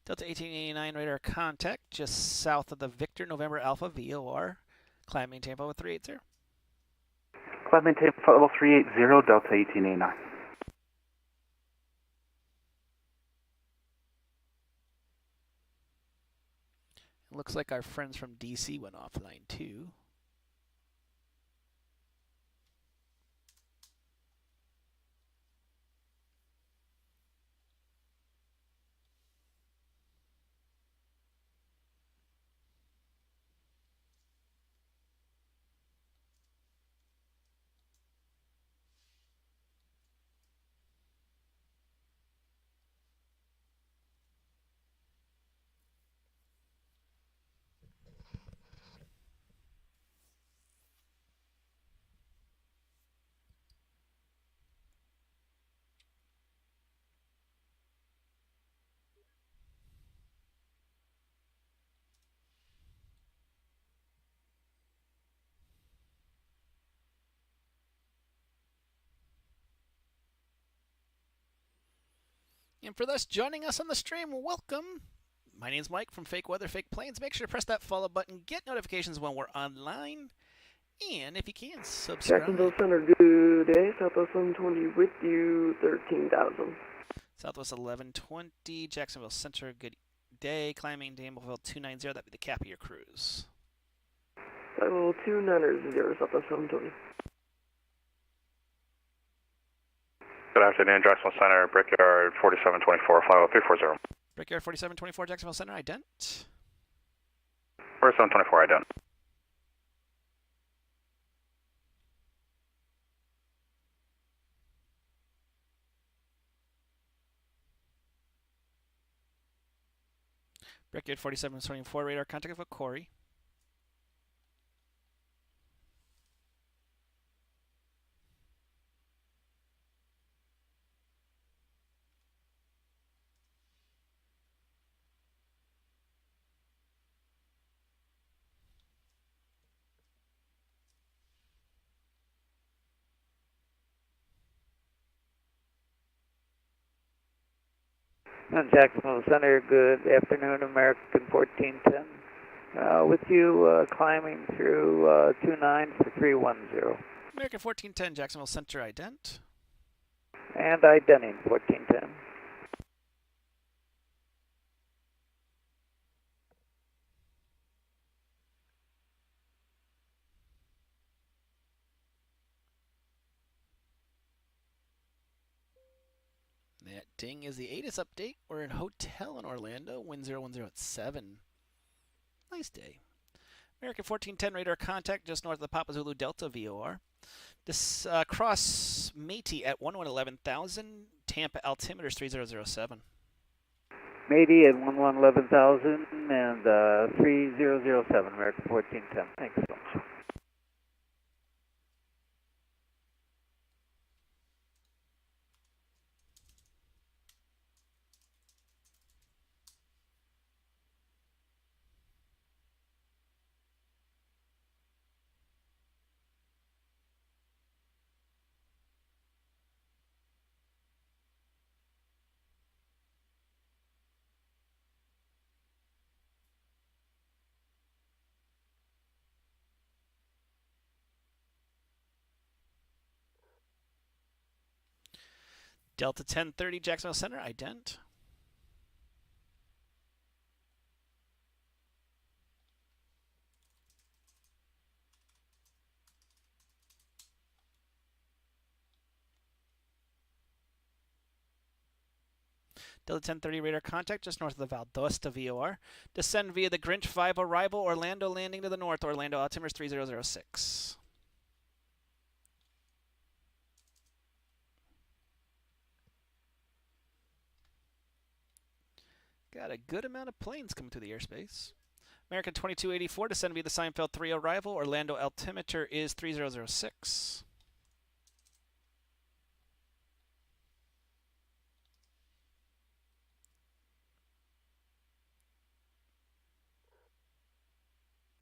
Delta 1889 radar contact just south of the Victor November Alpha VOR. Climb maintain flight level 380. Climb maintain flight level 380, Delta 1889. It looks like our friends from DC went offline too. And for those joining us on the stream, welcome. My name's Mike from Fake Weather, Fake Planes. Make sure to press that follow button, get notifications when we're online, and if you can, subscribe. Jacksonville Center, good day. Southwest 1120 with you, 13,000. Southwest 1120, Jacksonville Center, good day. Climbing Danville 290, that'd be the cap of your cruise. Flight level 290, Southwest 1120. Good afternoon, Jacksonville Center, Brickyard 4724, flight level 340. Brickyard 4724, Jacksonville Center, ident. 4724, ident. Brickyard 4724, radar contact with Corey. Jacksonville Center, good afternoon, American 1410. With you climbing through 29 for 310. American 1410, Jacksonville Center, ident. And identing 1410. That ding is the ATIS update. We're in hotel in Orlando. Wind 010 at 7. Nice day. American 1410 radar contact just north of the Papa Zulu Delta VOR. This cross Matey at 11,000. Tampa altimeter is 3007. Matey at 11,000 and 3007, American 1410. Thanks so much. Delta 1030, Jacksonville Center, ident. Delta 1030 radar contact just north of the Valdosta VOR. Descend via the Grinch 5 arrival, Orlando landing to the north, Orlando altimeter is 3006. Got a good amount of planes coming through the airspace. American 2284, descend via the Seinfeld 3 arrival. Orlando altimeter is 3006.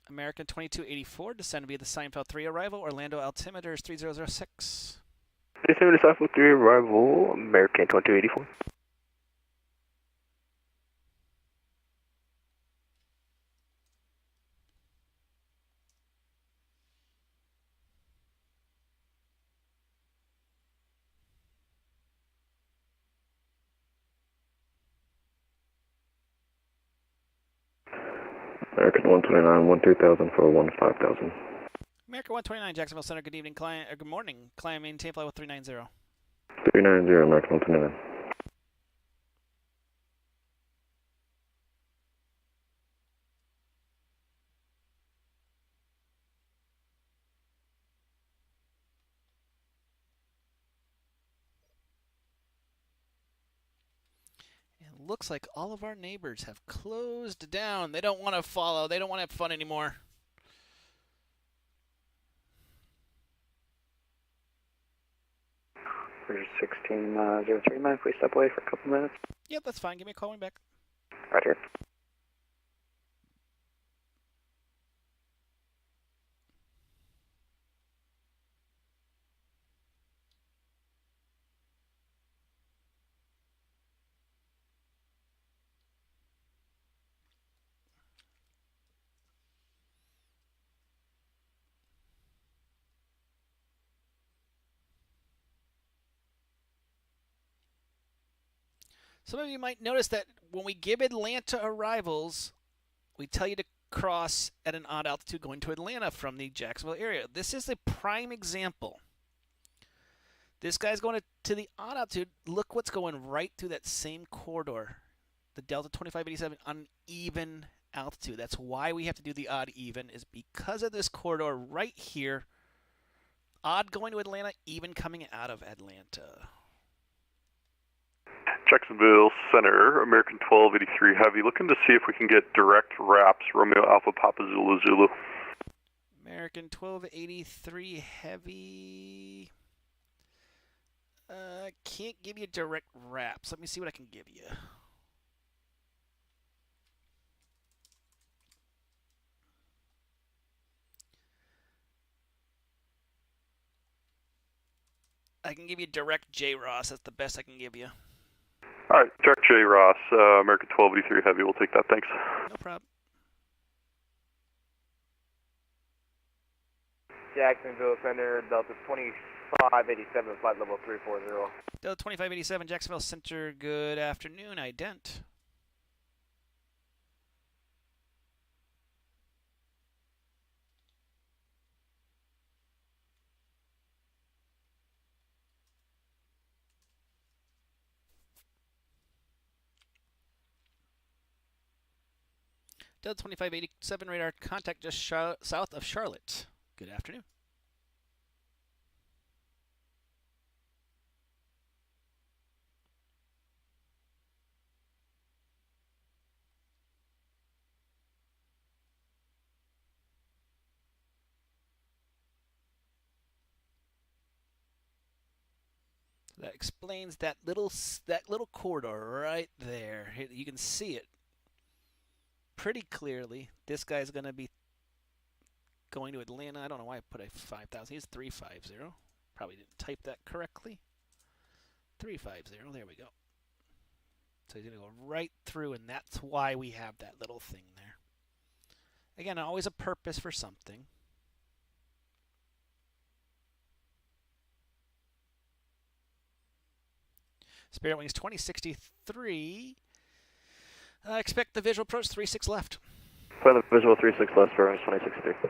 American 2284, descend via the Seinfeld 3 arrival. Orlando altimeter is 3006. Descend via the Seinfeld 3 arrival, American 2284. American 129, 13,000 for 15,000. American 129, Jacksonville Center, good evening, good morning. Climbing Tampa with 390. 390, American 129. Looks like all of our neighbors have closed down. They don't want to follow. They don't want to have fun anymore. We're 1603, mind if we step away for a couple minutes? Yep, that's fine. Give me a call when back. Right here. Some of you might notice that when we give Atlanta arrivals, we tell you to cross at an odd altitude going to Atlanta from the Jacksonville area. This is a prime example. This guy's going to the odd altitude. Look what's going right through that same corridor, the Delta 2587 on even altitude. That's why we have to do the odd even, is because of this corridor right here. Odd going to Atlanta, even coming out of Atlanta. Jacksonville Center, American 1283 Heavy, looking to see if we can get direct wraps, Romeo Alpha Papa Zulu Zulu. American 1283 Heavy. Can't give you direct wraps. Let me see what I can give you. I can give you direct J Ross. That's the best I can give you. All right, direct J Ross, American 1283 Heavy. We'll take that. Thanks. No problem. Jacksonville Center, Delta 2587, flight level 340. Delta 2587, Jacksonville Center. Good afternoon, ident. Delta 2587 radar contact just south of Charlotte. Good afternoon. That explains that little corridor right there. You can see it pretty clearly. This guy's going to be going to Atlanta. I don't know why I put a 5,000. He's 350. Probably didn't type that correctly. 350. There we go. So he's going to go right through, and that's why we have that little thing there. Again, always a purpose for something. Spirit Wings 2063. Expect the visual approach 36 left. Plan the visual 36 left, Spirit Wings 2063.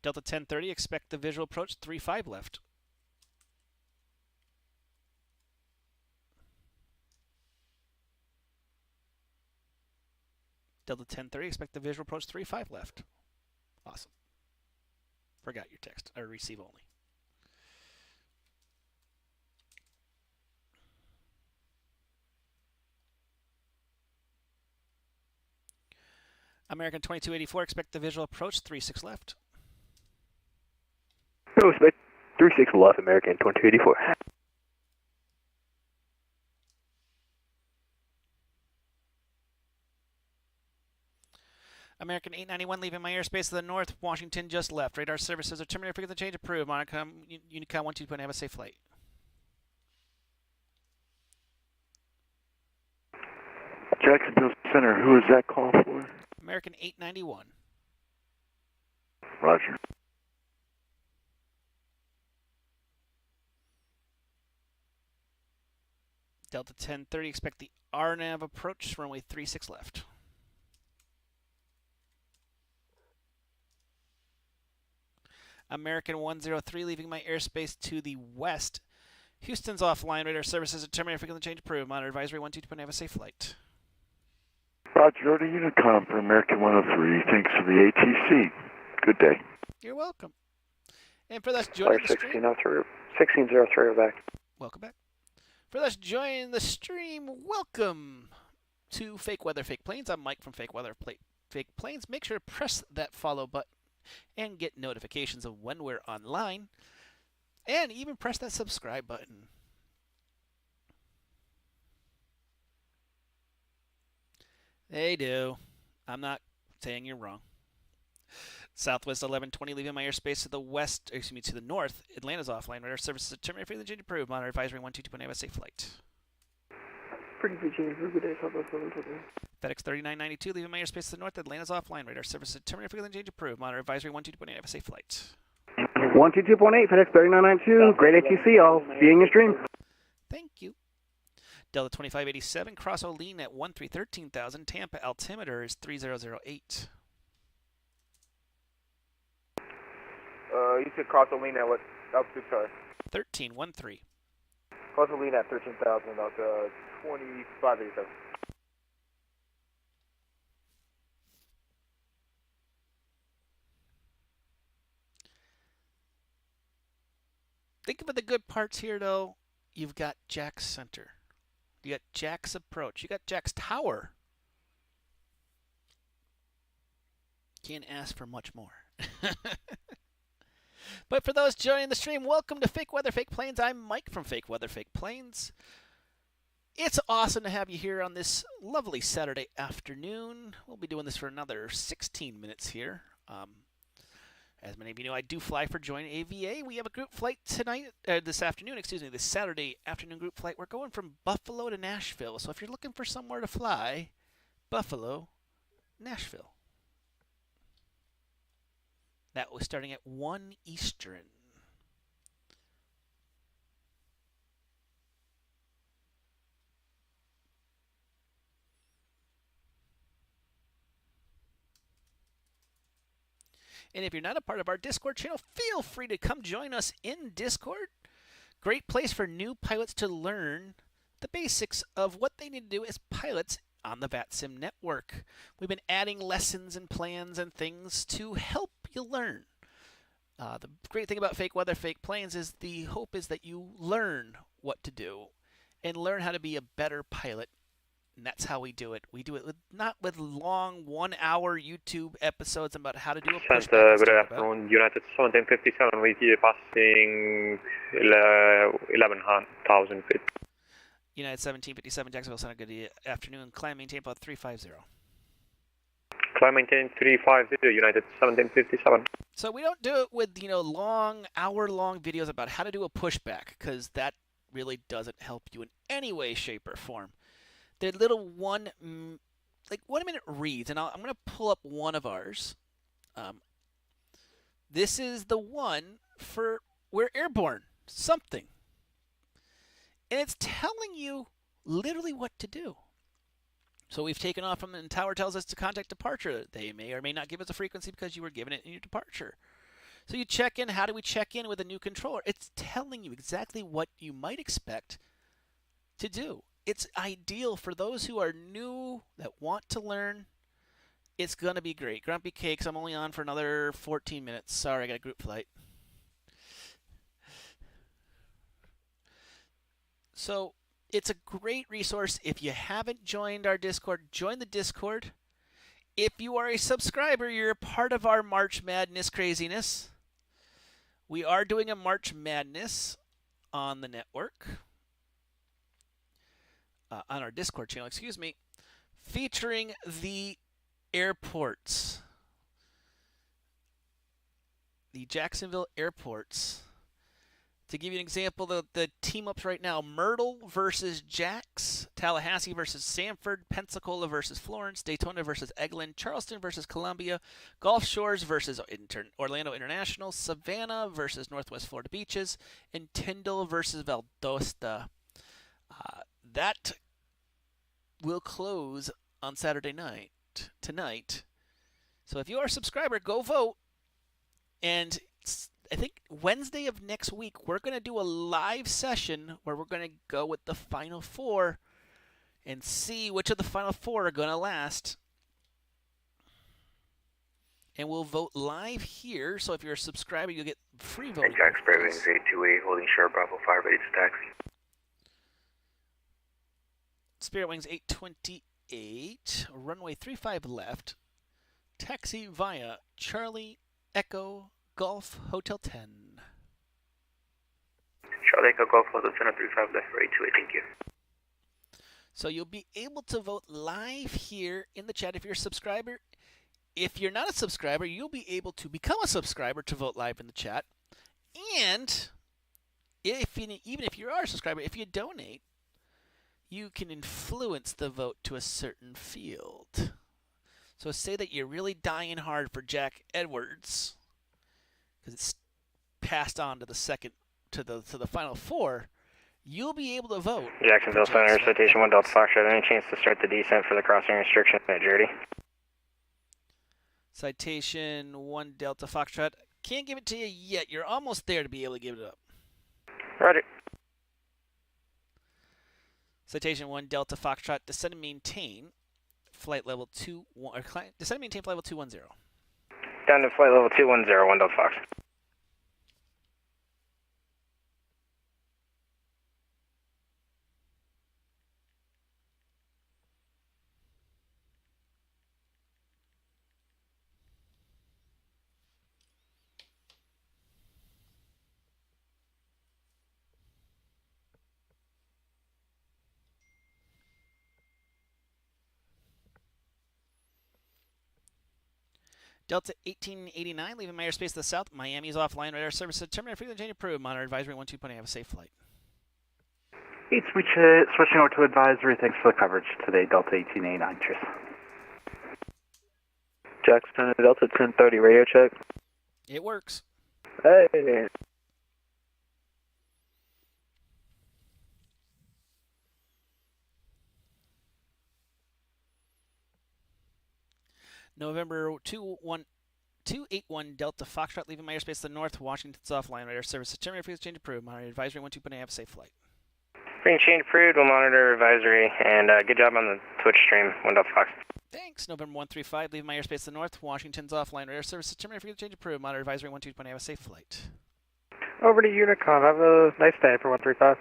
Delta 1030, expect the visual approach 35 left. Delta 1030, expect the visual approach 35 left. Awesome. Forgot your text, or receive only. American 2284, expect the visual approach 36 left. No, expect 36 left, American 2284. American 891 leaving my airspace to the north. Washington just left. Radar services are terminated. Forget the change approved. Unicom 12, have a safe flight. Jacksonville Center, who is that call for? American 891. Roger. Delta 1030, expect the RNAV approach, runway 36 left. American 103, leaving my airspace to the west. Houston's offline. Radar services are terminated. Frequently change approved. Monitor advisory 12, have a safe flight. Roger, order Unicom for American 103. Thanks for the ATC. Good day. You're welcome. And for those joining the stream, 1603 back. welcome back. For those joining the stream, welcome to Fake Weather, Fake Planes. I'm Mike from Fake Weather, Fake Planes. Make sure to press that follow button and get notifications of when we're online. And even press that subscribe button. They do. I'm not saying you're wrong. Southwest 1120, leaving my airspace to the west, excuse me, to the north. Atlanta's offline. Radar services are terminated. Frequently change approved. Monitor advisory 12, have a safe flight. Pretty good change for good day, Southwest 1120. FedEx 3992, leaving my airspace to the north. Atlanta's offline. Radar services are terminated. Frequently change approved. Monitor advisory 12, have a safe flight. 122.8, FedEx 3992, great ATC, I'll see you in your stream. Thank you. Delta 2587, cross Olean at 13,000. Tampa altimeter is 3008. You said cross Olean at what altitude, sorry? 1313. Cross Olean at 13,000, about 2587. Think about the good parts here, though. You've got Jack's center. You got Jack's approach. You got Jack's tower. Can't ask for much more. But for those joining the stream, welcome to Fake Weather, Fake Planes. I'm Mike from Fake Weather, Fake Planes. It's awesome to have you here on this lovely Saturday afternoon. We'll be doing this for another 16 minutes here. As many of you know, I do fly for Join AVA. We have a group flight tonight, this Saturday afternoon group flight. We're going from Buffalo to Nashville. So if you're looking for somewhere to fly, Buffalo, Nashville. That was starting at 1 Eastern. And if you're not a part of our Discord channel, feel free to come join us in Discord. Great place for new pilots to learn the basics of what they need to do as pilots on the VATSIM network. We've been adding lessons and plans and things to help you learn. The great thing about Fake Weather, Fake Planes is the hope is that you learn what to do and learn how to be a better pilot. And that's how we do it. We do it not with long 1-hour YouTube episodes about how to do a pushback. Good afternoon, United 1757 with you passing 11,000 feet. United 1757, Jacksonville Center, good afternoon. Climb maintain about 350. Climb maintain 350, United 1757. So we don't do it with, long, hour-long videos about how to do a pushback, because that really doesn't help you in any way, shape, or form. They're little 1 minute reads, and I'm going to pull up one of ours. This is the one for we're airborne, something. And it's telling you literally what to do. So we've taken off from the tower tells us to contact departure. They may or may not give us a frequency because you were given it in your departure. So you check in. How do we check in with a new controller? It's telling you exactly what you might expect to do. It's ideal for those who are new, that want to learn. It's going to be great. Grumpy Cakes, I'm only on for another 14 minutes. Sorry, I got a group flight. So it's a great resource. If you haven't joined our Discord, join the Discord. If you are a subscriber, you're a part of our March Madness craziness. We are doing a March Madness on the network. On our Discord channel, featuring the airports, the Jacksonville airports. To give you an example, the team-ups right now, Myrtle versus Jax, Tallahassee versus Sanford, Pensacola versus Florence, Daytona versus Eglin, Charleston versus Columbia, Gulf Shores versus Orlando International, Savannah versus Northwest Florida Beaches, and Tyndall versus Valdosta. That will close on Saturday night, tonight. So if you are a subscriber, go vote. And I think Wednesday of next week, we're going to do a live session where we're going to go with the final 4 and see which of the final 4 are going to last. And we'll vote live here. So if you're a subscriber, you'll get free voting. Jack Spirit Wings 828, holding short Bravo 5, ready to taxi. Spirit Wings 828, runway 35 left, taxi via Charlie Echo Golf Hotel 10. Charlie Echo Golf Hotel 10 at 35 left for 828, thank you. So you'll be able to vote live here in the chat if you're a subscriber. If you're not a subscriber, you'll be able to become a subscriber to vote live in the chat. And even if you are a subscriber, if you donate, you can influence the vote to a certain field. So say that you're really dying hard for Jack Edwards, because it's passed on to the final 4. you'll be able to vote. Jacksonville Center, citation 1 Delta Foxtrot. Any chance to start the descent for the crossing restriction at Jerdy? Citation 1 Delta Foxtrot. Can't give it to you yet. You're almost there to be able to give it up. Roger. Citation 1 Delta Foxtrot. Descend and maintain flight level 21. Descend and maintain flight level 210. Down to flight level 210, 1 Delta Fox. Delta 1889, leaving my airspace to the south. Miami is offline. Radar service terminated. Frequency change approved. Monitor advisory 12.8. Have a safe flight. Switching over to advisory. Thanks for the coverage today, Delta 1889. Cheers. Jackson, Delta 1030, radio check. It works. Hey. November 281 Delta Foxtrot, leaving my airspace to the north. Washington's offline. Radar service terminated. Frequency change approved. Monitor advisory 12.8. Have a safe flight. Frequency change approved. We'll monitor advisory. And good job on the Twitch stream, 1 Delta Fox. Thanks. November 135, leaving my airspace to the north. Washington's offline. Radar service terminated. Frequency change approved. Monitor advisory 12.8. Have a safe flight. Over to Unicom. Have a nice day for 135.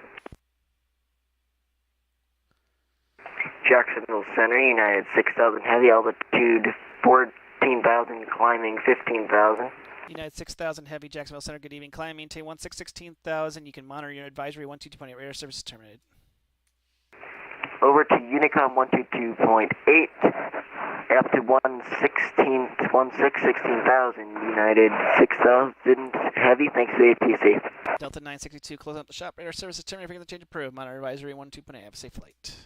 Jacksonville Center, United 6000 heavy, altitude 14,000, climbing 15,000. United 6000 heavy, Jacksonville Center, good evening. Climb, maintain 16,000. You can monitor your advisory 12.8. Radar service terminated. Over to Unicom 122.8, altitude 16,000, United 6000 heavy, thanks to the ATC. Delta 962, close up the shop. Radar service terminated. Frequency change approved. Monitor advisory 12.8. Have a safe flight.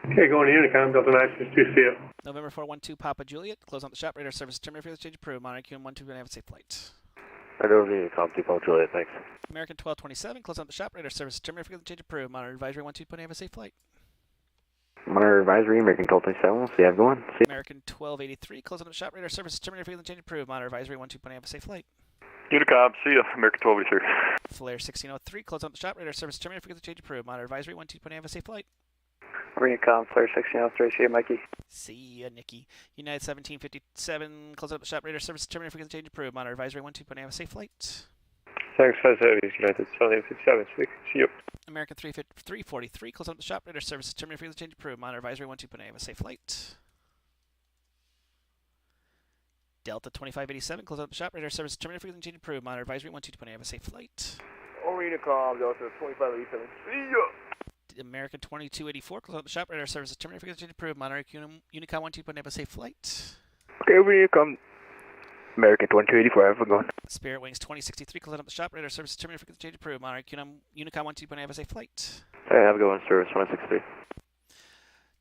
Okay, going to Unicom, Delta 962, see you. November 412, Papa Juliet, close on the shop. Radar service terminated. Frequency change approved. Monitor QM 12.8. Have a safe flight. Right over to Unicom, Papa Juliet, thanks. American 1227, close on the shop. Radar service terminated. Frequency change approved. Monitor advisory 12.8. Have a safe flight. Monitor advisory, American 1227, we'll see you, have a good one. See American 1283, close on the shop. Radar service terminated. Frequency change approved. Monitor advisory 12.8. Have a safe flight. Unicom, see ya, American 1283. Flare 1603, close on the shop. Radar service terminated. Frequency change approved. Monitor advisory 12.8. Have a safe flight. Unicom, Flare 1603, see you, Mikey. See ya, Nikki. United 1757, close up the shop. Radar service terminated. Frequency change approved. Monitor advisory 12.8. Have a safe flight. Thanks, United 1757, see you. American 343, close up the shop. Radar service terminated. Frequency change approved. Monitor advisory 12.8. Have a safe flight. Delta 2587, close up the shop. Radar service terminated. Frequency change approved. Monitor advisory 12.8. Have a safe flight. Over Unicom, Delta 2587, see ya. American 2284, close up the shop. Radar service terminated. Frequency change approved. Monitor Unicom 12.8. Have a safe flight. Okay, over Unicom. American 2284, have a good one. Spirit Wings 2063, close up the shop. Radar service terminated. Frequency change approved. Monitor Unicom 12.8. Have a safe flight. Hey, have a good one, service 163.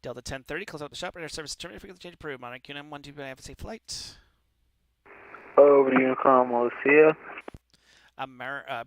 Delta 1030, close up the shop. Radar service terminated. Frequency change approved. Monitor Unicom 12.8. Have a safe flight. Over to Unicom, we'll see ya.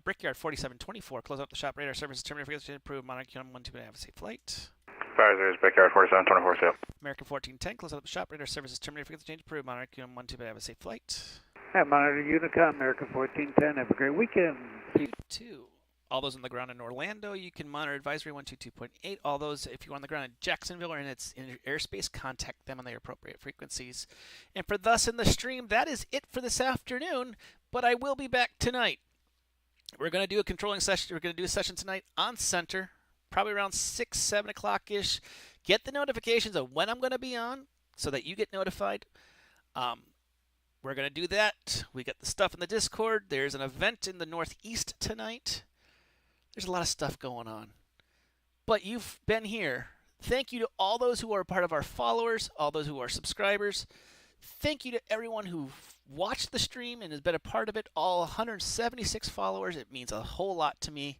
Brickyard 4724, close up the shop. Radar service terminated. Frequency change approved. Monitor Unicom 12.8. Have a safe flight. Advisors, Brickyard 4724, see ya. American 1410, close up the shop. Radar service terminated. Frequency change approved. Monitor Unicom 12.8. Have a safe flight. Hi, Monitor Unicom, American 1410. Have a great weekend. You too. All those on the ground in Orlando, you can monitor advisory 122.8. All those, if you're on the ground in Jacksonville or in its airspace, contact them on their appropriate frequencies. And for thus in the stream, that is it for this afternoon. But I will be back tonight. We're going to do a controlling session. We're going to do a session tonight on center, probably around 6, 7 o'clock-ish. Get the notifications of when I'm going to be on so that you get notified. We're going to do that. We got the stuff in the Discord. There's an event in the Northeast tonight. There's a lot of stuff going on. But you've been here. Thank you to all those who are part of our followers, all those who are subscribers. Thank you to everyone who watched the stream and has been a part of it, all 176 followers. It means a whole lot to me.